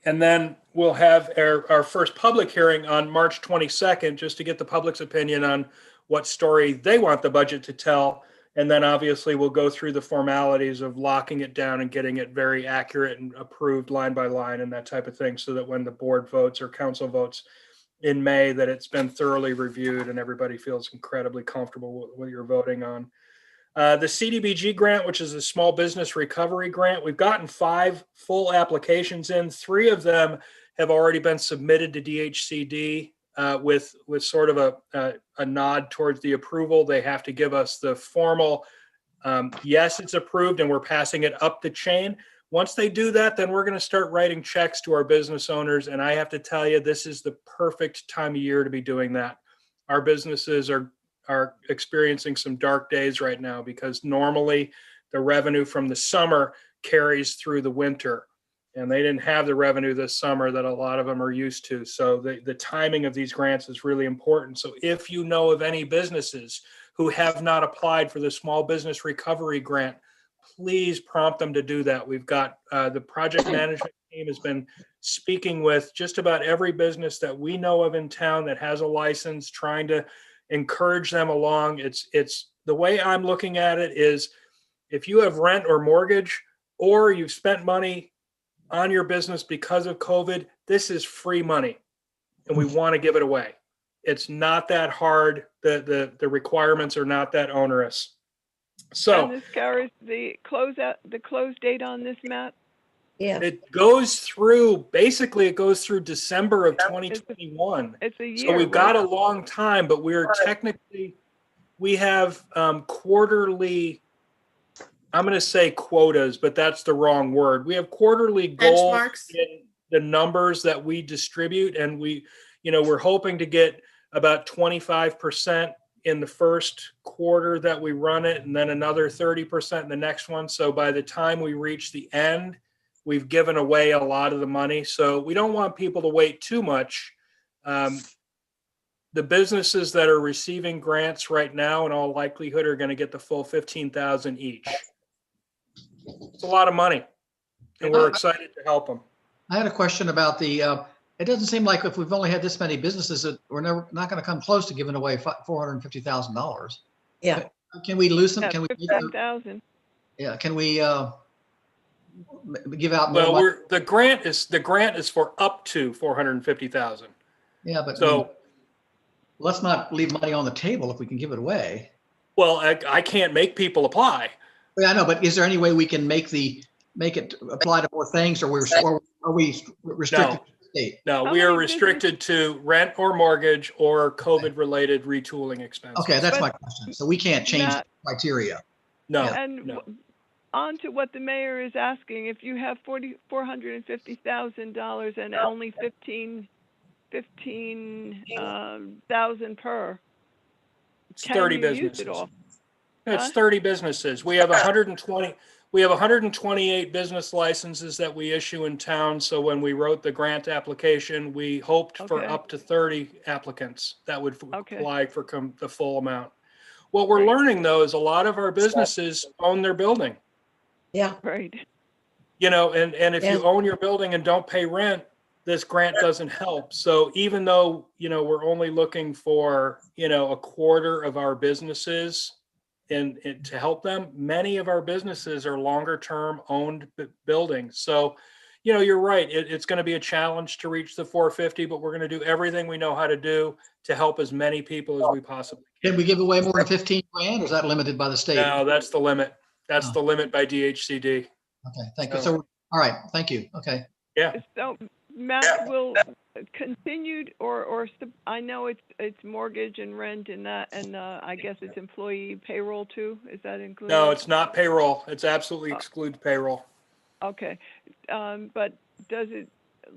And then we'll have our first public hearing on March 22nd, just to get the public's opinion on what story they want the budget to tell. And then obviously we'll go through the formalities of locking it down and getting it very accurate and approved line by line and that type of thing, so that when the board votes or council votes in May, that it's been thoroughly reviewed and everybody feels incredibly comfortable with what you're voting on. The CDBG grant, which is a small business recovery grant, we've gotten 5 full applications in. 3 of them have already been submitted to DHCD with sort of a nod towards the approval. They have to give us the formal, yes, it's approved and we're passing it up the chain. Once they do that, then we're going to start writing checks to our business owners. And I have to tell you, this is the perfect time of year to be doing that. Our businesses are experiencing some dark days right now, because normally the revenue from the summer carries through the winter, and they didn't have the revenue this summer that a lot of them are used to. So the timing of these grants is really important. So if you know of any businesses who have not applied for the small business recovery grant, please prompt them to do that. We've got the project management team has been speaking with just about every business that we know of in town that has a license, trying to encourage them along. It's the way I'm looking at it is, if you have rent or mortgage, or you've spent money on your business because of COVID, this is free money and we want to give it away. It's not that hard. The requirements are not that onerous. So, and this carries the close date on this, Matt? Yeah. it goes through December of 2021. It's a year. So we've got a right? long time, but we have quarterly, I'm going to say quotas, but that's the wrong word. We have quarterly goals Benchmarks. in the numbers that we distribute. And we're hoping to get about 25% in the first quarter that we run it, and then another 30% in the next one. So by the time we reach the end, we've given away a lot of the money. So we don't want people to wait too much. The businesses that are receiving grants right now, in all likelihood, are going to get the full $15,000 each. It's a lot of money, and we're excited to help them. I had a question about it doesn't seem like, if we've only had this many businesses, that we're not going to come close to giving away $450,000. Yeah. Can we loosen? Yeah, Can we? 15,000. Yeah. Can we give out more? Well, money? the grant is for up to $450,000. Yeah, but So let's not leave money on the table if we can give it away. well, I can't make people apply. Yeah, I know, but is there any way we can make it apply to more things, or are we restricted to the state? No, How we are many restricted to rent or mortgage or COVID-related retooling expenses. Okay, that's But my question. So we can't change the Matt- criteria. No, And no. on to what the mayor is asking, if you have $450,000 and only 15,000 per, It's can 30 you use businesses. it all? It's Huh? 30 businesses. We have 120. We have 128 business licenses that we issue in town. So when we wrote the grant application, we hoped for Okay. up to 30 applicants that would Okay. apply for the full amount. What we're Right. learning, though, is a lot of our businesses own their building. Yeah. Right. And if Yeah. you own your building and don't pay rent, this grant doesn't help. So even though, we're only looking for, a quarter of our businesses and to help them, many of our businesses are longer term owned buildings. So, you're right. It's going to be a challenge to reach the 450, but we're going to do everything we know how to do to help as many people as we possibly can. Can we give away more than 15 grand? Or is that limited by the state? No, that's the limit. That's Oh. the limit by DHCD. Okay, thank you. So- So, all right, thank you. Okay. Yeah. So Matt will continued I know it's mortgage and rent and that, and I guess it's employee payroll too. Is that included? No, it's not payroll. It's absolutely excludes payroll. Okay, but does it,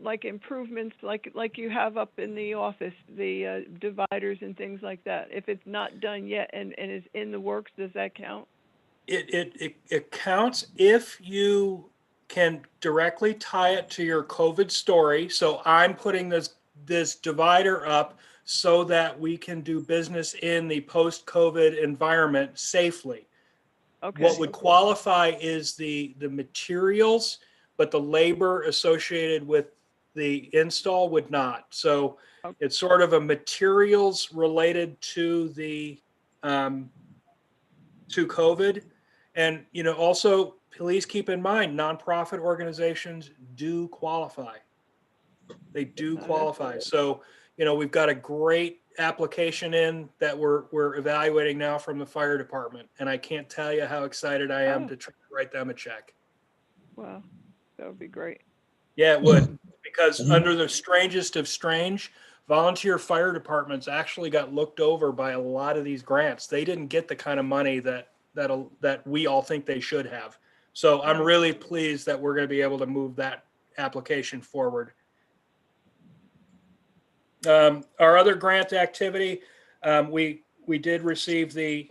like improvements like you have up in the office, the dividers and things like that? If it's not done yet and is in the works, does that count? It counts if you can directly tie it to your COVID story. So I'm putting this divider up so that we can do business in the post-COVID environment safely. Okay. What would qualify is the materials, but the labor associated with the install would not. So it's sort of a materials related to the to COVID. And, you know, also please keep in mind, nonprofit organizations do qualify. They do qualify. So, you know, we've got a great application in that we're evaluating now from the fire department. And I can't tell you how excited I am to try to write them a check. Wow, that would be great. Yeah, it would. Because under the strangest of strange, volunteer fire departments actually got looked over by a lot of these grants. They didn't get the kind of money that we all think they should have. So I'm really pleased that we're going to be able to move that application forward. Our other grant activity, we did receive the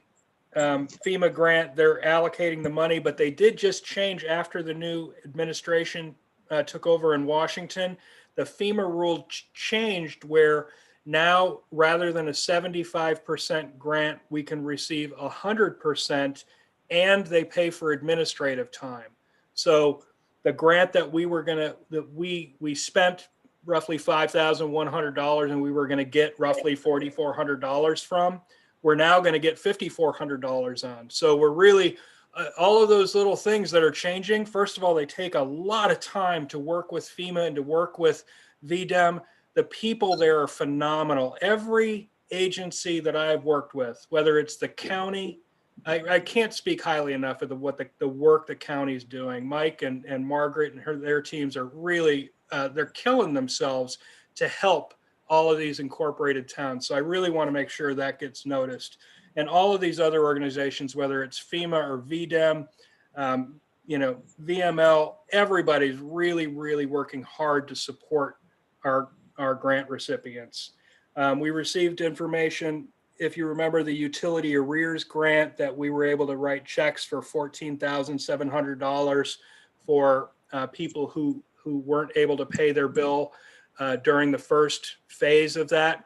FEMA grant. They're allocating the money, but they did just change after the new administration took over in Washington. The FEMA rule changed where now, rather than a 75% grant, we can receive 100%, and they pay for administrative time. So the grant that we spent roughly $5,100 and we were going to get roughly $4,400 from, we're now going to get $5,400 on. So we're really, all of those little things that are changing, first of all, they take a lot of time to work with FEMA and to work with VDEM. The people there are phenomenal. Every agency that I've worked with, whether it's the county, I can't speak highly enough of the work the county's doing. Mike and Margaret and their teams are really, they're killing themselves to help all of these incorporated towns. So I really want to make sure that gets noticed. And all of these other organizations, whether it's FEMA or VDEM, you know, VML, everybody's really, really working hard to support our grant recipients. We received information, if you remember the utility arrears grant, that we were able to write checks for $14,700 for people who weren't able to pay their bill during the first phase of that.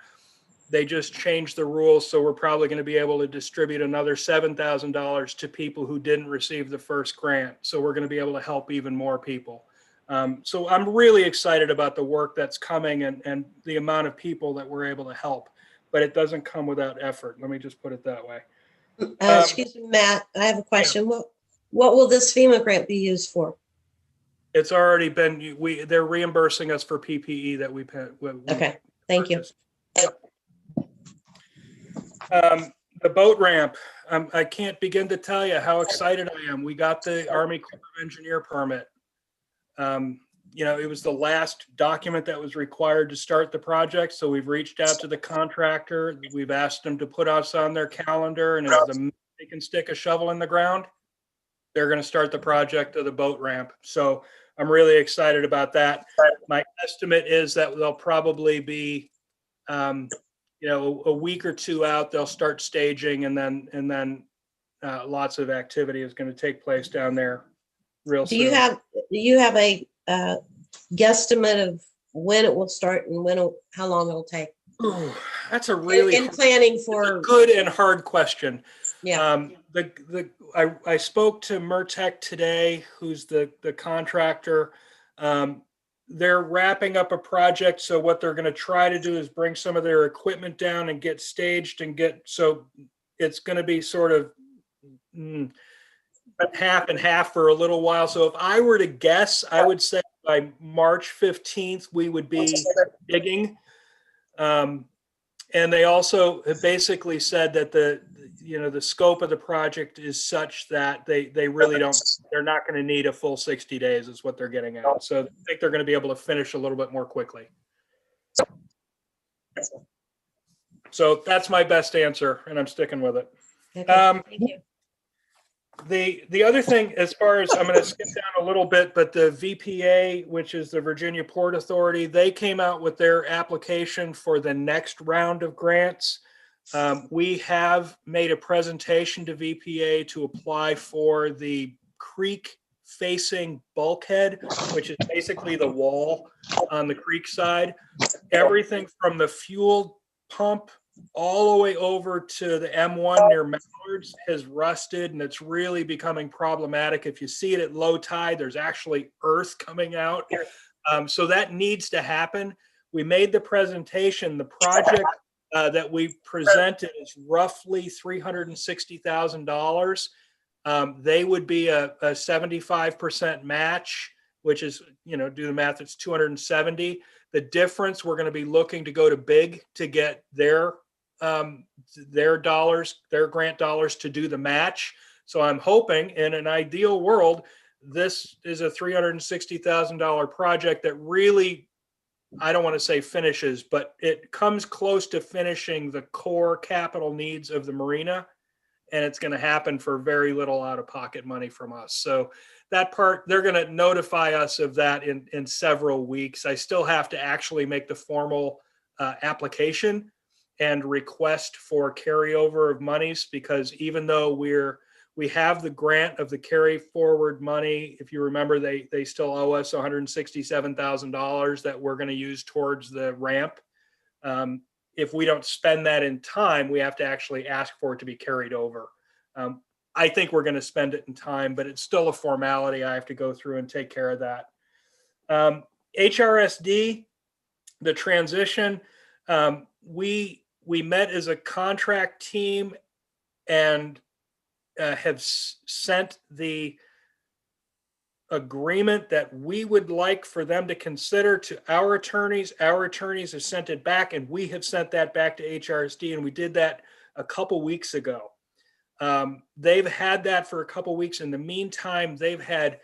They just changed the rules, so we're probably going to be able to distribute another $7,000 to people who didn't receive the first grant. So we're going to be able to help even more people. So I'm really excited about the work that's coming and the amount of people that we're able to help, but it doesn't come without effort. Let me just put it that way. Excuse me, Matt, I have a question. Yeah. What will this FEMA grant be used for? It's already been, they're reimbursing us for PPE that we pay. Okay, thank you. Yep. The boat ramp, I can't begin to tell you how excited I am. We got the Army Corps of Engineer permit. You know, it was the last document that was required to start the project. So we've reached out to the contractor. We've asked them to put us on their calendar, and if they can stick a shovel in the ground, they're going to start the project of the boat ramp. So I'm really excited about that. My estimate is that they'll probably be, you know, a week or two out, they'll start staging, and then lots of activity is going to take place down there real soon. Do you have a guesstimate of when it will start and how long it'll take? Ooh, that's a really planning for a good and hard question. Yeah. I spoke to Mertech today, who's the contractor. They're wrapping up a project. So what they're going to try to do is bring some of their equipment down and get staged and so it's going to be sort of half and half for a little while. So if I were to guess, I would say by March 15th, we would be digging. And they also have basically said that the scope of the project is such that they're not going to need a full 60 days is what they're getting at. So I think they're going to be able to finish a little bit more quickly. So that's my best answer, and I'm sticking with it. Okay, thank you. The other thing, as far as, I'm going to skip down a little bit, but the VPA, which is the Virginia Port Authority, they came out with their application for the next round of grants. We have made a presentation to VPA to apply for the creek facing bulkhead, which is basically the wall on the creek side. Everything from the fuel pump all the way over to the M1 near Mallards has rusted, and it's really becoming problematic. If you see it at low tide, there's actually earth coming out. So that needs to happen. We made the presentation. The project that we presented is roughly $360,000. They would be a 75% match, which is, do the math, it's 270. The difference, we're going to be looking to go to big to get their dollars, their grant dollars to do the match. So I'm hoping in an ideal world, this is a $360,000 project that really, I don't want to say finishes, but it comes close to finishing the core capital needs of the marina. And it's going to happen for very little out-of-pocket money from us. So that part, they're going to notify us of that in several weeks. I still have to actually make the formal application and request for carryover of monies, because even though we have the grant of the carry forward money, if you remember, they still owe us $167,000 that we're going to use towards the ramp. If we don't spend that in time, we have to actually ask for it to be carried over. I think we're going to spend it in time, but it's still a formality. I have to go through and take care of that. HRSD, the transition, we met as a contract team and have sent the agreement that we would like for them to consider to our attorneys. Our attorneys have sent it back, and we have sent that back to HRSD, and we did that a couple weeks ago. They've had that for a couple weeks. In the meantime, they've had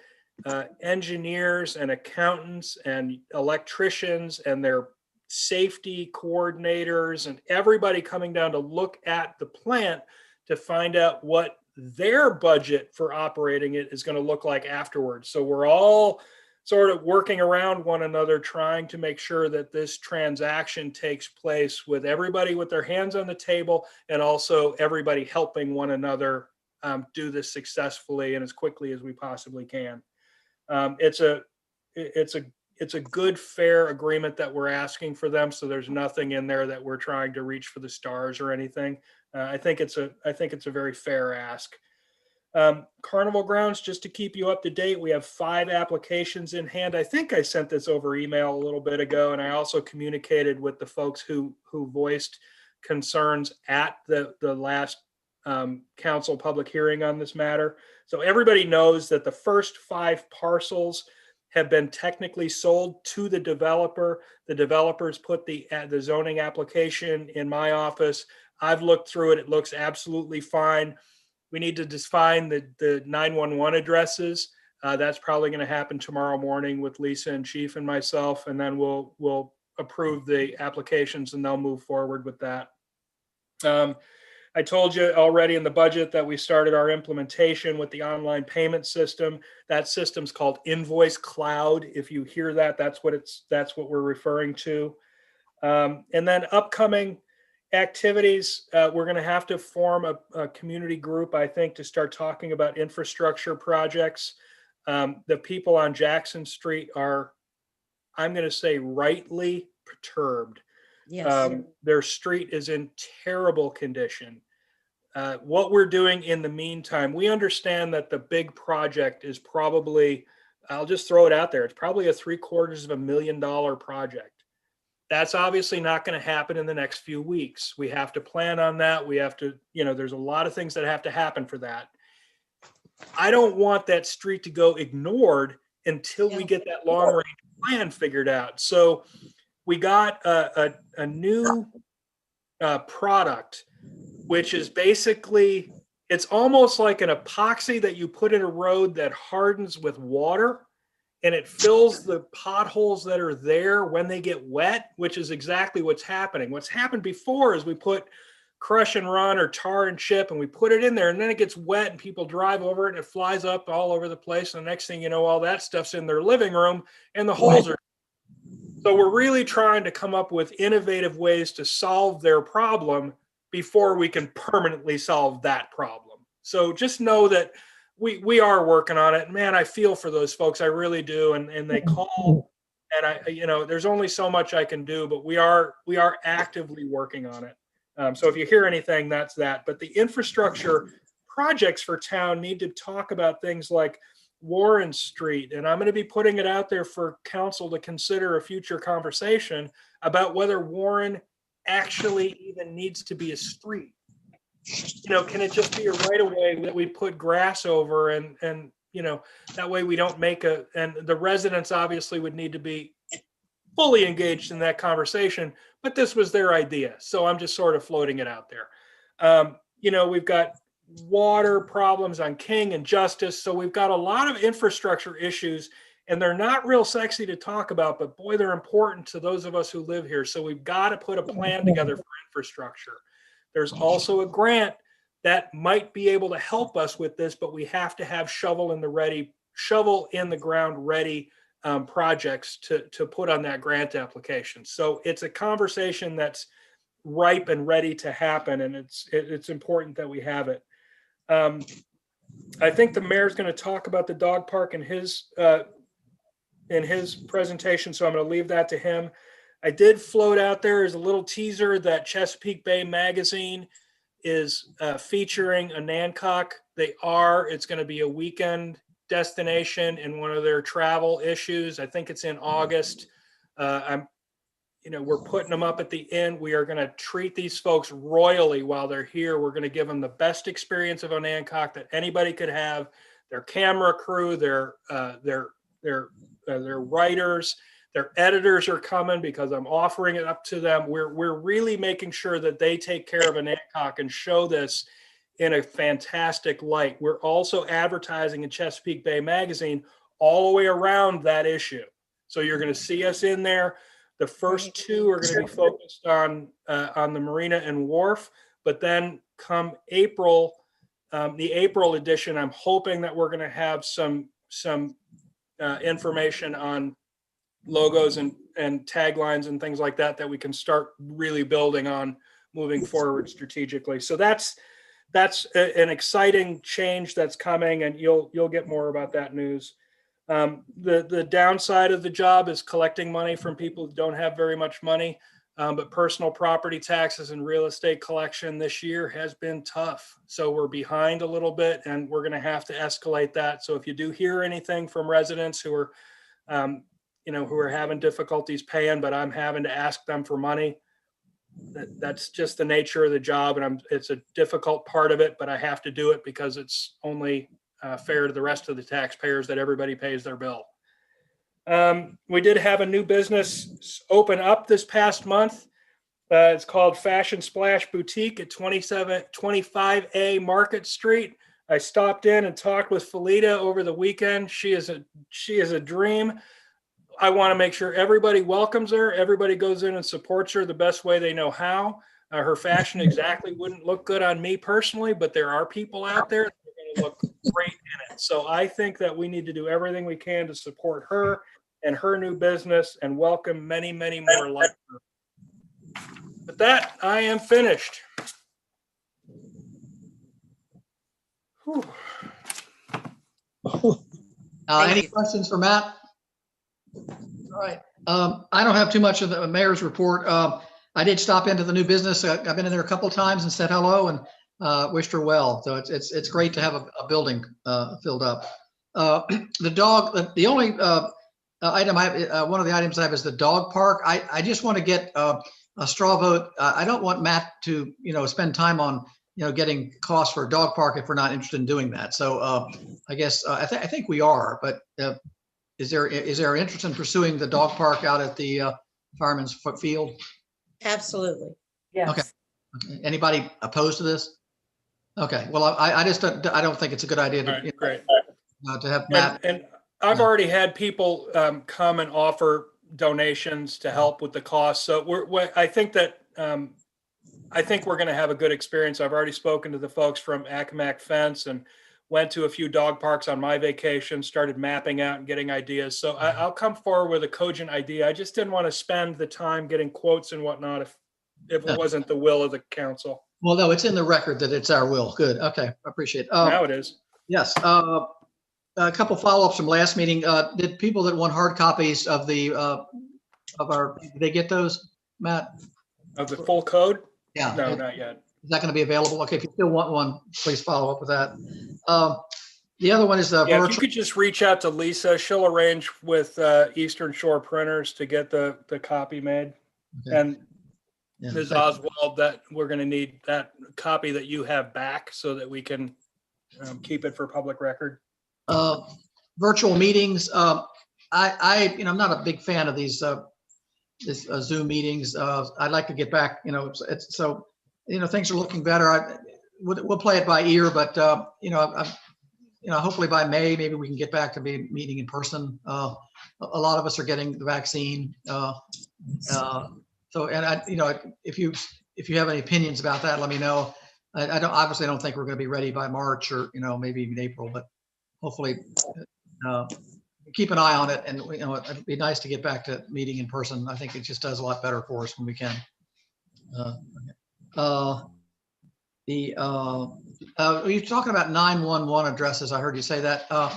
engineers and accountants and electricians and their safety coordinators and everybody coming down to look at the plant to find out what their budget for operating it is going to look like afterwards. So we're all sort of working around one another, trying to make sure that this transaction takes place with everybody with their hands on the table, and also everybody helping one another do this successfully and as quickly as we possibly can. It's a good, fair agreement that we're asking for them. So there's nothing in there that we're trying to reach for the stars or anything. I think it's a very fair ask. Carnival grounds, just to keep you up to date, we have 5 applications in hand. I think I sent this over email a little bit ago, and I also communicated with the folks who voiced concerns at the last council public hearing on this matter. So everybody knows that the first 5 parcels have been technically sold to the developer. The developers put the zoning application in my office. I've looked through it. It looks absolutely fine. We need to define the 911 addresses. That's probably going to happen tomorrow morning with Lisa and Chief and myself, and then we'll approve the applications and they'll move forward with that. I told you already in the budget that we started our implementation with the online payment system. That system's called Invoice Cloud. If you hear that, that's what we're referring to. And then upcoming activities, we're going to have to form a community group, I think, to start talking about infrastructure projects. The people on Jackson Street are, I'm going to say, rightly perturbed. Yes. Their street is in terrible condition. What we're doing in the meantime, we understand that the big project is probably, I'll just throw it out there, it's probably a $750,000 project. That's obviously not going to happen in the next few weeks. We have to plan on that. We have to, there's a lot of things that have to happen for that. I don't want that street to go ignored until we get that long range plan figured out. So we got a new product, which is basically, it's almost like an epoxy that you put in a road that hardens with water, and it fills the potholes that are there when they get wet, which is exactly what's happening. What's happened before is we put crush and run or tar and chip and we put it in there, and then it gets wet and people drive over it and it flies up all over the place. And the next thing you know, all that stuff's in their living room and the holes are. So we're really trying to come up with innovative ways to solve their problem before we can permanently solve that problem. So just know that we are working on it. Man, I feel for those folks. I really do. And they call, and there's only so much I can do, but we are actively working on it. So if you hear anything, that's that. But the infrastructure projects for town need to talk about things like Warren Street. And I'm going to be putting it out there for council to consider a future conversation about whether Warren actually even needs to be a street? You know, can it just be a right of way that we put grass over and you know, that way we don't make and the residents obviously would need to be fully engaged in that conversation, but this was their idea. So I'm just sort of floating it out there. You know, we've got water problems on King and Justice. So we've got a lot of infrastructure issues, and they're not real sexy to talk about, but boy, they're important to those of us who live here. So we've got to put a plan together for infrastructure. There's also a grant that might be able to help us with this, but we have to have shovel in the ground ready projects to put on that grant application. So it's a conversation that's ripe and ready to happen, and it's important that we have it. I think the mayor's going to talk about the dog park in his presentation, so I'm going to leave that to him. I did float out there as a little teaser that Chesapeake Bay Magazine is featuring Onancock. It's going to be a weekend destination in one of their travel issues. I think it's in August. We're putting them up at the inn. We are going to treat these folks royally while they're here. We're going to give them the best experience of Onancock that anybody could have. Their camera crew, their writers, their editors are coming because I'm offering it up to them. We're really making sure that they take care of Onancock and show this in a fantastic light. We're also advertising in Chesapeake Bay Magazine all the way around that issue. So you're going to see us in there. The first two are going to be focused on the marina and wharf, but then come April, the April edition, I'm hoping that we're going to have some information on logos and taglines and things like that we can start really building on moving forward strategically. So that's an exciting change that's coming, and you'll get more about that news. The downside of the job is collecting money from people who don't have very much money, but personal property taxes and real estate collection this year has been tough. So we're behind a little bit, and we're going to have to escalate that. So if you do hear anything from residents who are, who are having difficulties paying, but I'm having to ask them for money, that's just the nature of the job, and it's a difficult part of it, but I have to do it because it's only fair to the rest of the taxpayers that everybody pays their bill. We did have a new business open up this past month. It's called Fashion Splash Boutique at 25A Market Street. I stopped in and talked with Felita over the weekend. She is a dream. I want to make sure everybody welcomes her. Everybody goes in and supports her the best way they know how. Her fashion exactly wouldn't look good on me personally, but there are people out there that are going to look great in it. So I think that we need to do everything we can to support her and her new business and welcome many, many more like her. With that, I am finished. Whew. Any questions for Matt? All right. I don't have too much of the mayor's report. I did stop into the new business. I've been in there a couple of times and said hello and wished her well. So it's great to have a building filled up. The only item one of the items I have is the dog park. I just want to get a straw vote. I don't want Matt to spend time on getting costs for a dog park if we're not interested in doing that. So I guess I think we are, but is there interest in pursuing the dog park out at the Fireman's Field? Absolutely. Yes. Okay. Anybody opposed to this? Okay. Well, I just don't think it's a good idea to, Great. To have Matt. And I've already had people come and offer donations to help with the cost. So I think we're going to have a good experience. I've already spoken to the folks from Accomack Fence and went to a few dog parks on my vacation, started mapping out and getting ideas. So I'll come forward with a cogent idea. I just didn't want to spend the time getting quotes and whatnot if it wasn't the will of the council. Well, no, it's in the record that it's our will. Good. Okay. I appreciate it. Now it is. Yes. A couple follow-ups from last meeting. Did people that want hard copies of did they get those, Matt? Of the full code? Yeah. No, not yet. Is that going to be available? Okay, if you still want one, please follow up with that. The other one is the virtual. If you could just reach out to Lisa, she'll arrange with Eastern Shore Printers to get the copy made. Okay. And Yeah, Ms. thank Oswald, that we're going to need that copy that you have back so that we can keep it for public record. Virtual meetings. I'm not a big fan of these Zoom meetings. I'd like to get back. Things are looking better. We'll play it by ear, but hopefully by May, maybe we can get back to meeting in person. A lot of us are getting the vaccine. If you have any opinions about that, let me know. I don't think we're going to be ready by March or, maybe even April, but hopefully keep an eye on it. And, it'd be nice to get back to meeting in person. I think it just does a lot better for us when we can. You're talking about 911 addresses. I heard you say that a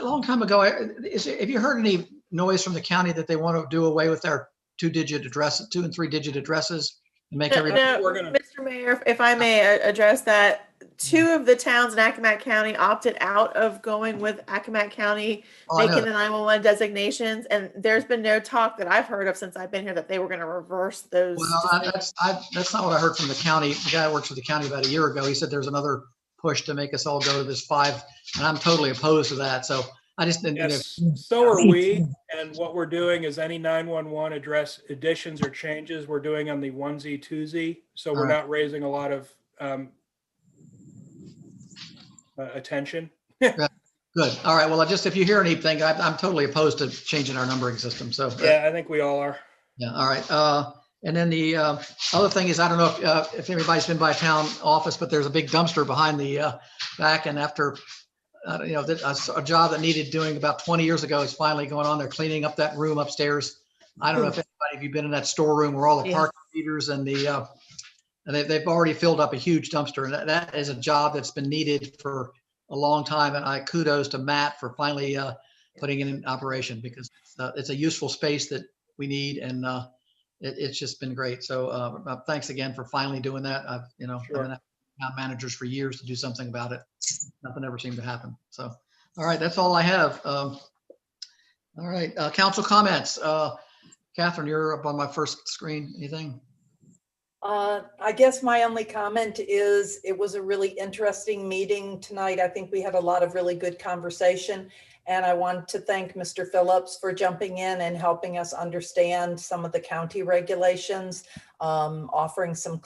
long time ago. Have you heard any noise from the county that they want to do away with their 2 and 3-digit addresses and make everybody? Mr. Mayor, if I may address that, 2 of the towns in Accomack County opted out of going with Accomack County making the 911 designations, and there's been no talk that I've heard of since I've been here that they were going to reverse those. Well, that's not what I heard from the county. The guy who works for the county about a year ago, he said there's another push to make us all go to this 5, and I'm totally opposed to that. So I just didn't. Yes, so are we. And what we're doing is any 911 address additions or changes we're doing on the 1Z, 2Z. So we're not raising a lot of attention. Good. All right. Well, if you hear anything, I'm totally opposed to changing our numbering system. So yeah, I think we all are. Yeah. All right. And then the other thing is, I don't know if everybody's been by town office, but there's a big dumpster behind the back, and after a job that needed doing about 20 years ago is finally going on. They're cleaning up that room upstairs. I don't know if you've been in that storeroom where all the parking meters and they've already filled up a huge dumpster, and that is a job that's been needed for a long time. And I kudos to Matt for finally putting it in operation, because it's a useful space that we need, and it's just been great. So thanks again for finally doing that. I've been account managers for years to do something about it. Nothing ever seemed to happen. So, all right, that's all I have. All right, council comments. Catherine, you're up on my first screen. Anything? I guess my only comment is it was a really interesting meeting tonight. I think we had a lot of really good conversation, and I want to thank Mr. Phillips for jumping in and helping us understand some of the county regulations, offering some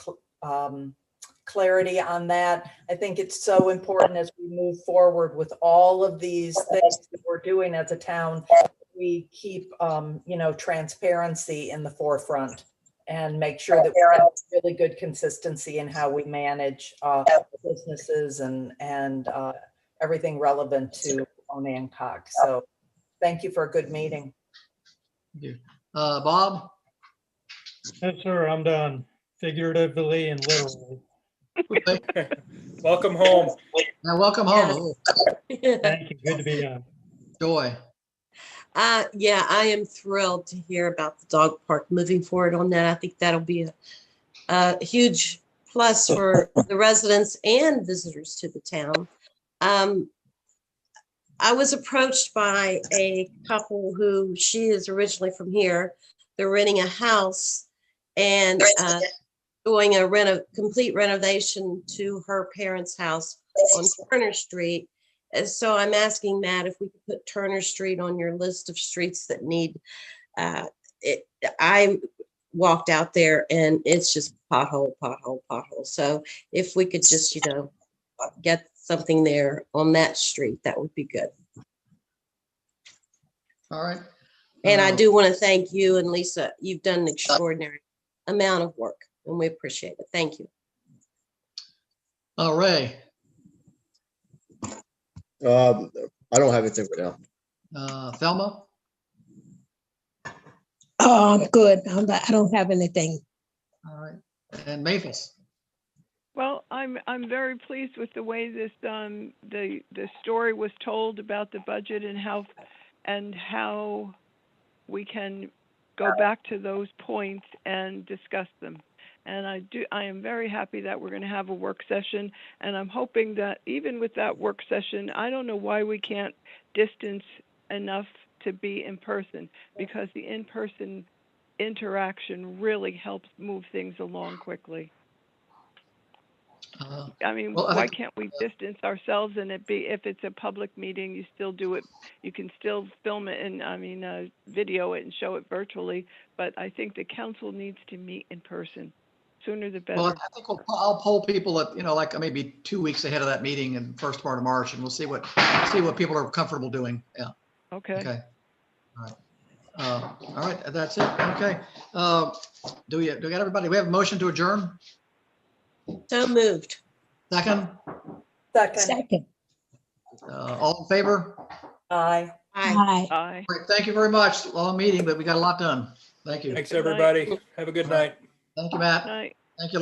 clarity on that. I think it's so important as we move forward with all of these things that we're doing as a town, we keep transparency in the forefront and make sure that we have really good consistency in how we manage businesses and everything relevant to Onancock. So thank you for a good meeting. Thank you. Bob? Yes, sir. I'm done, figuratively and literally. Welcome home. Now, welcome home. Thank you. Good to be on. Joy. Yeah, I am thrilled to hear about the dog park moving forward on that. I think that'll be a huge plus for the residents and visitors to the town. I was approached by a couple who, she is originally from here. They're renting a house and doing a complete renovation to her parents' house on Turner Street. And so I'm asking Matt if we could put Turner Street on your list of streets that need I walked out there and it's just pothole. So if we could just, get something there on that street, that would be good. All right. And I do want to thank you and Lisa. You've done an extraordinary amount of work and we appreciate it. Thank you. Ray. I don't have anything right now. Thelma? Oh, I'm good. I don't have anything. All right. And Mavis? Well, I'm very pleased with the way this the story was told about the budget and how we can go back to those points and discuss them. And I am very happy that we're going to have a work session, and I'm hoping that even with that work session, I don't know why we can't distance enough to be in person, because the in-person interaction really helps move things along quickly. I mean, well, I why think- can't we distance ourselves and it be, if it's a public meeting, you still do it, you can still film it and, video it and show it virtually, but I think the council needs to meet in person. Sooner the better. Well, I think I'll poll people at, like maybe 2 weeks ahead of that meeting in first part of March, and we'll see what people are comfortable doing. Yeah. Okay. Okay. All right. All right. That's it. Okay. Do we got everybody? We have a motion to adjourn? So moved. Second? Second. All in favor? Aye. Aye. Aye. All right, thank you very much. Long meeting, but we got a lot done. Thank you. Thanks, Good night. everybody. Have a good night. Thank you, Matt. Night. Thank you.